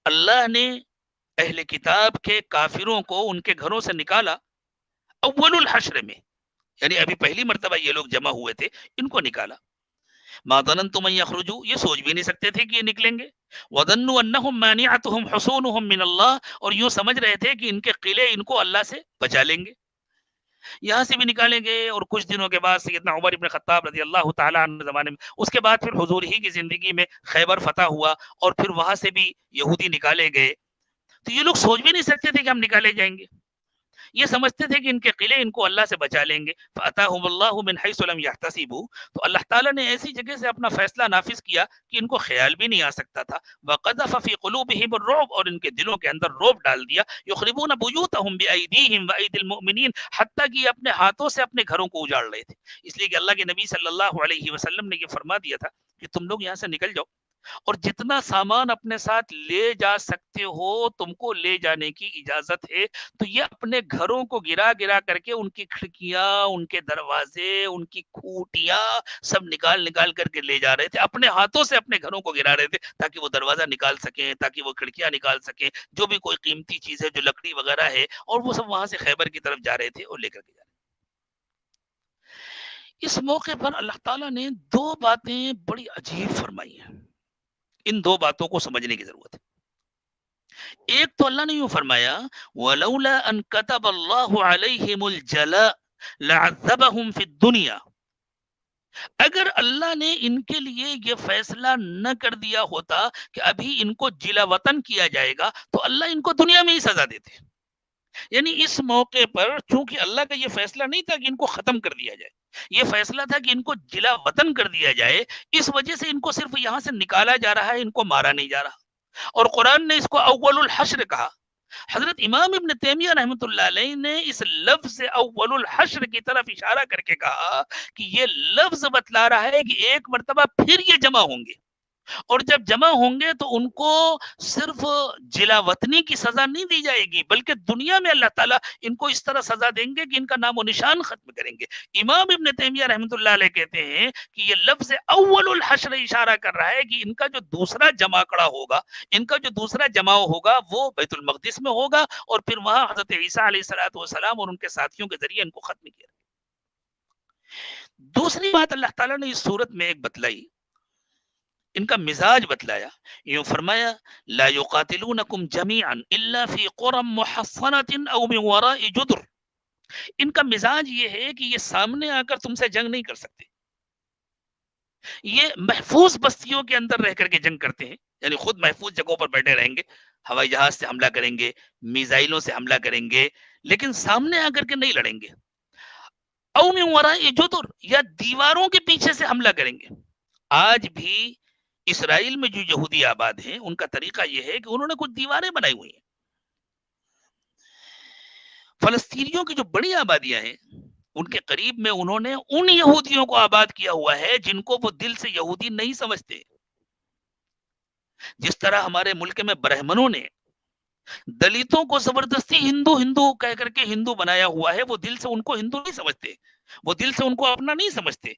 اللہ نے اہل کتاب کے کافروں کو ان کے گھروں سے نکالا اول الحشر میں، یعنی ابھی پہلی مرتبہ یہ لوگ جمع ہوئے تھے، ان کو نکالا۔ ما ظننتم ان یخرجوا، یہ سوچ بھی نہیں سکتے تھے کہ یہ نکلیں گے۔ وظنوا انہم مانعتہم حصونہم من اللہ، اور یوں سمجھ رہے تھے کہ ان کے قلعے ان کو اللہ سے بچا لیں گے، یہاں سے بھی نکالیں گے۔ اور کچھ دنوں کے بعد سیدنا عمر ابن خطاب رضی اللہ تعالیٰ عنہ زمانے میں، اس کے بعد پھر حضور ہی کی زندگی میں خیبر فتح ہوا اور پھر وہاں سے بھی یہودی نکالے گئے، تو یہ لوگ سوچ بھی نہیں سکتے تھے کہ ہم نکالے جائیں گے، یہ سمجھتے تھے کہ ان کے قلعے ان کو اللہ سے بچا لیں گے۔ فَأَتَاهُمُ اللَّهُ مِنْ حَيْثُ لَمْ يَحْتَسِبُوا، تو اللہ تعالیٰ نے ایسی جگہ سے اپنا فیصلہ نافذ کیا کہ ان کو خیال بھی نہیں آ سکتا تھا۔ وَقَذَفَ فِي قُلُوبِهِمُ الرُّعْبَ، اور ان کے دلوں کے اندر رعب ڈال دیا۔ يُخْرِبُونَ بُيُوتَهُمْ بِأَيْدِيهِمْ وَأَيْدِي الْمُؤْمِنِينَ، حتیٰ کہ یہ اپنے ہاتھوں سے اپنے گھروں کو اجاڑ رہے تھے، اس لیے کہ اللہ کے نبی صلی اللہ علیہ وسلم نے یہ فرما دیا تھا کہ تم لوگ یہاں سے نکل جاؤ، اور جتنا سامان اپنے ساتھ لے جا سکتے ہو تم کو لے جانے کی اجازت ہے۔ تو یہ اپنے گھروں کو گرا گرا کر کے ان کی کھڑکیاں، ان کے دروازے، ان کی کھوٹیاں سب نکال نکال کر کے لے جا رہے تھے، اپنے ہاتھوں سے اپنے گھروں کو گرا رہے تھے تاکہ وہ دروازہ نکال سکیں، تاکہ وہ کھڑکیاں نکال سکیں، جو بھی کوئی قیمتی چیز ہے جو لکڑی وغیرہ ہے، اور وہ سب وہاں سے خیبر کی طرف جا رہے تھے اور لے کر کے جا رہے تھے۔ اس موقع پر اللہ تعالیٰ نے دو باتیں بڑی عجیب فرمائی ہیں، ان دو باتوں کو سمجھنے کی ضرورت ہے۔ ایک تو اللہ نے یوں فرمایا وَلَوْلَا أَن كَتَبَ اللَّهُ عَلَيْهِمُ الْجَلَاءَ لَعَذَّبَهُمْ فِي الدُّنْيَا، اگر اللہ نے ان کے لیے یہ فیصلہ نہ کر دیا ہوتا کہ ابھی ان کو جلا وطن کیا جائے گا تو اللہ ان کو دنیا میں ہی سزا دیتے۔ یعنی اس موقع پر چونکہ اللہ کا یہ فیصلہ نہیں تھا کہ ان کو ختم کر دیا جائے، یہ فیصلہ تھا کہ ان کو جلا وطن کر دیا جائے، اس وجہ سے ان کو صرف یہاں سے نکالا جا رہا ہے، ان کو مارا نہیں جا رہا، اور قرآن نے اس کو اول الحشر کہا۔ حضرت امام ابن تیمیہ رحمۃ اللہ علیہ نے اس لفظ اول الحشر کی طرف اشارہ کر کے کہا کہ یہ لفظ بتلا رہا ہے کہ ایک مرتبہ پھر یہ جمع ہوں گے، اور جب جمع ہوں گے تو ان کو صرف جلا وطنی کی سزا نہیں دی جائے گی، بلکہ دنیا میں اللہ تعالیٰ ان کو اس طرح سزا دیں گے کہ ان کا نام و نشان ختم کریں گے۔ امام ابن تیمیہ رحمۃ اللہ علیہ کہتے ہیں کہ یہ لفظ اول الحشر اشارہ کر رہا ہے کہ ان کا جو دوسرا جماکڑا ہوگا، ان کا جو دوسرا جماؤ ہوگا وہ بیت المقدس میں ہوگا، اور پھر وہاں حضرت عیسیٰ علیہ الصلوۃ والسلام اور ان کے ساتھیوں کے ذریعے ان کو ختم کیا۔ دوسری بات اللہ تعالیٰ نے اس صورت میں ایک بتلائی، ان کا مزاج بتلایا، یوں فرمایا لا یقاتلونکم جمیعا الا فی قرى محصنۃ او من وراء جدر۔ ان کا مزاج یہ ہے کہ یہ سامنے آ کر تم سے جنگ نہیں کر سکتے، یہ محفوظ بستیوں کے اندر رہ کر کے جنگ کرتے ہیں، یعنی خود محفوظ جگہوں پر بیٹھے رہیں گے، ہوائی جہاز سے حملہ کریں گے، میزائلوں سے حملہ کریں گے، لیکن سامنے آ کر کے نہیں لڑیں گے۔ او من وراء جدر، یا دیواروں کے پیچھے سے حملہ کریں گے۔ آج بھی اسرائیل میں جو یہودی آباد ہیں ان کا طریقہ یہ ہے کہ انہوں نے کچھ دیواریں بنائی ہوئی ہیں۔ فلسطینیوں کی جو بڑی آبادیاں ہیں ان کے قریب میں انہوں نے ان یہودیوں کو آباد کیا ہوا ہے جن کو وہ دل سے یہودی نہیں سمجھتے۔ جس طرح ہمارے ملک میں برہمنوں نے دلتوں کو زبردستی ہندو ہندو کہہ کر کے ہندو بنایا ہوا ہے، وہ دل سے ان کو ہندو نہیں سمجھتے، وہ دل سے ان کو اپنا نہیں سمجھتے،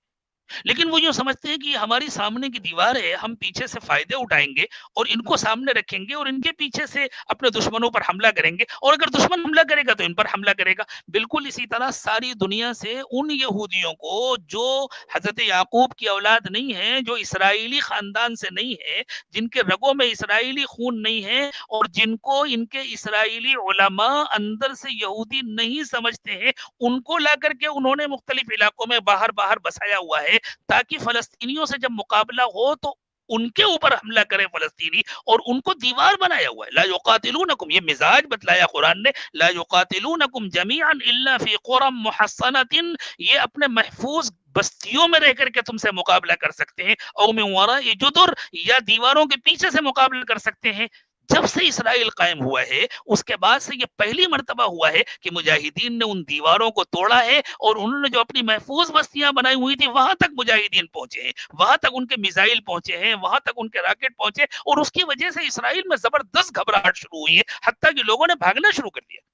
لیکن وہ یہ سمجھتے ہیں کہ یہ ہماری سامنے کی دیوار ہے، ہم پیچھے سے فائدے اٹھائیں گے اور ان کو سامنے رکھیں گے اور ان کے پیچھے سے اپنے دشمنوں پر حملہ کریں گے، اور اگر دشمن حملہ کرے گا تو ان پر حملہ کرے گا۔ بالکل اسی طرح ساری دنیا سے ان یہودیوں کو جو حضرت یعقوب کی اولاد نہیں ہے، جو اسرائیلی خاندان سے نہیں ہے، جن کے رگوں میں اسرائیلی خون نہیں ہے، اور جن کو ان کے اسرائیلی علماء اندر سے یہودی نہیں سمجھتے ہیں، ان کو لا کر کے انہوں نے مختلف علاقوں میں باہر باہر بسایا ہوا ہے، تاکہ فلسطینیوں سے جب مقابلہ ہو تو ان کے اوپر حملہ کرے فلسطینی، اور ان کو دیوار بنایا ہوا ہے۔ لا یقاتلونکم، یہ مزاج بتلایا قرآن نے، لا یقاتلونکم جمیعا الا فی قرى محصنۃ، یہ اپنے محفوظ بستیوں میں رہ کر کے تم سے مقابلہ کر سکتے ہیں، او من وراء جدر، یا دیواروں کے پیچھے سے مقابلہ کر سکتے ہیں۔ جب سے اسرائیل قائم ہوا ہے اس کے بعد سے یہ پہلی مرتبہ ہوا ہے کہ مجاہدین نے ان دیواروں کو توڑا ہے، اور انہوں نے جو اپنی محفوظ بستیاں بنائی ہوئی تھی وہاں تک مجاہدین پہنچے ہیں، وہاں تک ان کے میزائل پہنچے ہیں، وہاں تک ان کے راکٹ پہنچے، اور اس کی وجہ سے اسرائیل میں زبردست گھبراہٹ شروع ہوئی ہے، حتیٰ کہ لوگوں نے بھاگنا شروع کر دیا۔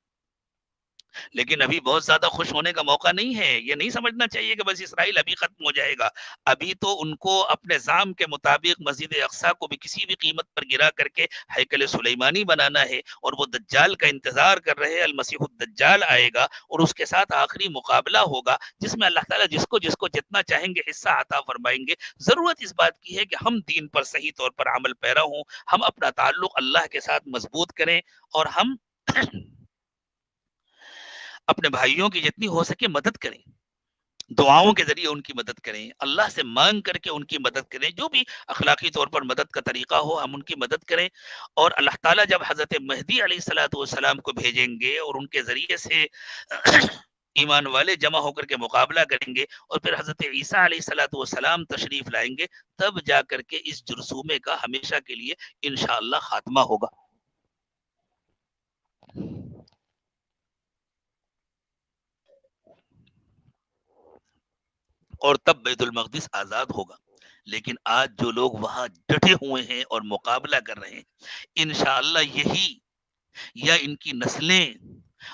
لیکن ابھی بہت زیادہ خوش ہونے کا موقع نہیں ہے، یہ نہیں سمجھنا چاہیے کہ بس اسرائیل ابھی ختم ہو جائے گا۔ ابھی تو ان کو اپنے زعم کے مطابق مسجد اقصیٰ کو بھی کسی بھی قیمت پر گرا کر کے ہیکل سلیمانی بنانا ہے، اور وہ دجال کا انتظار کر رہے ہیں، المسیح الدجال آئے گا اور اس کے ساتھ آخری مقابلہ ہوگا، جس میں اللہ تعالیٰ جس کو جتنا چاہیں گے حصہ عطا فرمائیں گے۔ ضرورت اس بات کی ہے کہ ہم دین پر صحیح طور پر عمل پیرا ہوں، ہم اپنا تعلق اللہ کے ساتھ مضبوط کریں، اور ہم اپنے بھائیوں کی جتنی ہو سکے مدد کریں، دعاؤں کے ذریعے ان کی مدد کریں، اللہ سے مانگ کر کے ان کی مدد کریں، جو بھی اخلاقی طور پر مدد کا طریقہ ہو ہم ان کی مدد کریں۔ اور اللہ تعالیٰ جب حضرت مہدی علیہ الصلوۃ والسلام کو بھیجیں گے اور ان کے ذریعے سے ایمان والے جمع ہو کر کے مقابلہ کریں گے، اور پھر حضرت عیسیٰ علیہ الصلوۃ والسلام تشریف لائیں گے، تب جا کر کے اس جرثومے کا ہمیشہ کے لیے انشاءاللہ خاتمہ ہوگا۔ اور تب بیت المقدس آزاد ہوگا۔ لیکن آج جو لوگ وہاں ڈٹے ہوئے ہیں اور مقابلہ کر رہے ہیں، انشاءاللہ یہی یا ان کی نسلیں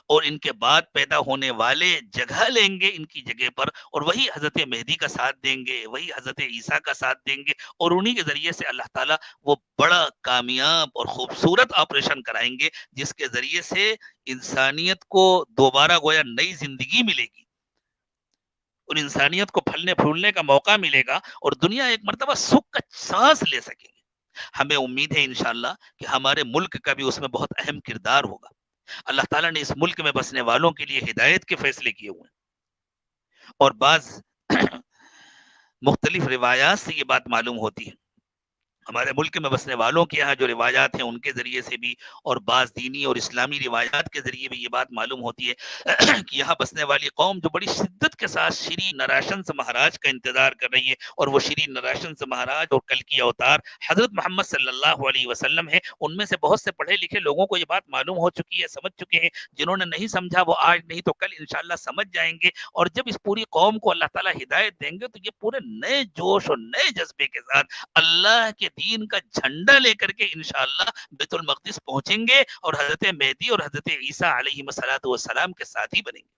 اور ان کے بعد پیدا ہونے والے جگہ لیں گے ان کی جگہ پر، اور وہی حضرت مہدی کا ساتھ دیں گے، وہی حضرت عیسیٰ کا ساتھ دیں گے، اور انہی کے ذریعے سے اللہ تعالیٰ وہ بڑا کامیاب اور خوبصورت آپریشن کرائیں گے، جس کے ذریعے سے انسانیت کو دوبارہ گویا نئی زندگی ملے گی، اور انسانیت کو پھلنے پھولنے کا موقع ملے گا، اور دنیا ایک مرتبہ سکھ کا سانس لے سکے گی۔ ہمیں امید ہے انشاءاللہ کہ ہمارے ملک کا بھی اس میں بہت اہم کردار ہوگا۔ اللہ تعالیٰ نے اس ملک میں بسنے والوں کے لیے ہدایت کے فیصلے کیے ہوئے ہیں، اور بعض مختلف روایات سے یہ بات معلوم ہوتی ہے، ہمارے ملک میں بسنے والوں کے یہاں جو روایات ہیں ان کے ذریعے سے بھی، اور بعض دینی اور اسلامی روایات کے ذریعے بھی یہ بات معلوم ہوتی ہے کہ یہاں بسنے والی قوم جو بڑی شدت کے ساتھ شری نراشنس مہاراج کا انتظار کر رہی ہے، اور وہ شری نراشنس مہاراج اور کل کی اوتار حضرت محمد صلی اللہ علیہ وسلم ہے۔ ان میں سے بہت سے پڑھے لکھے لوگوں کو یہ بات معلوم ہو چکی ہے، سمجھ چکے ہیں، جنہوں نے نہیں سمجھا وہ آج نہیں تو کل انشاءاللہ سمجھ جائیں گے، اور جب اس پوری قوم کو اللہ تعالیٰ ہدایت دیں گے تو یہ پورے نئے جوش اور نئے جذبے کے ساتھ اللہ کے دین کا جھنڈا لے کر کے انشاءاللہ بیت المقدس پہنچیں گے اور حضرت مہدی اور حضرت عیسیٰ علیہ السلام کے ساتھی بنیں گے۔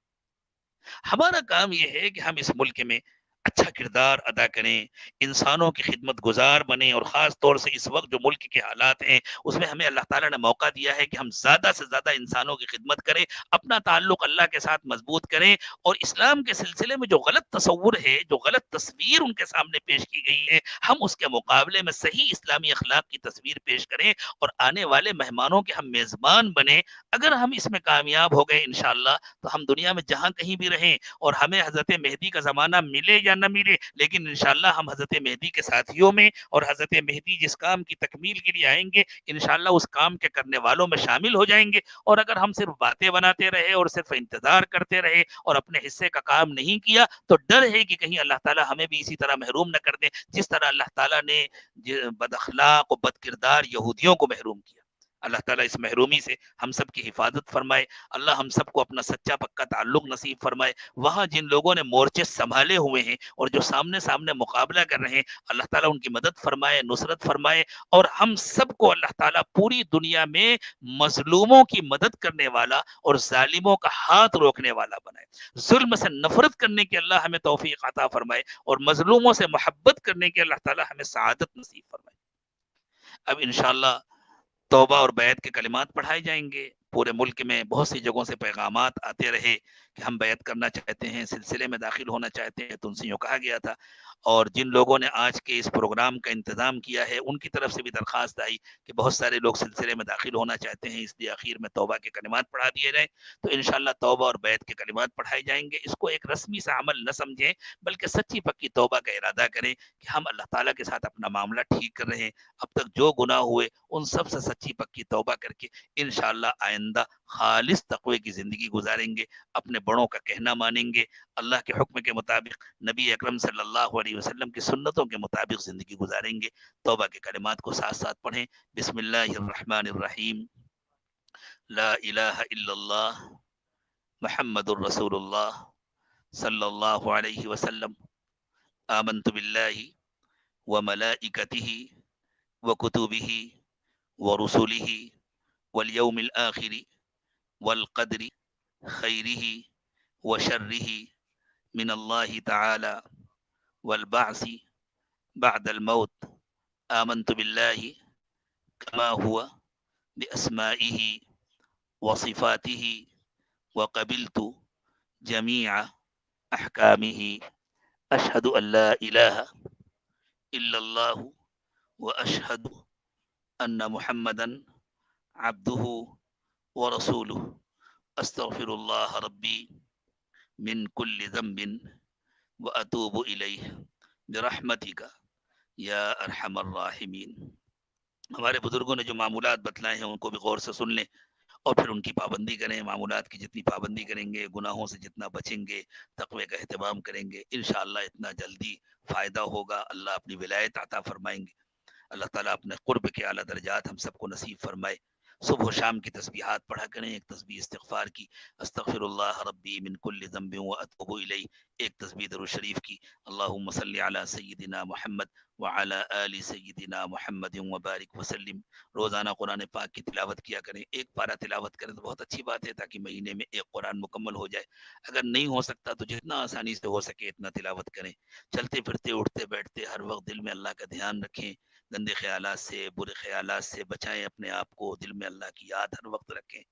ہمارا کام یہ ہے کہ ہم اس ملک میں اچھا کردار ادا کریں، انسانوں کی خدمت گزار بنیں، اور خاص طور سے اس وقت جو ملک کے حالات ہیں اس میں ہمیں اللہ تعالیٰ نے موقع دیا ہے کہ ہم زیادہ سے زیادہ انسانوں کی خدمت کریں، اپنا تعلق اللہ کے ساتھ مضبوط کریں، اور اسلام کے سلسلے میں جو غلط تصور ہے، جو غلط تصویر ان کے سامنے پیش کی گئی ہے، ہم اس کے مقابلے میں صحیح اسلامی اخلاق کی تصویر پیش کریں، اور آنے والے مہمانوں کے ہم میزبان بنیں۔ اگر ہم اس میں کامیاب ہو گئے انشاءاللہ تو ہم دنیا میں جہاں کہیں بھی رہیں، اور ہمیں حضرت مہدی کا زمانہ ملے یا نہ ملے، لیکن انشاءاللہ ہم حضرت مہدی کے ساتھیوں میں، اور حضرت مہدی جس کام کی تکمیل کے لیے آئیں گے انشاءاللہ اس کام کے کرنے والوں میں شامل ہو جائیں گے۔ اور اگر ہم صرف باتیں بناتے رہے اور صرف انتظار کرتے رہے اور اپنے حصے کا کام نہیں کیا، تو ڈر ہے کہ کہیں اللہ تعالیٰ ہمیں بھی اسی طرح محروم نہ کر دے جس طرح اللہ تعالیٰ نے بد اخلاق و بد کردار یہودیوں کو محروم کیا۔ اللہ تعالیٰ اس محرومی سے ہم سب کی حفاظت فرمائے، اللہ ہم سب کو اپنا سچا پکا تعلق نصیب فرمائے۔ وہاں جن لوگوں نے مورچے سنبھالے ہوئے ہیں اور جو سامنے سامنے مقابلہ کر رہے ہیں، اللہ تعالیٰ ان کی مدد فرمائے، نصرت فرمائے، اور ہم سب کو اللہ تعالیٰ پوری دنیا میں مظلوموں کی مدد کرنے والا اور ظالموں کا ہاتھ روکنے والا بنائے۔ ظلم سے نفرت کرنے کی اللہ ہمیں توفیق عطا فرمائے، اور مظلوموں سے محبت کرنے کی اللہ تعالیٰ ہمیں سعادت نصیب فرمائے۔ اب انشاءاللہ توبہ اور بیعت کے کلمات پڑھائے جائیں گے۔ پورے ملک میں بہت سی جگہوں سے پیغامات آتے رہے کہ ہم بیعت کرنا چاہتے ہیں، سلسلے میں داخل ہونا چاہتے ہیں، تو ان سے یوں کہا گیا تھا۔ اور جن لوگوں نے آج کے اس پروگرام کا انتظام کیا ہے ان کی طرف سے بھی درخواست آئی کہ بہت سارے لوگ سلسلے میں داخل ہونا چاہتے ہیں، اس لیے آخر میں توبہ کے کلمات پڑھا دیے جائیں۔ تو انشاءاللہ توبہ اور بیعت کے کلمات پڑھائے جائیں گے۔ اس کو ایک رسمی سا عمل نہ سمجھیں، بلکہ سچی پکی توبہ کا ارادہ کریں کہ ہم اللہ تعالیٰ کے ساتھ اپنا معاملہ ٹھیک کر رہے ہیں، اب تک جو گناہ ہوئے ان سب سے سچی پکی توبہ کر کے انشاءاللہ آئندہ خالص تقوی کی زندگی گزاریں گے، اپنے بڑوں کا کہنا مانیں گے، اللہ کے حکم کے مطابق نبی اکرم صلی اللہ علیہ وسلم کی سنتوں کے مطابق زندگی گزاریں گے۔ توبہ کے کلمات کو ساتھ ساتھ پڑھیں۔ بسم اللہ الرحمن الرحیم، لا الہ الا اللہ محمد الرسول اللہ صلی اللہ علیہ وسلم، آمنت باللہ وملائکتہ وکتبہ ورسلہ والیوم الآخر والقدر خیرہ وشرہ من اللہ تعالی والبعث بعد الموت، آمنت باللہ کما ہوا بأسمائہ وصفاتہ وقبلت جمیع احکامہ، اشہد ان لا الہ الا اللہ واشہد ان محمدا عبدہ ورسولہ، استغفر اللہ ربی من کل ذنب واتوب الیہ برحمتک یا ارحم الراحمین۔ ہمارے بزرگوں نے جو معمولات بتلائے ہیں ان کو بھی غور سے سن لیں اور پھر ان کی پابندی کریں۔ معمولات کی جتنی پابندی کریں گے، گناہوں سے جتنا بچیں گے، تقوی کا اہتمام کریں گے، انشاءاللہ اتنا جلدی فائدہ ہوگا۔ اللہ اپنی ولایت عطا فرمائیں گے۔ اللہ تعالیٰ اپنے قرب کے اعلیٰ درجات ہم سب کو نصیب فرمائے۔ صبح و شام کی تسبیحات پڑھا کریں، ایک تسبیح استغفار کی استغفر اللہ ربی من کل ذنب واتوب الیہ، ایک تسبیح درود شریف کی اللہم صلی علی سیدنا محمد وعلی آل سیدنا محمد وبارک وسلم۔ روزانہ قرآن پاک کی تلاوت کیا کریں، ایک پارہ تلاوت کریں تو بہت اچھی بات ہے، تاکہ مہینے میں ایک قرآن مکمل ہو جائے۔ اگر نہیں ہو سکتا تو جتنا آسانی سے ہو سکے اتنا تلاوت کریں۔ چلتے پھرتے اٹھتے بیٹھتے ہر وقت دل میں اللہ کا دھیان رکھیں، گندے خیالات سے برے خیالات سے بچائیں اپنے آپ کو، دل میں اللہ کی یاد ہر وقت رکھیں،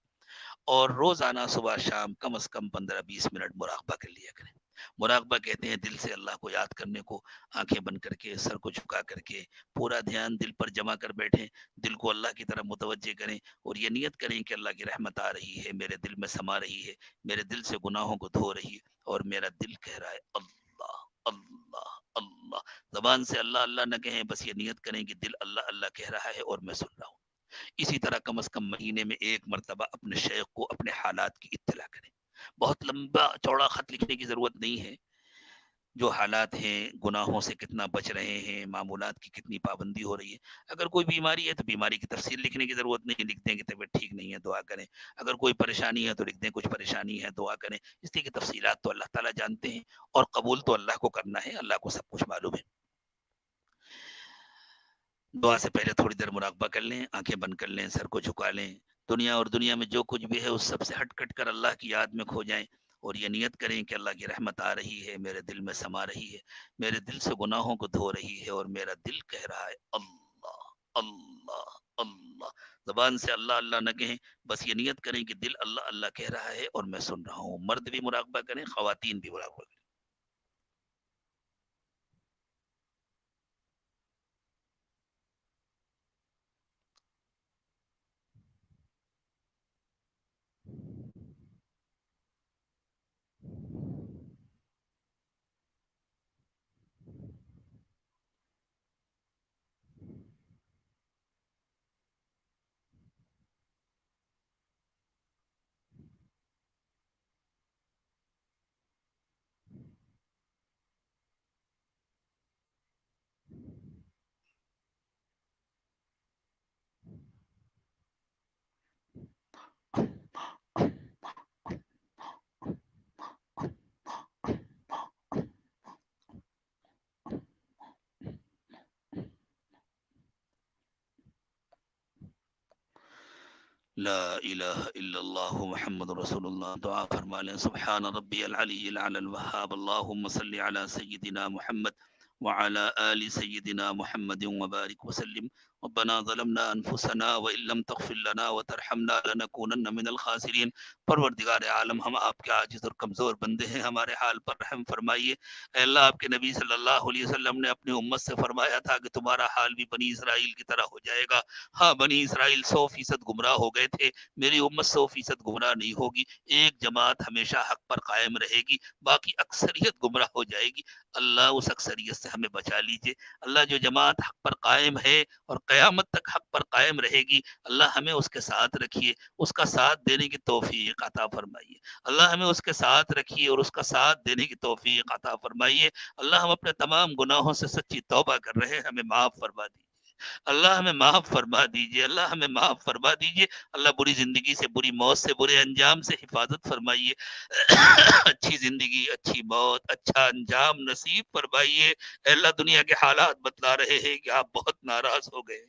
اور روزانہ صبح شام کم از کم 15-20 منٹ مراقبہ کر لیا کریں۔ مراقبہ کہتے ہیں دل سے اللہ کو یاد کرنے کو، آنکھیں بند کر کے سر کو جھکا کر کے پورا دھیان دل پر جمع کر بیٹھیں، دل کو اللہ کی طرف متوجہ کریں اور یہ نیت کریں کہ اللہ کی رحمت آ رہی ہے، میرے دل میں سما رہی ہے، میرے دل سے گناہوں کو دھو رہی ہے، اور میرا دل کہہ رہا ہے اللہ اللہ اللہ۔ زبان سے اللہ اللہ نہ کہیں، بس یہ نیت کریں کہ دل اللہ اللہ کہہ رہا ہے اور میں سن رہا ہوں۔ اسی طرح کم از کم مہینے میں ایک مرتبہ اپنے شیخ کو اپنے حالات کی اطلاع کریں۔ بہت لمبا چوڑا خط لکھنے کی ضرورت نہیں ہے، جو حالات ہیں، گناہوں سے کتنا بچ رہے ہیں، معمولات کی کتنی پابندی ہو رہی ہے۔ اگر کوئی بیماری ہے تو بیماری کی تفصیل لکھنے کی ضرورت نہیں، لکھ دیں کہ طبیعت ٹھیک نہیں ہے دعا کریں۔ اگر کوئی پریشانی ہے تو لکھ دیں کچھ پریشانی ہے دعا کریں، اس لیے کہ تفصیلات تو اللہ تعالیٰ جانتے ہیں، اور قبول تو اللہ کو کرنا ہے، اللہ کو سب کچھ معلوم ہے۔ دعا سے پہلے تھوڑی دیر مراقبہ کر لیں، آنکھیں بند کر لیں، سر کو جھکا لیں، دنیا اور دنیا میں جو کچھ بھی ہے اس سب سے ہٹ کٹ کر اللہ کی یاد میں کھو جائیں، اور یہ نیت کریں کہ اللہ کی رحمت آ رہی ہے، میرے دل میں سما رہی ہے، میرے دل سے گناہوں کو دھو رہی ہے، اور میرا دل کہہ رہا ہے اللہ اللہ اللہ۔ زبان سے اللہ اللہ نہ کہیں، بس یہ نیت کریں کہ دل اللہ اللہ کہہ رہا ہے اور میں سن رہا ہوں۔ مرد بھی مراقبہ کریں، خواتین بھی مراقبہ کریں۔ لا الہ الا اللہ محمد رسول اللہ۔ دعا فرما لیں، سبحان ربی العلی العلی الوہاب، اللہم صلی علی سیدنا محمد وعلى آل سيدنا محمد وبارك وسلم۔ ربنا ظلمنا انفسنا وان لم تغفر لنا وترحمنا لنكونن من الخاسرین۔ پروردگار عالم، ہم آپ کے عاجز اور کمزور بندے ہیں، ہمارے حال پر رحم فرمائیے۔ اے اللہ، آپ کے نبی صلی اللہ علیہ وسلم نے اپنی امت سے فرمایا تھا کہ تمہارا حال بھی بنی اسرائیل کی طرح ہو جائے گا۔ ہاں، بنی اسرائیل 100% گمراہ ہو گئے تھے، میری امت 100% گمراہ نہیں ہوگی۔ ایک جماعت ہمیشہ حق پر قائم رہے گی، باقی اکثریت گمراہ ہو جائے گی۔ اللہ اس اکثریت سے ہمیں بچا لیجئے۔ اللہ، جو جماعت حق پر قائم ہے اور قیامت تک حق پر قائم رہے گی، اللہ ہمیں اس کے ساتھ رکھیے، اس کا ساتھ دینے کی توفیق عطا فرمائیے۔ اللہ ہمیں اس کے ساتھ رکھیے اور اس کا ساتھ دینے کی توفیق عطا فرمائیے۔ اللہ، ہم اپنے تمام گناہوں سے سچی توبہ کر رہے ہیں، ہمیں معاف فرما دیجیے۔ اللہ ہمیں معاف فرما دیجئے، اللہ ہمیں معاف فرما دیجئے۔ اللہ، بری زندگی سے، بری موت سے، برے انجام سے حفاظت فرمائیے۔ اچھی زندگی، اچھی موت، اچھا انجام نصیب فرمائیے۔ اے اللہ، دنیا کے حالات بتلا رہے ہیں کہ آپ بہت ناراض ہو گئے،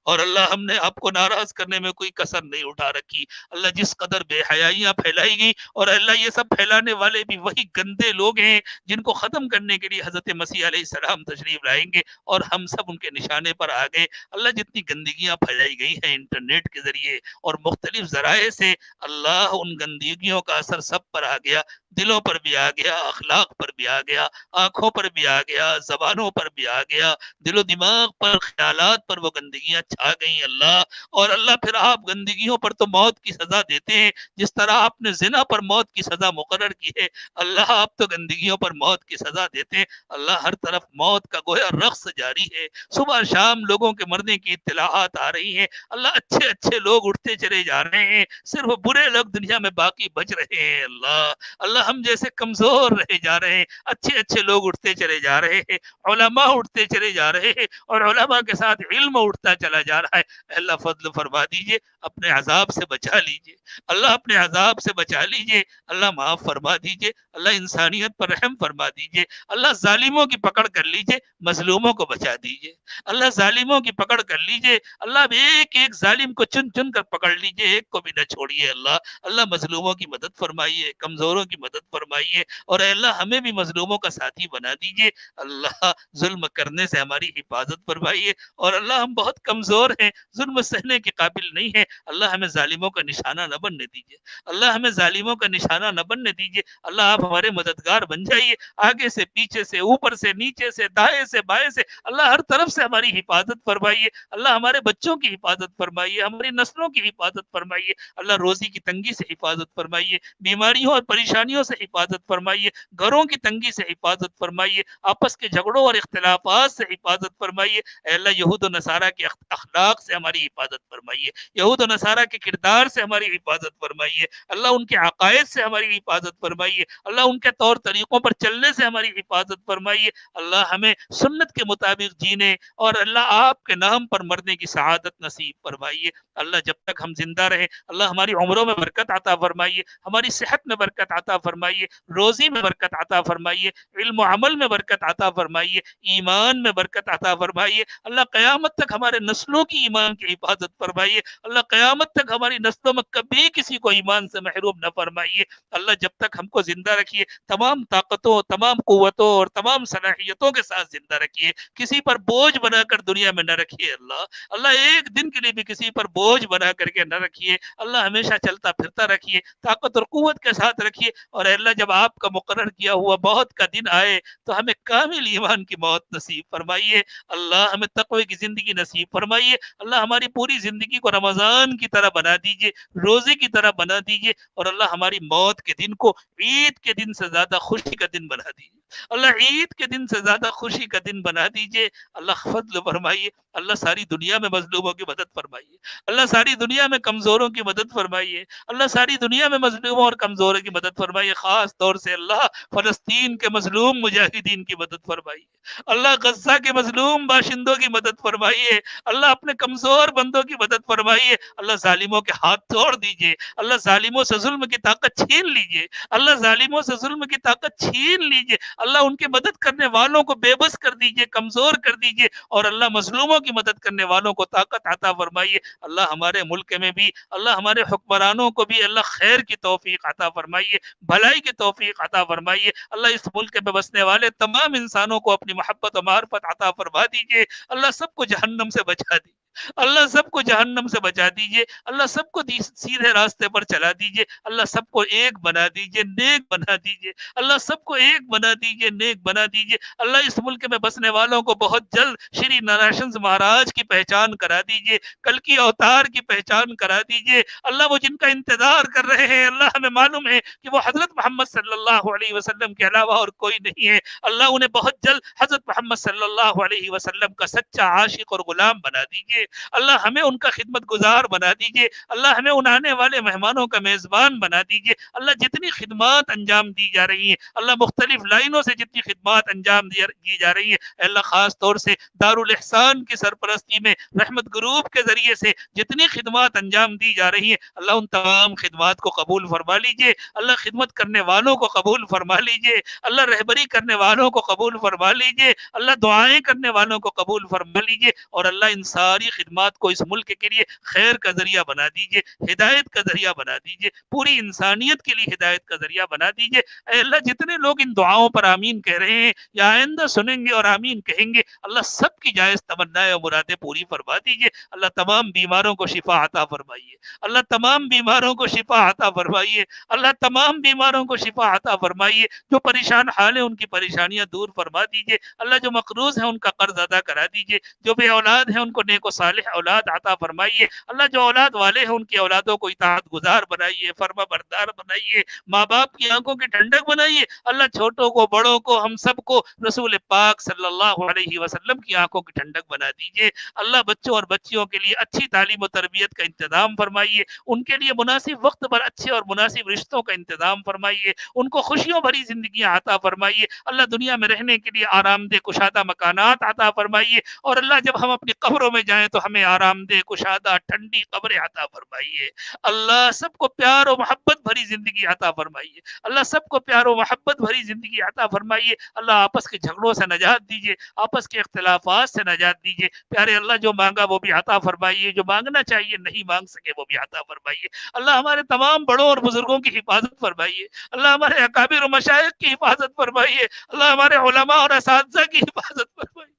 اور اللہ ہم نے آپ کو ناراض کرنے میں کوئی کسر نہیں اٹھا رکھی۔ اللہ، جس قدر بے حیائیاں پھیلائی گئی، اور اللہ یہ سب پھیلانے والے بھی وہی گندے لوگ ہیں جن کو ختم کرنے کے لیے حضرت مسیح علیہ السلام تشریف لائیں گے، اور ہم سب ان کے نشانے پر آ گئے۔ اللہ، جتنی گندگیاں پھیلائی گئی ہیں انٹرنیٹ کے ذریعے اور مختلف ذرائع سے، اللہ ان گندگیوں کا اثر سب پر آ گیا، دلوں پر بھی آ گیا، اخلاق پر بھی آ گیا، آنکھوں پر بھی آ گیا، زبانوں پر بھی آ گیا، دل و دماغ پر، خیالات پر وہ گندگیاں چھا گئیں اللہ۔ اور اللہ، پھر آپ گندگیوں پر تو موت کی سزا دیتے ہیں، جس طرح آپ نے زنا پر موت کی سزا مقرر کی ہے، اللہ آپ تو گندگیوں پر موت کی سزا دیتے ہیں۔ اللہ، ہر طرف موت کا گویا رقص جاری ہے، صبح شام لوگوں کے مرنے کی اطلاعات آ رہی ہیں۔ اللہ، اچھے اچھے لوگ اٹھتے چلے جا رہے ہیں، صرف برے لوگ دنیا میں باقی بچ رہے ہیں۔ اللہ اللہ، ہم جیسے کمزور رہے جا رہے ہیں، اچھے اچھے لوگ اٹھتے چلے جا رہے ہیں، علماء اٹھتے چلے جا رہے ہیں، اور علماء کے ساتھ علم اٹھتا چلا جا رہا ہے۔ اے اللہ، فضل فرما دیجئے، اپنے عذاب سے بچا لیجئے۔ اللہ، اپنے عذاب سے بچا لیجئے۔ اللہ، معاف فرما دیجئے۔ اللہ، انسانیت پر رحم فرما دیجئے۔ اللہ، ظالموں کی پکڑ کر لیجئے، مظلوموں کو بچا دیجئے۔ اللہ، ظالموں کی پکڑ کر لیجئے، اللہ اب ایک ایک ظالم کو چن چن کر پکڑ لیجئے، ایک کو بھی نہ چھوڑیے۔ اللہ اللہ، مظلوموں کی مدد فرمائیے، کمزوروں کی مدد فرمائیے، اور اے اللہ ہمیں بھی مظلوموں کا ساتھی بنا دیجئے۔ اللہ، ظلم کرنے سے ہماری حفاظت فرمائیے، اور اللہ ہم بہت کمزور ہیں، ظلم سہنے کے قابل نہیں ہیں۔ اللہ، ہمیں ظالموں کا نشانہ نہ بننے دیجئے، اللہ ہمیں ظالموں کا نشانہ نہ بننے دیجئے۔ اللہ، آپ ہمارے مددگار بن جائیے، آگے سے، پیچھے سے، اوپر سے، نیچے سے، دائیں سے، بائیں سے، اللہ ہر طرف سے ہماری حفاظت فرمائیے۔ اللہ، ہمارے بچوں کی حفاظت فرمائیے، ہماری نسلوں کی حفاظت فرمائیے۔ اللہ، روزی کی تنگی سے حفاظت فرمائیے، بیماریوں اور پریشانیوں سے حفاظت فرمائیے، گھروں کی تنگی سے حفاظت فرمائیے، آپس کے جھگڑوں اور اختلافات سے حفاظت فرمائیے۔ اے اللہ، یہود و نصارہ کے اخلاق سے ہماری حفاظت فرمائیے، یہود و نصارہ کے کردار سے ہماری حفاظت فرمائیے۔ اللہ، ان کے عقائد سے ہماری حفاظت فرمائیے، اللہ ان کے طور طریقوں پر چلنے سے ہماری حفاظت فرمائیے۔ اللہ، ہمیں سنت کے مطابق جینے اور اللہ آپ کے نام پر مرنے کی سعادت نصیب فرمائیے۔ اللہ، جب تک ہم زندہ رہیں، اللہ ہماری عمروں میں برکت عطا فرمائیے، ہماری صحت میں برکت عطا فرمائیے، روزی میں برکت عطا فرمائیے، علم و عمل میں برکت عطا فرمائیے، ایمان میں برکت عطا فرمائیے۔ اللہ قیامت تک ہمارے نسلوں کی ایمان کی حفاظت فرمائیے۔ اللہ قیامت تک ہماری نسلوں میں کبھی کسی کو ایمان سے محروم نہ فرمائیے۔ اللہ جب تک ہم کو زندہ رکھیے، تمام طاقتوں، تمام قوتوں اور تمام صلاحیتوں کے ساتھ زندہ رکھیے، کسی پر بوجھ بنا کر دنیا میں نہ رکھیے۔ اللہ ایک دن کے لیے بھی کسی پر بوجھ بنا کر کے نہ رکھیے۔ اللہ ہمیشہ چلتا پھرتا رکھیے، طاقت اور قوت کے ساتھ رکھیے، اور اللہ جب آپ کا مقرر کیا ہوا موت کا دن آئے تو ہمیں کامل ایمان کی موت نصیب فرمائیے۔ اللہ ہمیں تقوی کی زندگی نصیب فرمائیے۔ اللہ ہماری پوری زندگی کو رمضان کی طرح بنا دیجئے، روزے کی طرح بنا دیجئے، اور اللہ ہماری موت کے دن کو عید کے دن سے زیادہ خوشی کا دن بنا دیجئے۔ اللہ عید کے دن سے زیادہ خوشی کا دن بنا دیجئے۔ اللہ فضل فرمائیے۔ اللہ ساری دنیا میں مظلوموں کی مدد فرمائیے۔ اللہ ساری دنیا میں کمزوروں کی مدد فرمائیے۔ اللہ ساری دنیا میں مظلوموں اور کمزوروں کی مدد فرمائیے، خاص طور سے اللہ فلسطین کے مظلوم مجاہدین کی مدد فرمائیے۔ اللہ غزہ کے مظلوم باشندوں کی مدد فرمائیے۔ اللہ اپنے کمزور بندوں کی مدد فرمائیے۔ اللہ ظالموں کے ہاتھ توڑ دیجئے۔ اللہ ظالموں سے ظلم کی طاقت چھین لیجئے۔ اللہ ظالموں سے ظلم کی طاقت چھین لیجئے۔ اللہ ان کی مدد کرنے والوں کو بے بس کر دیجئے، کمزور کر دیجئے، اور اللہ مظلوموں کی مدد کرنے والوں کو طاقت عطا فرمائیے۔ اللہ ہمارے ملک میں بھی، اللہ ہمارے حکمرانوں کو بھی اللہ خیر کی توفیق عطا فرمائیے، بھلائی کی توفیق عطا فرمائیے۔ اللہ اس ملک میں بسنے والے تمام انسانوں کو اپنی محبت و معرفت عطا فرما دیجئے۔ اللہ سب کو جہنم سے بچا دیجئے۔ اللہ سب کو جہنم سے بچا دیجئے۔ اللہ سب کو سیدھے راستے پر چلا دیجئے۔ اللہ سب کو ایک بنا دیجئے، نیک بنا دیجئے۔ اللہ سب کو ایک بنا دیجئے، نیک بنا دیجئے۔ اللہ اس ملک میں بسنے والوں کو بہت جلد شری نرسنگ مہاراج کی پہچان کرا دیجئے، کل کی اوتار کی پہچان کرا دیجئے۔ اللہ وہ جن کا انتظار کر رہے ہیں، اللہ ہمیں معلوم ہے کہ وہ حضرت محمد صلی اللہ علیہ وسلم کے علاوہ اور کوئی نہیں ہے۔ اللہ انہیں بہت جلد حضرت محمد صلی اللہ علیہ وسلم کا سچا عاشق اور غلام بنا دیجئے۔ اللہ ہمیں ان کا خدمت گزار بنا دیجئے۔ اللہ ہمیں ان آنے والے مہمانوں کا میزبان بنا دیجئے۔ اللہ جتنی خدمات انجام دی جا رہی ہیں، اللہ مختلف لائنوں سے جتنی خدمات انجام دی جا رہی ہیں، اللہ خاص طور سے دارالاحسان کی سرپرستی میں رحمت گروپ کے ذریعے سے جتنی خدمات انجام دی جا رہی ہیں، اللہ ان تمام خدمات کو قبول فرما لیجئے۔ اللہ خدمت کرنے والوں کو قبول فرما لیجئے۔ اللہ رہبری کرنے والوں کو قبول فرما لیجئے۔ اللہ دعائیں کرنے والوں کو قبول فرما لیجئے، اور اللہ ان ساری خدمات کو اس ملک کے لیے خیر کا ذریعہ بنا دیجئے، ہدایت کا ذریعہ بنا دیجئے، پوری انسانیت کے لیے ہدایت کا ذریعہ بنا دیجئے۔ اے اللہ جتنے لوگ ان دعاؤں پر آمین کہہ رہے ہیں یا آئندہ سنیں گے اور آمین کہیں گے، اللہ سب کی جائز تمنائیں اور مرادیں پوری فرما دیجئے۔ اللہ تمام بیماروں کو شفا عطا فرمائیے۔ اللہ تمام بیماروں کو شفا عطا فرمائیے۔ اللہ تمام بیماروں کو شفا عطا فرمائیے۔ جو پریشان حال ہیں ان کی پریشانیاں دور فرما دیجئے۔ اللہ جو مقروض ہیں ان کا قرض ادا کرا دیجئے۔ جو بے اولاد ہیں ان کو نیک و صالح اولاد عطا فرمائیے۔ اللہ جو اولاد والے ہیں ان کی اولادوں کو اطاعت گزار بنائیے، فرما بردار بنائیے، ماں باپ کی آنکھوں کی ٹھنڈک بنائیے۔ اللہ چھوٹوں کو بڑوں کو ہم سب کو رسول پاک صلی اللہ علیہ وسلم کی آنکھوں کی ٹھنڈک بنا دیجئے۔ اللہ بچوں اور بچیوں کے لیے اچھی تعلیم و تربیت کا انتظام فرمائیے، ان کے لیے مناسب وقت پر اچھے اور مناسب رشتوں کا انتظام فرمائیے، ان کو خوشیوں بھری زندگیاں عطا فرمائیے۔ اللہ دنیا میں رہنے کے لیے آرام دہ کشادہ مکانات عطا فرمائیے، اور اللہ جب ہم اپنی قبروں میں جائیں تو ہمیں آرام دہ کشادہ ٹھنڈی قبریں عطا فرمائیے۔ اللہ سب کو پیار و محبت بھری زندگی عطا فرمائیے۔ اللہ سب کو پیار و محبت بھری زندگی عطا فرمائیے۔ اللہ آپس کے جھگڑوں سے نجات دیجیے، آپس کے اختلافات سے نجات دیجیے۔ پیارے اللہ جو مانگا وہ بھی عطا فرمائیے، جو مانگنا چاہیے نہیں مانگ سکے وہ بھی عطا فرمائیے۔ اللہ ہمارے تمام بڑوں اور بزرگوں کی حفاظت فرمائیے۔ اللہ ہمارے اکابر و مشائخ کی حفاظت فرمائیے۔ اللہ ہمارے علماء اور اساتذہ کی حفاظت فرمائیے۔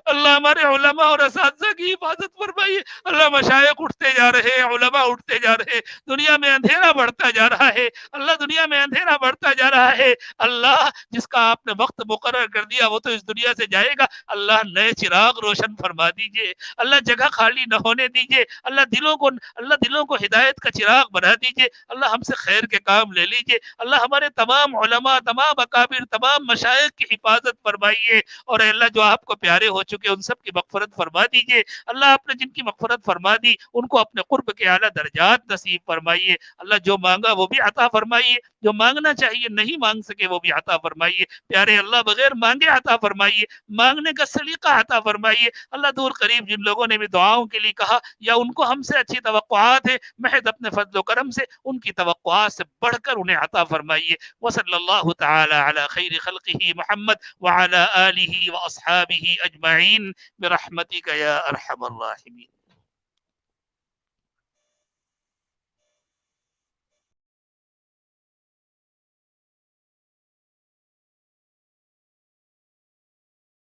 اللہ ہمارے علماء اور اساتذہ کی حفاظت فرمائیے۔ اللہ مشائخ اٹھتے جا رہے ہیں، علماء اٹھتے جا رہے ہیں، دنیا میں اندھیرا بڑھتا جا رہا ہے۔ اللہ دنیا میں اندھیرا بڑھتا جا رہا ہے۔ اللہ جس کا آپ نے وقت مقرر کر دیا وہ تو اس دنیا سے جائے گا۔ اللہ نئے چراغ روشن فرما دیجئے۔ اللہ جگہ خالی نہ ہونے دیجئے۔ اللہ دلوں کو ہدایت کا چراغ بنا دیجئے۔ اللہ ہم سے خیر کے کام لے لیجئے۔ اللہ ہمارے تمام علماء، تمام اکابر، تمام مشائخ کی حفاظت فرمائیے، اور اے اللہ جو آپ کو پیارے ہو چکے ان سب کی مغفرت فرما دیجیے۔ اللہ آپ نے جن کی مغفرت فرما دی ان کو اپنے قرب کے اعلیٰ درجات نصیب فرمائیے۔ اللہ جو مانگا وہ بھی عطا فرمائیے، جو مانگنا چاہیے نہیں مانگ سکے وہ بھی عطا فرمائیے۔ پیارے اللہ بغیر مانگے عطا فرمائیے، مانگنے کا سلیقہ عطا فرمائیے۔ اللہ دور قریب جن لوگوں نے بھی دعاؤں کے لیے کہا یا ان کو ہم سے اچھی توقعات ہے، محض اپنے فضل و کرم سے ان کی توقعات سے بڑھ کر انہیں عطا فرمائیے۔ وصلی اللہ تعالی علی خیر خلقہ محمد وعلی آلہ واصحابہ اجمعین برحمتک یا ارحم الراحمین۔